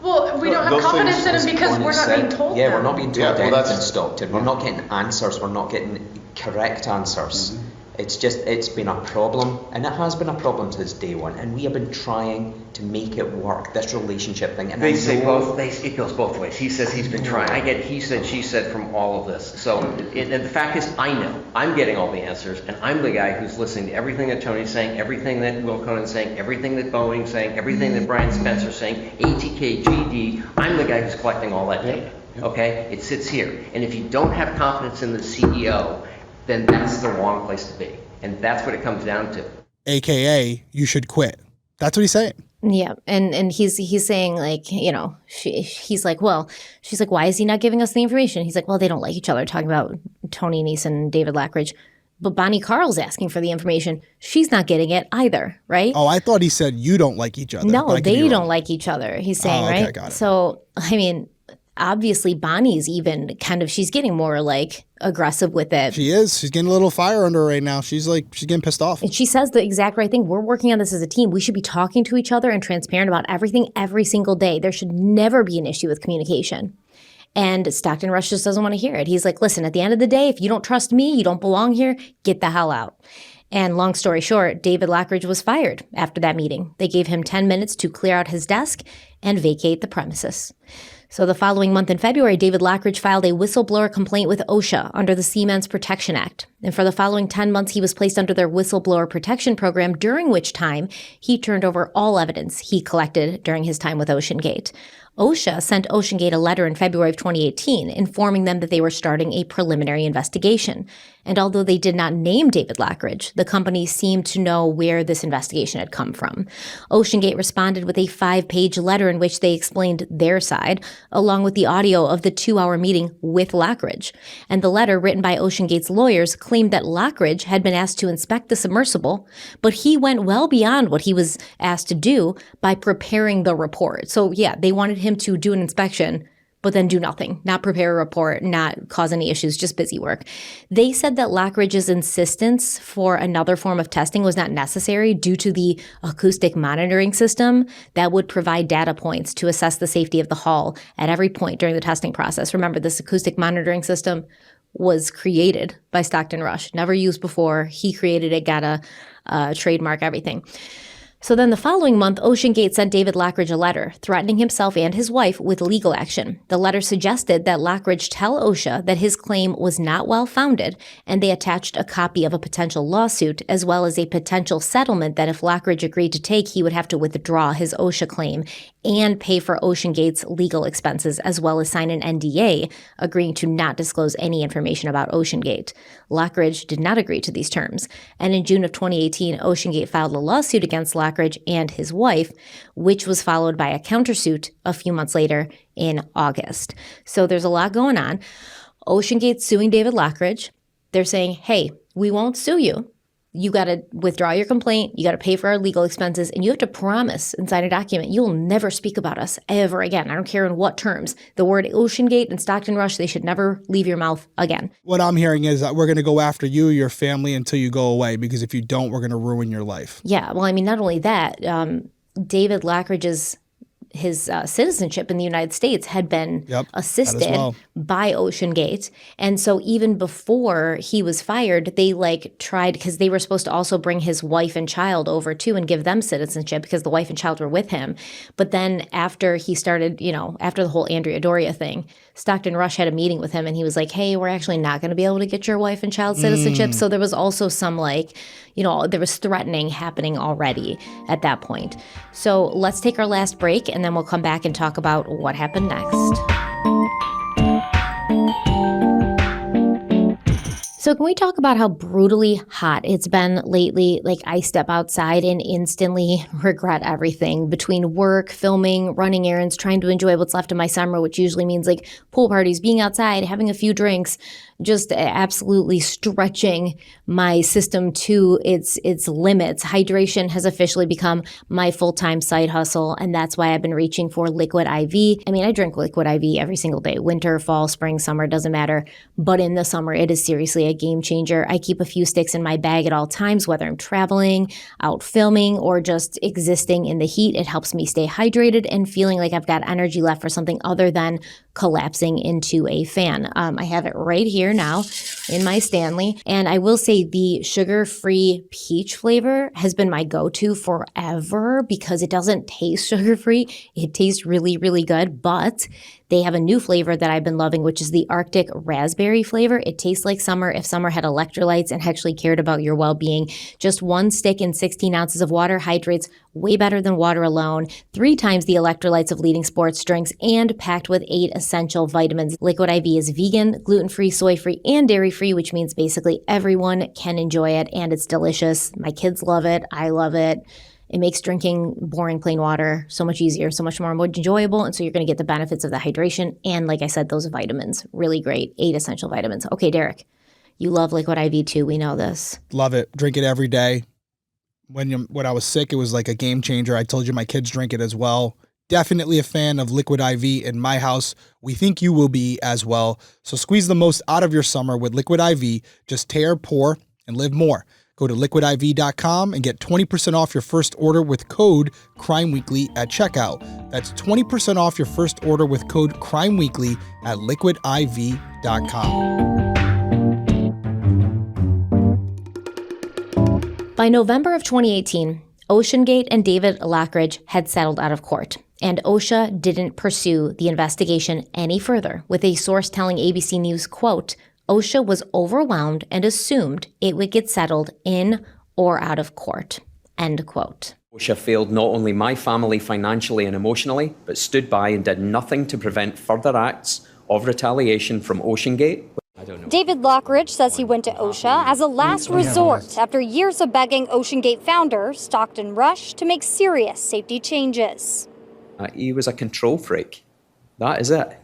Speaker 11: Well, we don't have confidence in him because we're not being told
Speaker 12: Yeah,
Speaker 11: them.
Speaker 12: we're not being told anything, Stockton. We're not getting answers. We're not getting correct answers. It's been a problem, and it has been a problem since day one, and we have been trying to make it work, this relationship thing. And
Speaker 5: it goes both ways. He says he's been trying. I get he said, she said from all of this. So, and the fact is, I know. I'm getting all the answers, and I'm the guy who's listening to everything that Tony's saying, everything that Will Conan's saying, everything that Boeing's saying, everything that Brian Spencer's saying, ATK, GD. I'm the guy who's collecting all that data. Okay? It sits here. And if you don't have confidence in the CEO, then that's the wrong place to be. And that's what it comes down to.
Speaker 2: AKA, you should quit. That's what he's saying.
Speaker 1: Yeah, and he's saying, like, he's like, well, she's like, why is he not giving us the information? He's like, well, they don't like each other, talking about Tony Neeson and David Lockridge. But Bonnie Carl's asking for the information. She's not getting it either, right?
Speaker 2: Oh, I thought he said you don't like each other.
Speaker 1: No, they don't like each other, he's saying, right?
Speaker 2: Got it.
Speaker 1: So, I mean, obviously Bonnie's even she's getting more like aggressive with it.
Speaker 2: She is. She's getting a little fire under her right now. She's getting pissed off.
Speaker 1: And she says the exact right thing. We're working on this as a team. We should be talking to each other and transparent about everything every single day. There should never be an issue with communication. And Stockton Rush just doesn't want to hear it. He's like, listen, at the end of the day, if you don't trust me, you don't belong here, get the hell out. And long story short, David Lockridge was fired after that meeting. They gave him 10 minutes to clear out his desk and vacate the premises. So the following month in February, David Lockridge filed a whistleblower complaint with OSHA under the Seamen's Protection Act. And for the following 10 months, he was placed under their whistleblower protection program, during which time he turned over all evidence he collected during his time with OceanGate. OSHA sent OceanGate a letter in February of 2018 informing them that they were starting a preliminary investigation. And although they did not name David Lockridge, the company seemed to know where this investigation had come from. OceanGate responded with a 5-page letter in which they explained their side, along with the audio of the 2-hour meeting with Lockridge. And the letter, written by OceanGate's lawyers, claimed that Lockridge had been asked to inspect the submersible, but he went well beyond what he was asked to do by preparing the report. So yeah, they wanted him to do an inspection, but then do nothing, not prepare a report, not cause any issues, just busy work. They said that Lockridge's insistence for another form of testing was not necessary due to the acoustic monitoring system that would provide data points to assess the safety of the hull at every point during the testing process. Remember, this acoustic monitoring system was created by Stockton Rush, never used before. He created it, got a trademark, everything. So then the following month, OceanGate sent David Lockridge a letter threatening himself and his wife with legal action. The letter suggested that Lockridge tell OSHA that his claim was not well-founded, and they attached a copy of a potential lawsuit as well as a potential settlement that if Lockridge agreed to take, he would have to withdraw his OSHA claim and pay for OceanGate's legal expenses, as well as sign an NDA agreeing to not disclose any information about OceanGate. Lockridge did not agree to these terms, and in June of 2018, OceanGate filed a lawsuit against Lockridge and his wife, which was followed by a countersuit a few months later in August. So there's a lot going on. OceanGate's suing David Lockridge. They're saying, hey, we won't sue you. You got to withdraw your complaint. You got to pay for our legal expenses. And you have to promise and sign a document you'll never speak about us ever again. I don't care in what terms. The word OceanGate and Stockton Rush, they should never leave your mouth again.
Speaker 2: What I'm hearing is that we're going to go after you, your family, until you go away, because if you don't, we're going to ruin your life.
Speaker 1: Yeah. Well, I mean, not only that, David Lockridge's his citizenship in the United States had been assisted by OceanGate. And so even before he was fired, they tried, because they were supposed to also bring his wife and child over too and give them citizenship because the wife and child were with him. But then after he started, after the whole Andrea Doria thing, Stockton Rush had a meeting with him and he was like, hey, we're actually not going to be able to get your wife and child citizenship. So there was also some there was threatening happening already at that point. So let's take our last break and then we'll come back and talk about what happened next. So can we talk about how brutally hot it's been lately? I step outside and instantly regret everything between work, filming, running errands, trying to enjoy what's left of my summer, which usually means pool parties, being outside, having a few drinks, just absolutely stretching my system to its limits. Hydration has officially become my full-time side hustle, and that's why I've been reaching for Liquid IV. I mean, I drink Liquid IV every single day. Winter, fall, spring, summer, doesn't matter. But in the summer, it is seriously a game changer. I keep a few sticks in my bag at all times, whether I'm traveling, out filming, or just existing in the heat. It helps me stay hydrated and feeling like I've got energy left for something other than collapsing into a fan. I have it right here now in my Stanley. And I will say the sugar-free peach flavor has been my go-to forever because it doesn't taste sugar-free. It tastes really, really good, but they have a new flavor that I've been loving, which is the Arctic raspberry flavor. It tastes like summer if summer had electrolytes and actually cared about your well-being. Just one stick in 16 ounces of water hydrates way better than water alone, 3 times the electrolytes of leading sports drinks, and packed with 8 essential vitamins. Liquid IV is vegan, gluten-free, soy-free, and dairy-free, which means basically everyone can enjoy it, and it's delicious. My kids love it. I love it. It makes drinking boring plain water so much easier, so much more enjoyable, and so you're going to get the benefits of the hydration and, like I said, those vitamins. Really great. 8 essential vitamins. Okay, Derek, you love Liquid IV too. We know this.
Speaker 2: Love it. Drink it every day. When I was sick, it was like a game changer. I told you my kids drink it as well. Definitely a fan of Liquid IV in my house. We think you will be as well. So squeeze the most out of your summer with Liquid IV. Just tear, pour, and live more. Go to liquidiv.com and get 20% off your first order with code CRIMEWEEKLY at checkout. That's 20% off your first order with code CRIMEWEEKLY at liquidiv.com.
Speaker 1: By November of 2018, OceanGate and David Lockridge had settled out of court, and OSHA didn't pursue the investigation any further, with a source telling ABC News, quote, OSHA was overwhelmed and assumed it would get settled in or out of court, end quote.
Speaker 3: OSHA failed not only my family financially and emotionally, but stood by and did nothing to prevent further acts of retaliation from OceanGate.
Speaker 13: David Lockridge says he went to OSHA as a last resort after years of begging OceanGate founder Stockton Rush to make serious safety changes.
Speaker 3: He was a control freak. That is it.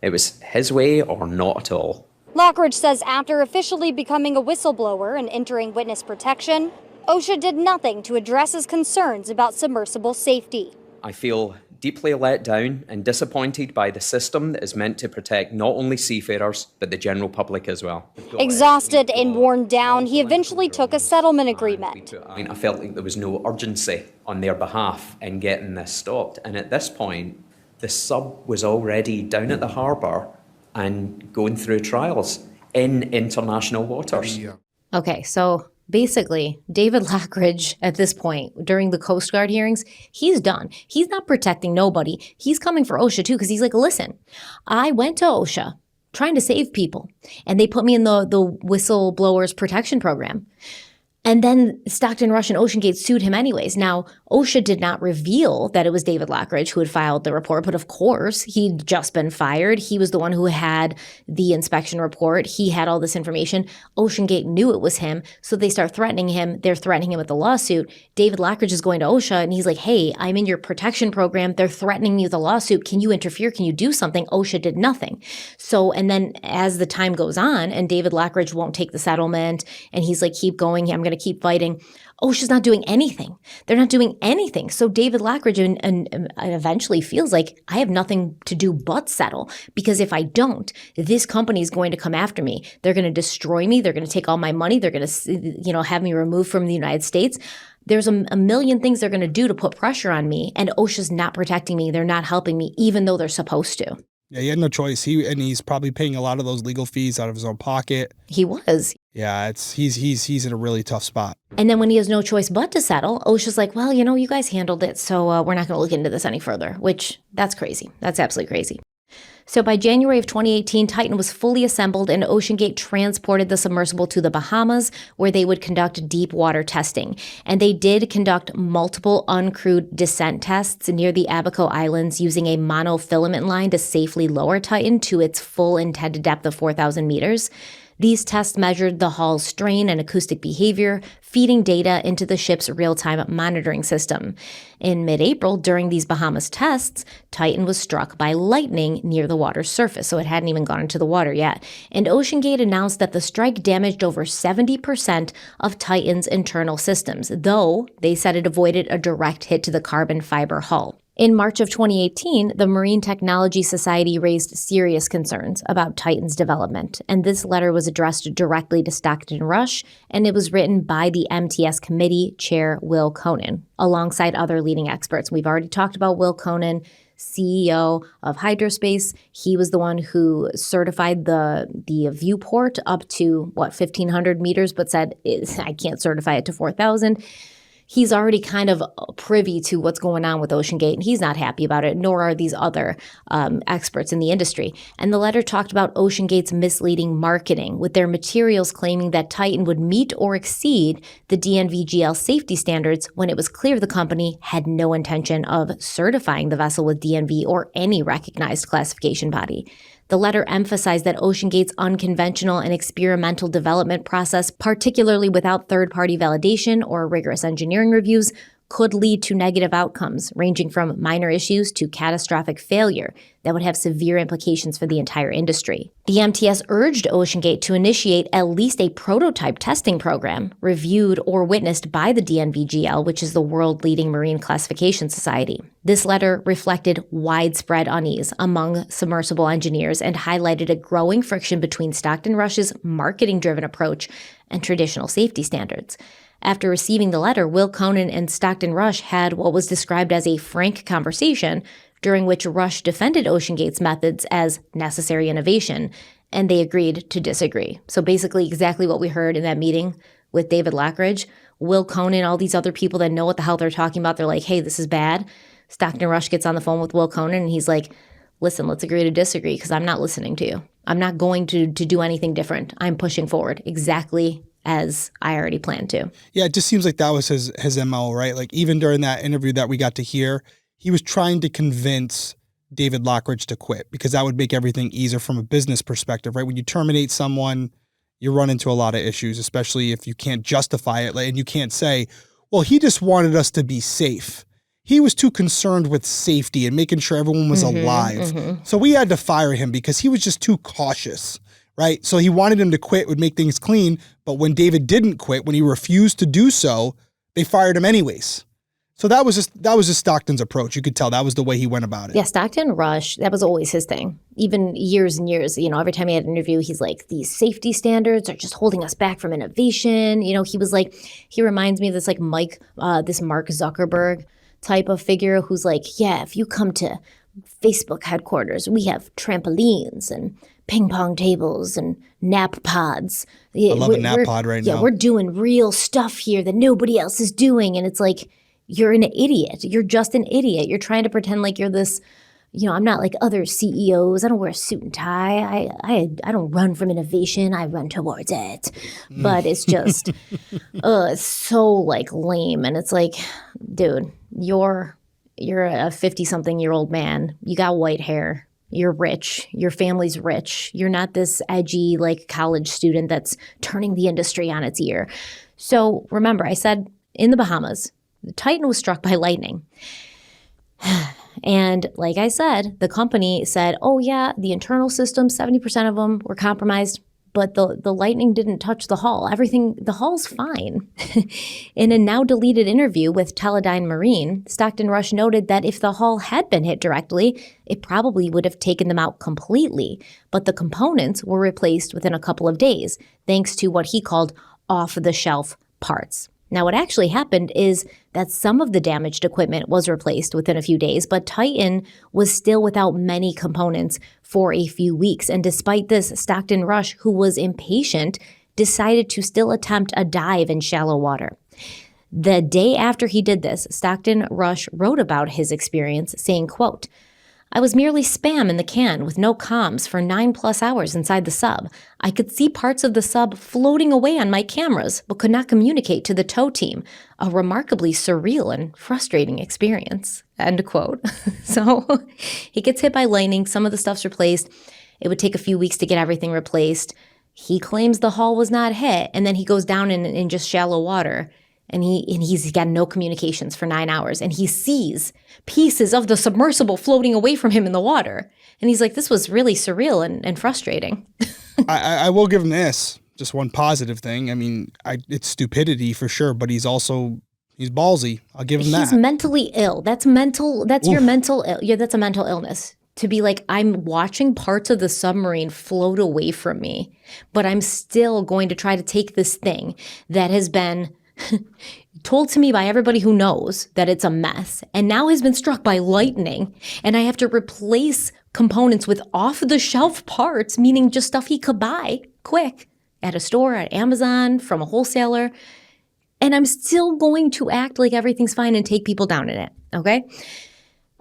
Speaker 3: It was his way or not at all.
Speaker 13: Lockridge says after officially becoming a whistleblower and entering witness protection, OSHA did nothing to address his concerns about submersible safety.
Speaker 3: I feel deeply let down and disappointed by the system that is meant to protect not only seafarers, but the general public as well.
Speaker 13: Exhausted and worn down, he eventually took a settlement agreement.
Speaker 3: I felt like there was no urgency on their behalf in getting this stopped. And at this point, the sub was already down at the harbour and going through trials in international waters.
Speaker 1: Okay, so basically, David Lockridge at this point, during the Coast Guard hearings, he's done. He's not protecting nobody. He's coming for OSHA too, because he's like, listen, I went to OSHA trying to save people, and they put me in the whistleblowers protection program. And then Stockton Rush and OceanGate sued him anyways. Now, OSHA did not reveal that it was David Lockridge who had filed the report, but of course, he'd just been fired. He was the one who had the inspection report. He had all this information. OceanGate knew it was him, so they start threatening him. They're threatening him with a lawsuit. David Lockridge is going to OSHA, and he's like, hey, I'm in your protection program. They're threatening me with a lawsuit. Can you interfere? Can you do something? OSHA did nothing. So, and then as the time goes on, and David Lockridge won't take the settlement, and he's like, keep going, I'm going to keep fighting. OSHA's not doing anything. They're not doing anything. So David Lockridge and eventually feels like I have nothing to do but settle, because if I don't, this company is going to come after me. They're going to destroy me. They're going to take all my money. They're going to, have me removed from the United States. There's a million things they're going to do to put pressure on me, and OSHA's not protecting me. They're not helping me, even though they're supposed to.
Speaker 2: Yeah, he had no choice. He's probably paying a lot of those legal fees out of his own pocket.
Speaker 1: He was.
Speaker 2: Yeah, he's in a really tough spot.
Speaker 1: And then when he has no choice but to settle, OSHA's like, well, you guys handled it, so we're not going to look into this any further, which that's crazy. That's absolutely crazy. So by January of 2018, Titan was fully assembled, and OceanGate transported the submersible to the Bahamas, where they would conduct deep water testing. And they did conduct multiple uncrewed descent tests near the Abaco Islands using a monofilament line to safely lower Titan to its full intended depth of 4,000 meters. These tests measured the hull's strain and acoustic behavior, feeding data into the ship's real-time monitoring system. In mid-April, during these Bahamas tests, Titan was struck by lightning near the water's surface, so it hadn't even gone into the water yet. And OceanGate announced that the strike damaged over 70% of Titan's internal systems, though they said it avoided a direct hit to the carbon fiber hull. In March of 2018, the Marine Technology Society raised serious concerns about Titan's development, and this letter was addressed directly to Stockton Rush, and it was written by the MTS Committee Chair Will Conan, alongside other leading experts. We've already talked about Will Conan, CEO of Hydrospace. He was the one who certified the viewport up to, 1,500 meters, but said, I can't certify it to 4,000. He's already kind of privy to what's going on with OceanGate, and he's not happy about it, nor are these other experts in the industry. And the letter talked about OceanGate's misleading marketing, with their materials claiming that Titan would meet or exceed the DNVGL safety standards when it was clear the company had no intention of certifying the vessel with DNV or any recognized classification body. The letter emphasized that OceanGate's unconventional and experimental development process, particularly without third-party validation or rigorous engineering reviews, could lead to negative outcomes, ranging from minor issues to catastrophic failure that would have severe implications for the entire industry. The MTS urged OceanGate to initiate at least a prototype testing program reviewed or witnessed by the DNVGL, which is the world-leading marine classification society. This letter reflected widespread unease among submersible engineers and highlighted a growing friction between Stockton Rush's marketing-driven approach and traditional safety standards. After receiving the letter, Will Conan and Stockton Rush had what was described as a frank conversation, during which Rush defended OceanGate's methods as necessary innovation, and they agreed to disagree. So basically exactly what we heard in that meeting with David Lockridge. Will Conan, all these other people that know what the hell they're talking about, they're like, hey, this is bad. Stockton Rush gets on the phone with Will Conan, and he's like, listen, let's agree to disagree, because I'm not listening to you. I'm not going to do anything different. I'm pushing forward exactly as I already planned to.
Speaker 2: Yeah, it just seems like that was his MO, right? Like even during that interview that we got to hear, he was trying to convince David Lockridge to quit, because that would make everything easier from a business perspective, right? When you terminate someone, you run into a lot of issues, especially if you can't justify it, and you can't say, well, he just wanted us to be safe. He was too concerned with safety and making sure everyone was alive. So we had to fire him because he was just too cautious. Right? So he wanted him to quit, would make things clean. But when David didn't quit, when he refused to do so, they fired him anyways. So that was just Stockton's approach. You could tell that was the way he went about it.
Speaker 1: Yeah, Stockton Rush, that was always his thing. Even years and years, every time he had an interview, he's like, these safety standards are just holding us back from innovation. He reminds me of this Mark Zuckerberg type of figure who's like, yeah, if you come to Facebook headquarters, we have trampolines and ping pong tables and nap pods.
Speaker 2: I love a nap pod right now.
Speaker 1: Yeah, we're doing real stuff here that nobody else is doing. And it's like, you're an idiot. You're just an idiot. You're trying to pretend like you're this, I'm not like other CEOs. I don't wear a suit and tie. I don't run from innovation. I run towards it. But it's just, it's so lame. And it's like, dude, you're a 50-something-year-old man. You got white hair. You're rich. Your family's rich. You're not this edgy college student that's turning the industry on its ear. So remember, I said in the Bahamas, the Titan was struck by lightning. And like I said, the company said, oh yeah, the internal systems, 70% of them were compromised, but the lightning didn't touch the hull. The hull's fine. In a now deleted interview with Teledyne Marine, Stockton Rush noted that if the hull had been hit directly, it probably would have taken them out completely. But the components were replaced within a couple of days, thanks to what he called off-the-shelf parts. Now, what actually happened is that some of the damaged equipment was replaced within a few days, but Titan was still without many components for a few weeks. And despite this, Stockton Rush, who was impatient, decided to still attempt a dive in shallow water. The day after he did this, Stockton Rush wrote about his experience, saying, quote, I was merely spam in the can with no comms for 9+ hours inside the sub. I could see parts of the sub floating away on my cameras, but could not communicate to the tow team. A remarkably surreal and frustrating experience. End quote. So he gets hit by lightning. Some of the stuff's replaced. It would take a few weeks to get everything replaced. He claims the hull was not hit, and then he goes down in just shallow water. And he's got no communications for 9 hours. And he sees pieces of the submersible floating away from him in the water. And he's like, this was really surreal and frustrating.
Speaker 2: I will give him this. Just one positive thing. I mean, it's stupidity for sure, but he's ballsy. I'll give him that.
Speaker 1: He's mentally ill. That's your mental that's a mental illness. To be like, I'm watching parts of the submarine float away from me, but I'm still going to try to take this thing that has been told to me by everybody who knows that it's a mess and now has been struck by lightning, and I have to replace components with off-the-shelf parts, meaning just stuff he could buy quick at a store, at Amazon, from a wholesaler, and I'm still going to act like everything's fine and take people down in it, okay?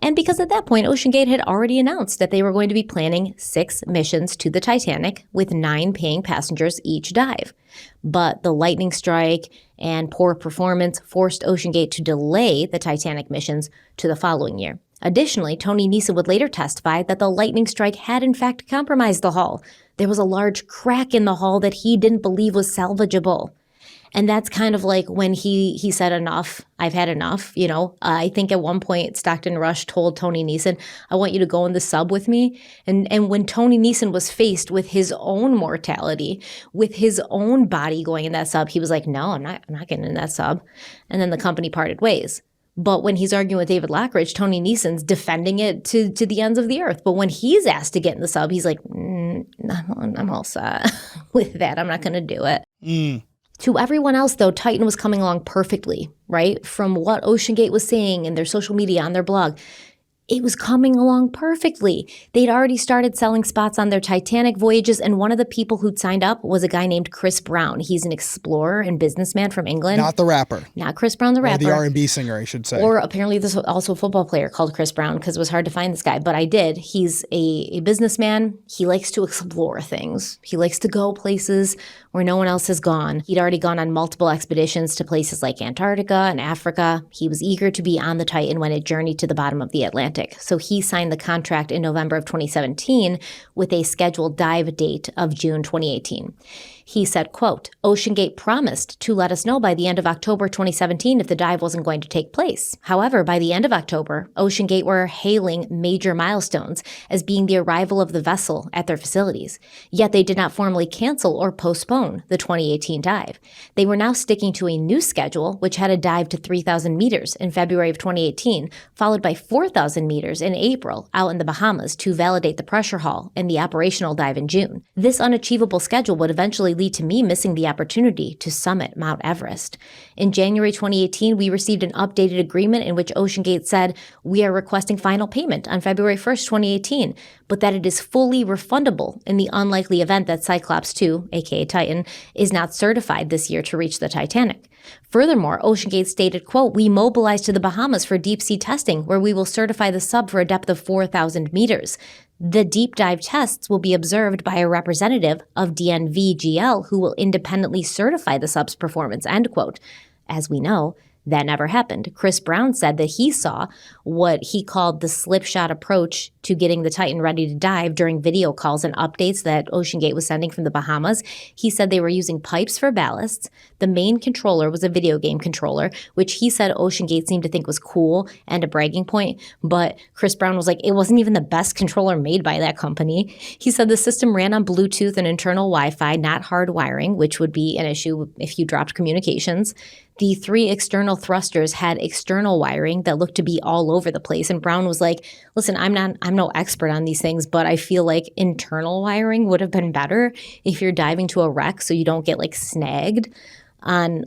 Speaker 1: And because at that point, OceanGate had already announced that they were going to be planning 6 missions to the Titanic with 9 paying passengers each dive. But the lightning strike and poor performance forced OceanGate to delay the Titanic missions to the following year. Additionally, Tony Neeson would later testify that the lightning strike had in fact compromised the hull. There was a large crack in the hull that he didn't believe was salvageable. And that's kind of like when he said, enough, I've had enough, I think at one point Stockton Rush told Tony Neeson, I want you to go in the sub with me. And when Tony Neeson was faced with his own mortality, with his own body going in that sub, he was like, no, I'm not getting in that sub. And then the company parted ways. But when he's arguing with David Lockridge, Tony Neeson's defending it to the ends of the earth. But when he's asked to get in the sub, he's like, I'm all set with that. I'm not going to do it. To everyone else, though, Titan was coming along perfectly, right? From what OceanGate was saying in their social media, on their blog, it was coming along perfectly. They'd already started selling spots on their Titanic voyages, and one of the people who'd signed up was a guy named Chris Brown. He's an explorer and businessman from England.
Speaker 2: Not the rapper.
Speaker 1: Not Chris Brown, the rapper.
Speaker 2: Or the R&B singer, I should say.
Speaker 1: Or apparently there's also a football player called Chris Brown, because it was hard to find this guy. But I did. He's a businessman. He likes to explore things. He likes to go places where no one else has gone. He'd already gone on multiple expeditions to places like Antarctica and Africa. He was eager to be on the Titan when it journeyed to the bottom of the Atlantic. So he signed the contract in November of 2017 with a scheduled dive date of June 2018. He said, quote, OceanGate promised to let us know by the end of October 2017 if the dive wasn't going to take place. However, by the end of October, OceanGate were hailing major milestones as being the arrival of the vessel at their facilities. Yet they did not formally cancel or postpone the 2018 dive. They were now sticking to a new schedule, which had a dive to 3,000 meters in February of 2018, followed by 4,000 meters in April out in the Bahamas to validate the pressure hull and the operational dive in June. This unachievable schedule would eventually lead to me missing the opportunity to summit Mount Everest. In January 2018, we received an updated agreement in which OceanGate said, we are requesting final payment on February 1st, 2018, but that it is fully refundable in the unlikely event that Cyclops 2, aka Titan, is not certified this year to reach the Titanic. Furthermore, OceanGate stated, quote, we mobilized to the Bahamas for deep sea testing where we will certify the sub for a depth of 4,000 meters. The deep dive tests will be observed by a representative of DNVGL who will independently certify the sub's performance, end quote. As we know, that never happened. Chris Brown said that he saw what he called the slipshod approach to getting the Titan ready to dive during video calls and updates that OceanGate was sending from the Bahamas. He said they were using pipes for ballasts. The main controller was a video game controller, which he said OceanGate seemed to think was cool and a bragging point. But Chris Brown was like, it wasn't even the best controller made by that company. He said the system ran on Bluetooth and internal Wi-Fi, not hard wiring, which would be an issue if you dropped communications. The 3 external thrusters had external wiring that looked to be all over the place. And Brown was like, listen, I'm no expert on these things, but I feel like internal wiring would have been better if you're diving to a wreck so you don't get like snagged on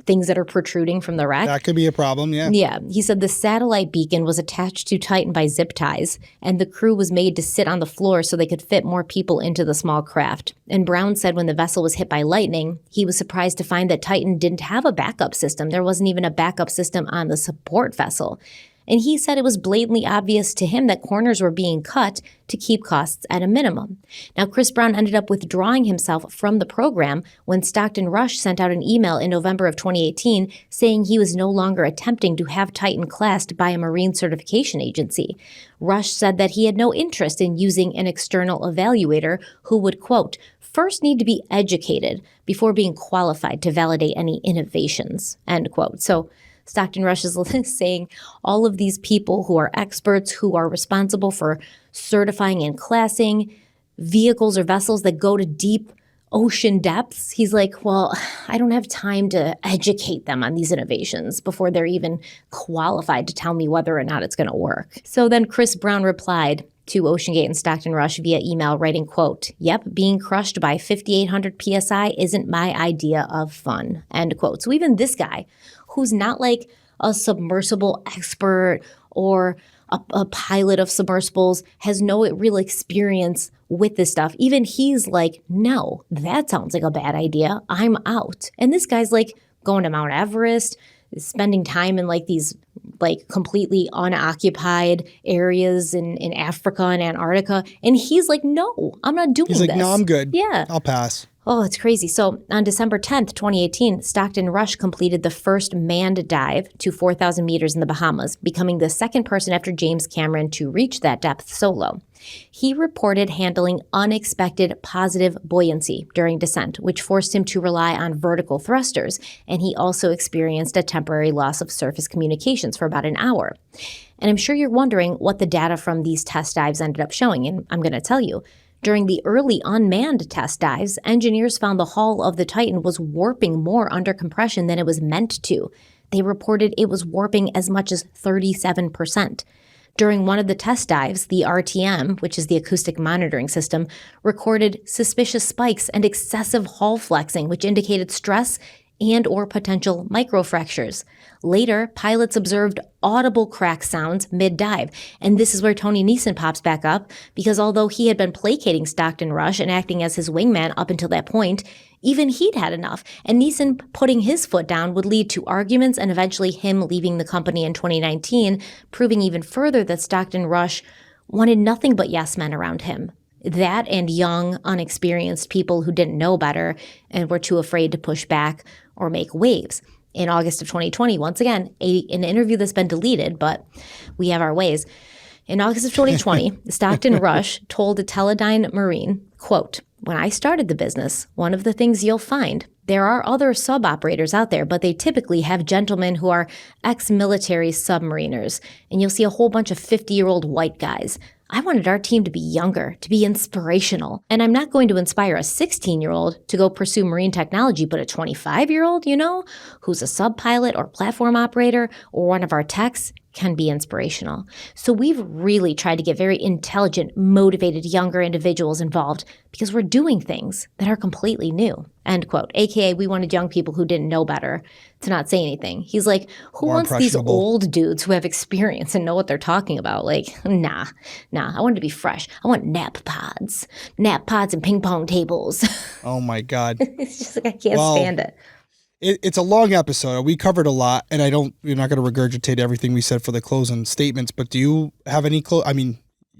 Speaker 1: things that are protruding from the wreck.
Speaker 2: That could be a problem, yeah.
Speaker 1: Yeah. He said the satellite beacon was attached to Titan by zip ties, and the crew was made to sit on the floor so they could fit more people into the small craft. And Brown said when the vessel was hit by lightning, he was surprised to find that Titan didn't have a backup system. There wasn't even a backup system on the support vessel. And he said it was blatantly obvious to him that corners were being cut to keep costs at a minimum. Now, Chris Brown ended up withdrawing himself from the program when Stockton Rush sent out an email in November of 2018 saying he was no longer attempting to have Titan classed by a marine certification agency. Rush said that he had no interest in using an external evaluator who would, quote, first need to be educated before being qualified to validate any innovations, end quote. So Stockton Rush is saying all of these people who are experts, who are responsible for certifying and classing vehicles or vessels that go to deep ocean depths, he's like, well, I don't have time to educate them on these innovations before they're even qualified to tell me whether or not it's going to work. So then Chris Brown replied to OceanGate and Stockton Rush via email writing, quote, yep, being crushed by 5,800 PSI isn't my idea of fun, end quote. So even this guy, who's not like a submersible expert or a pilot of submersibles, has no real experience with this stuff. Even he's like, no, that sounds like a bad idea. I'm out. And this guy's like going to Mount Everest, spending time in like these like completely unoccupied areas in Africa and Antarctica. And he's like, no, I'm not doing this.
Speaker 2: He's like, no, I'm good.
Speaker 1: Yeah.
Speaker 2: I'll pass.
Speaker 1: Oh, it's crazy. So on December 10th, 2018, Stockton Rush completed the first manned dive to 4,000 meters in the Bahamas, becoming the second person after James Cameron to reach that depth solo. He reported handling unexpected positive buoyancy during descent, which forced him to rely on vertical thrusters, and he also experienced a temporary loss of surface communications for about an hour. And I'm sure you're wondering what the data from these test dives ended up showing, and I'm going to tell you. During the early unmanned test dives, engineers found the hull of the Titan was warping more under compression than it was meant to. They reported it was warping as much as 37%. During one of the test dives, the RTM, which is the acoustic monitoring system, recorded suspicious spikes and excessive hull flexing, which indicated stress and or potential microfractures. Later, pilots observed audible crack sounds mid-dive. And this is where Tony Neeson pops back up, because although he had been placating Stockton Rush and acting as his wingman up until that point, even he'd had enough. And Neeson putting his foot down would lead to arguments and eventually him leaving the company in 2019, proving even further that Stockton Rush wanted nothing but yes men around him. That and young, unexperienced people who didn't know better and were too afraid to push back or make waves. In August of 2020, once again, an interview that's been deleted, but we have our ways. In August of 2020, Stockton Rush told a Teledyne Marine, quote, when I started the business, one of the things you'll find, there are other sub-operators out there, but they typically have gentlemen who are ex-military submariners, and you'll see a whole bunch of 50-year-old white guys. I wanted our team to be younger, to be inspirational. And I'm not going to inspire a 16-year-old to go pursue marine technology, but a 25-year-old, who's a sub-pilot or platform operator or one of our techs can be inspirational. So we've really tried to get very intelligent, motivated younger individuals involved because we're doing things that are completely new. End quote. AKA, we wanted young people who didn't know better to not say anything. He's like, who wants these old dudes who have experience and know what they're talking about? Like, nah. I want it to be fresh. I want nap pods and ping pong tables.
Speaker 2: Oh my God.
Speaker 1: It's just like, I can't stand it.
Speaker 2: It's a long episode. We covered a lot, and you're not going to regurgitate everything we said for the closing statements, but do you have any you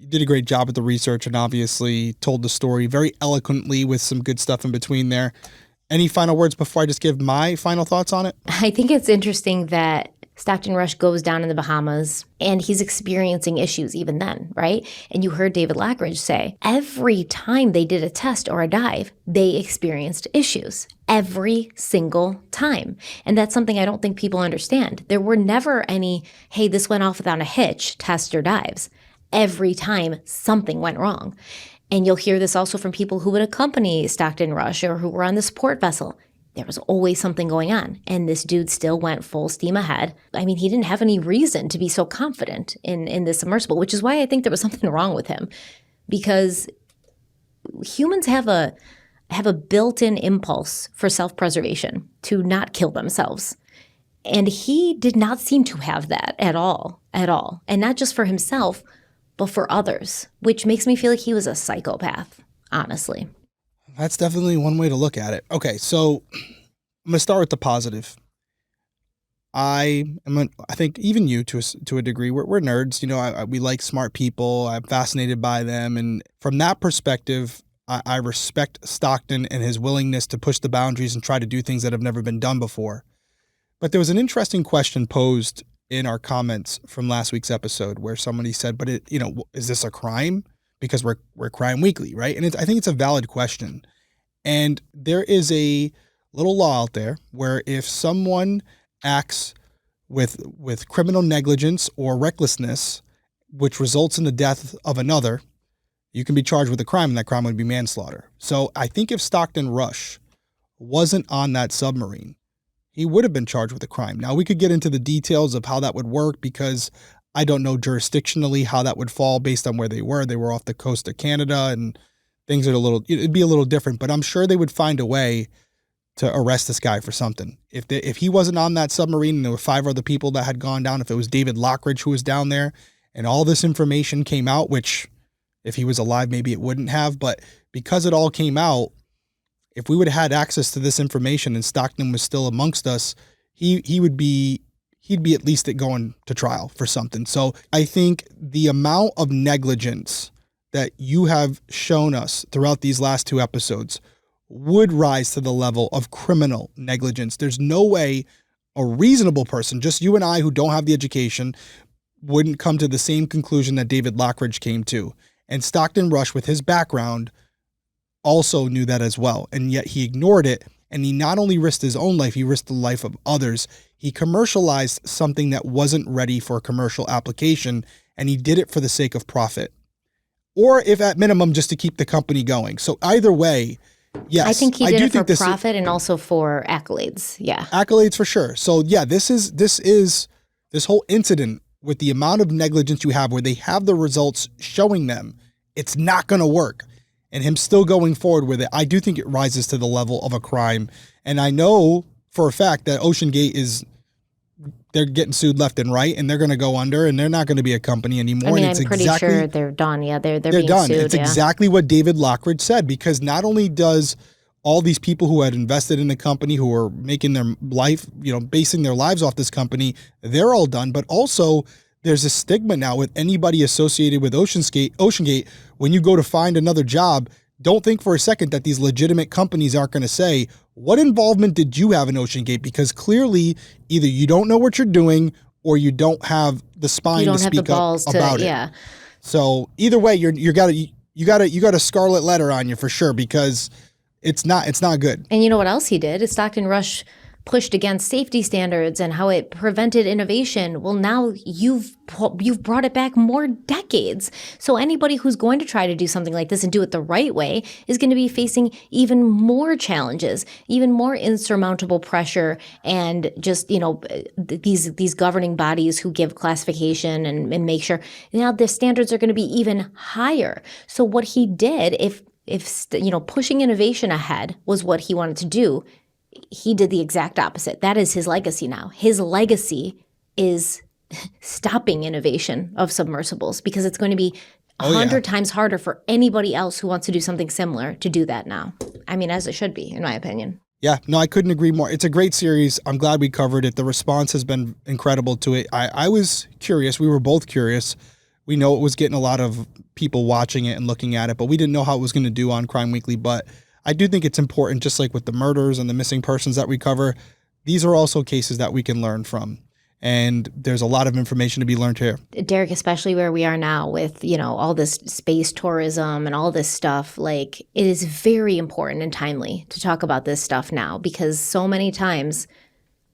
Speaker 2: did a great job at the research and obviously told the story very eloquently with some good stuff in between there. Any final words before I just give my final thoughts on it?
Speaker 1: I think it's interesting that Stockton Rush goes down in the Bahamas and he's experiencing issues even then, right? And you heard David Lockridge say every time they did a test or a dive, they experienced issues every single time. And that's something I don't think people understand. There were never any, hey, this went off without a hitch, tests or dives. Every time something went wrong. And you'll hear this also from people who would accompany Stockton Rush or who were on the support vessel. There was always something going on, and this dude still went full steam ahead. I mean, he didn't have any reason to be so confident in this submersible, which is why I think there was something wrong with him, because humans have a built-in impulse for self-preservation, to not kill themselves. And he did not seem to have that at all. And not just for himself, but for others, which makes me feel like he was a psychopath, honestly.
Speaker 2: That's definitely one way to look at it. Okay, so I'm going to start with the positive. I think even you, to a degree, we're nerds. We like smart people. I'm fascinated by them. And from that perspective, I respect Stockton and his willingness to push the boundaries and try to do things that have never been done before. But there was an interesting question posed in our comments from last week's episode where somebody said, but is this a crime? Because we're Crime Weekly, right? And I think it's a valid question. And there is a little law out there where if someone acts with criminal negligence or recklessness, which results in the death of another, you can be charged with a crime, and that crime would be manslaughter. So I think if Stockton Rush wasn't on that submarine, he would have been charged with a crime. Now, we could get into the details of how that would work because I don't know jurisdictionally how that would fall based on where they were. They were off the coast of Canada and things it'd be a little different, but I'm sure they would find a way to arrest this guy for something. If he wasn't on that submarine and there were 5 other people that had gone down, if it was David Lockridge who was down there and all this information came out, which if he was alive, maybe it wouldn't have, but because it all came out, if we would have had access to this information and Stockton was still amongst us, he'd be at least going to trial for something. So I think the amount of negligence that you have shown us throughout these last 2 episodes would rise to the level of criminal negligence. There's no way a reasonable person, just you and I who don't have the education, wouldn't come to the same conclusion that David Lockridge came to. And Stockton Rush, with his background, also knew that as well. And yet he ignored it. And he not only risked his own life, he risked the life of others. He commercialized something that wasn't ready for a commercial application, and he did it for the sake of profit. Or if at minimum, just to keep the company going. So either way, yes.
Speaker 1: I think he did it for profit and also for accolades. Yeah.
Speaker 2: Accolades for sure. So yeah, this whole incident with the amount of negligence you have where they have the results showing them it's not going to work. And him still going forward with it, I do think it rises to the level of a crime. And I know for a fact that OceanGate they're getting sued left and right, and they're going to go under, and they're not going to be a company anymore.
Speaker 1: I mean, I'm pretty sure they're done. Yeah, they're being
Speaker 2: done.
Speaker 1: Sued.
Speaker 2: It's exactly what David Lockridge said, because not only does all these people who had invested in the company, who are making their life, basing their lives off this company, they're all done, but also there's a stigma now with anybody associated with OceanGate. When you go to find another job, don't think for a second that these legitimate companies aren't going to say, what involvement did you have in OceanGate? Because clearly either you don't know what you're doing or you don't have the spine to speak up about it.
Speaker 1: Yeah.
Speaker 2: So either way, you you got a scarlet letter on you for sure, because it's not good.
Speaker 1: And you know what else he did? Is Stockton Rush pushed against safety standards and how it prevented innovation. Well, now you've brought it back more decades. So anybody who's going to try to do something like this and do it the right way is going to be facing even more challenges, even more insurmountable pressure, and just, these governing bodies who give classification and make sure now the standards are going to be even higher. So what he did, if pushing innovation ahead was what he wanted to do, he did the exact opposite. That is his legacy now. His legacy is stopping innovation of submersibles, because it's going to be 100 times harder for anybody else who wants to do something similar to do that now. I mean, as it should be, in my opinion.
Speaker 2: Yeah, no, I couldn't agree more. It's a great series. I'm glad we covered it. The response has been incredible to it. I was curious. We were both curious. We know it was getting a lot of people watching it and looking at it, but we didn't know how it was going to do on Crime Weekly. But I do think it's important, just like with the murders and the missing persons that we cover, these are also cases that we can learn from. And there's a lot of information to be learned here.
Speaker 1: Derek, especially where we are now with, all this space tourism and all this stuff, like, it is very important and timely to talk about this stuff now, because so many times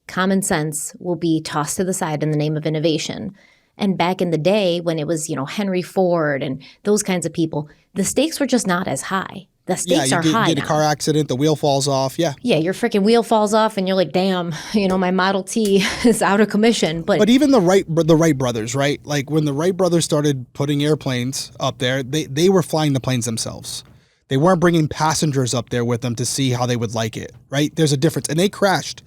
Speaker 1: common sense will be tossed to the side in the name of innovation. And back in the day when it was, Henry Ford and those kinds of people, the stakes were just not as high. The stakes are high now.
Speaker 2: You get a car accident, the wheel falls off, Yeah,
Speaker 1: your freaking wheel falls off and you're like, damn, my Model T is out of commission. But
Speaker 2: even the Wright brothers, right? Like when the Wright brothers started putting airplanes up there, they were flying the planes themselves. They weren't bringing passengers up there with them to see how they would like it, right? There's a difference. And they crashed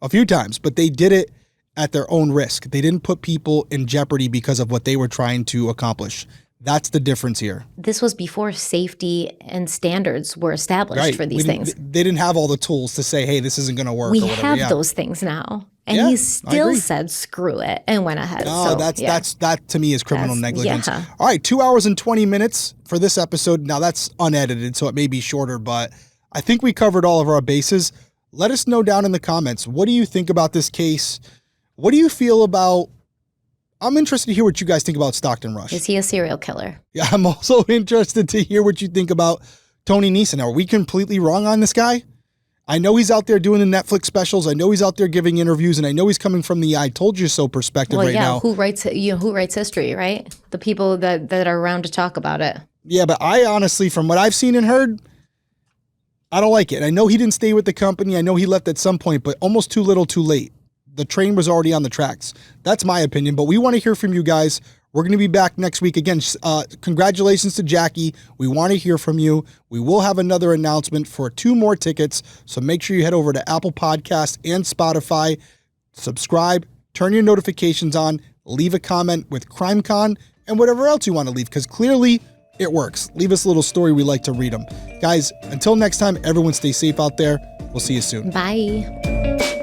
Speaker 2: a few times, but they did it at their own risk. They didn't put people in jeopardy because of what they were trying to accomplish. That's the difference here.
Speaker 1: This was before safety and standards were established for these things.
Speaker 2: They didn't have all the tools to say, hey, this isn't going to work.
Speaker 1: We have those things now. And he still said, screw it, and went ahead.
Speaker 2: No, that to me is criminal negligence. Yeah. All right, 2 hours and 20 minutes for this episode. Now that's unedited, so it may be shorter, but I think we covered all of our bases. Let us know down in the comments. What do you think about this case? What do you feel about... I'm interested to hear what you guys think about Stockton Rush.
Speaker 1: Is he a serial killer?
Speaker 2: Yeah, I'm also interested to hear what you think about Tony Neeson. Are we completely wrong on this guy? I know he's out there doing the Netflix specials. I know he's out there giving interviews, and I know he's coming from the I told you so perspective now.
Speaker 1: Who writes history, right? The people that are around to talk about it.
Speaker 2: Yeah, but I honestly, from what I've seen and heard, I don't like it. I know he didn't stay with the company. I know he left at some point, but almost too little, too late. The train was already on the tracks. That's my opinion, but we want to hear from you guys. We're going to be back next week. Again, congratulations to Jackie. We want to hear from you. We will have another announcement for 2 more tickets, so make sure you head over to Apple Podcasts and Spotify. Subscribe, turn your notifications on, leave a comment with CrimeCon, and whatever else you want to leave, because clearly it works. Leave us a little story. We like to read them. Guys, until next time, everyone stay safe out there. We'll see you soon.
Speaker 1: Bye.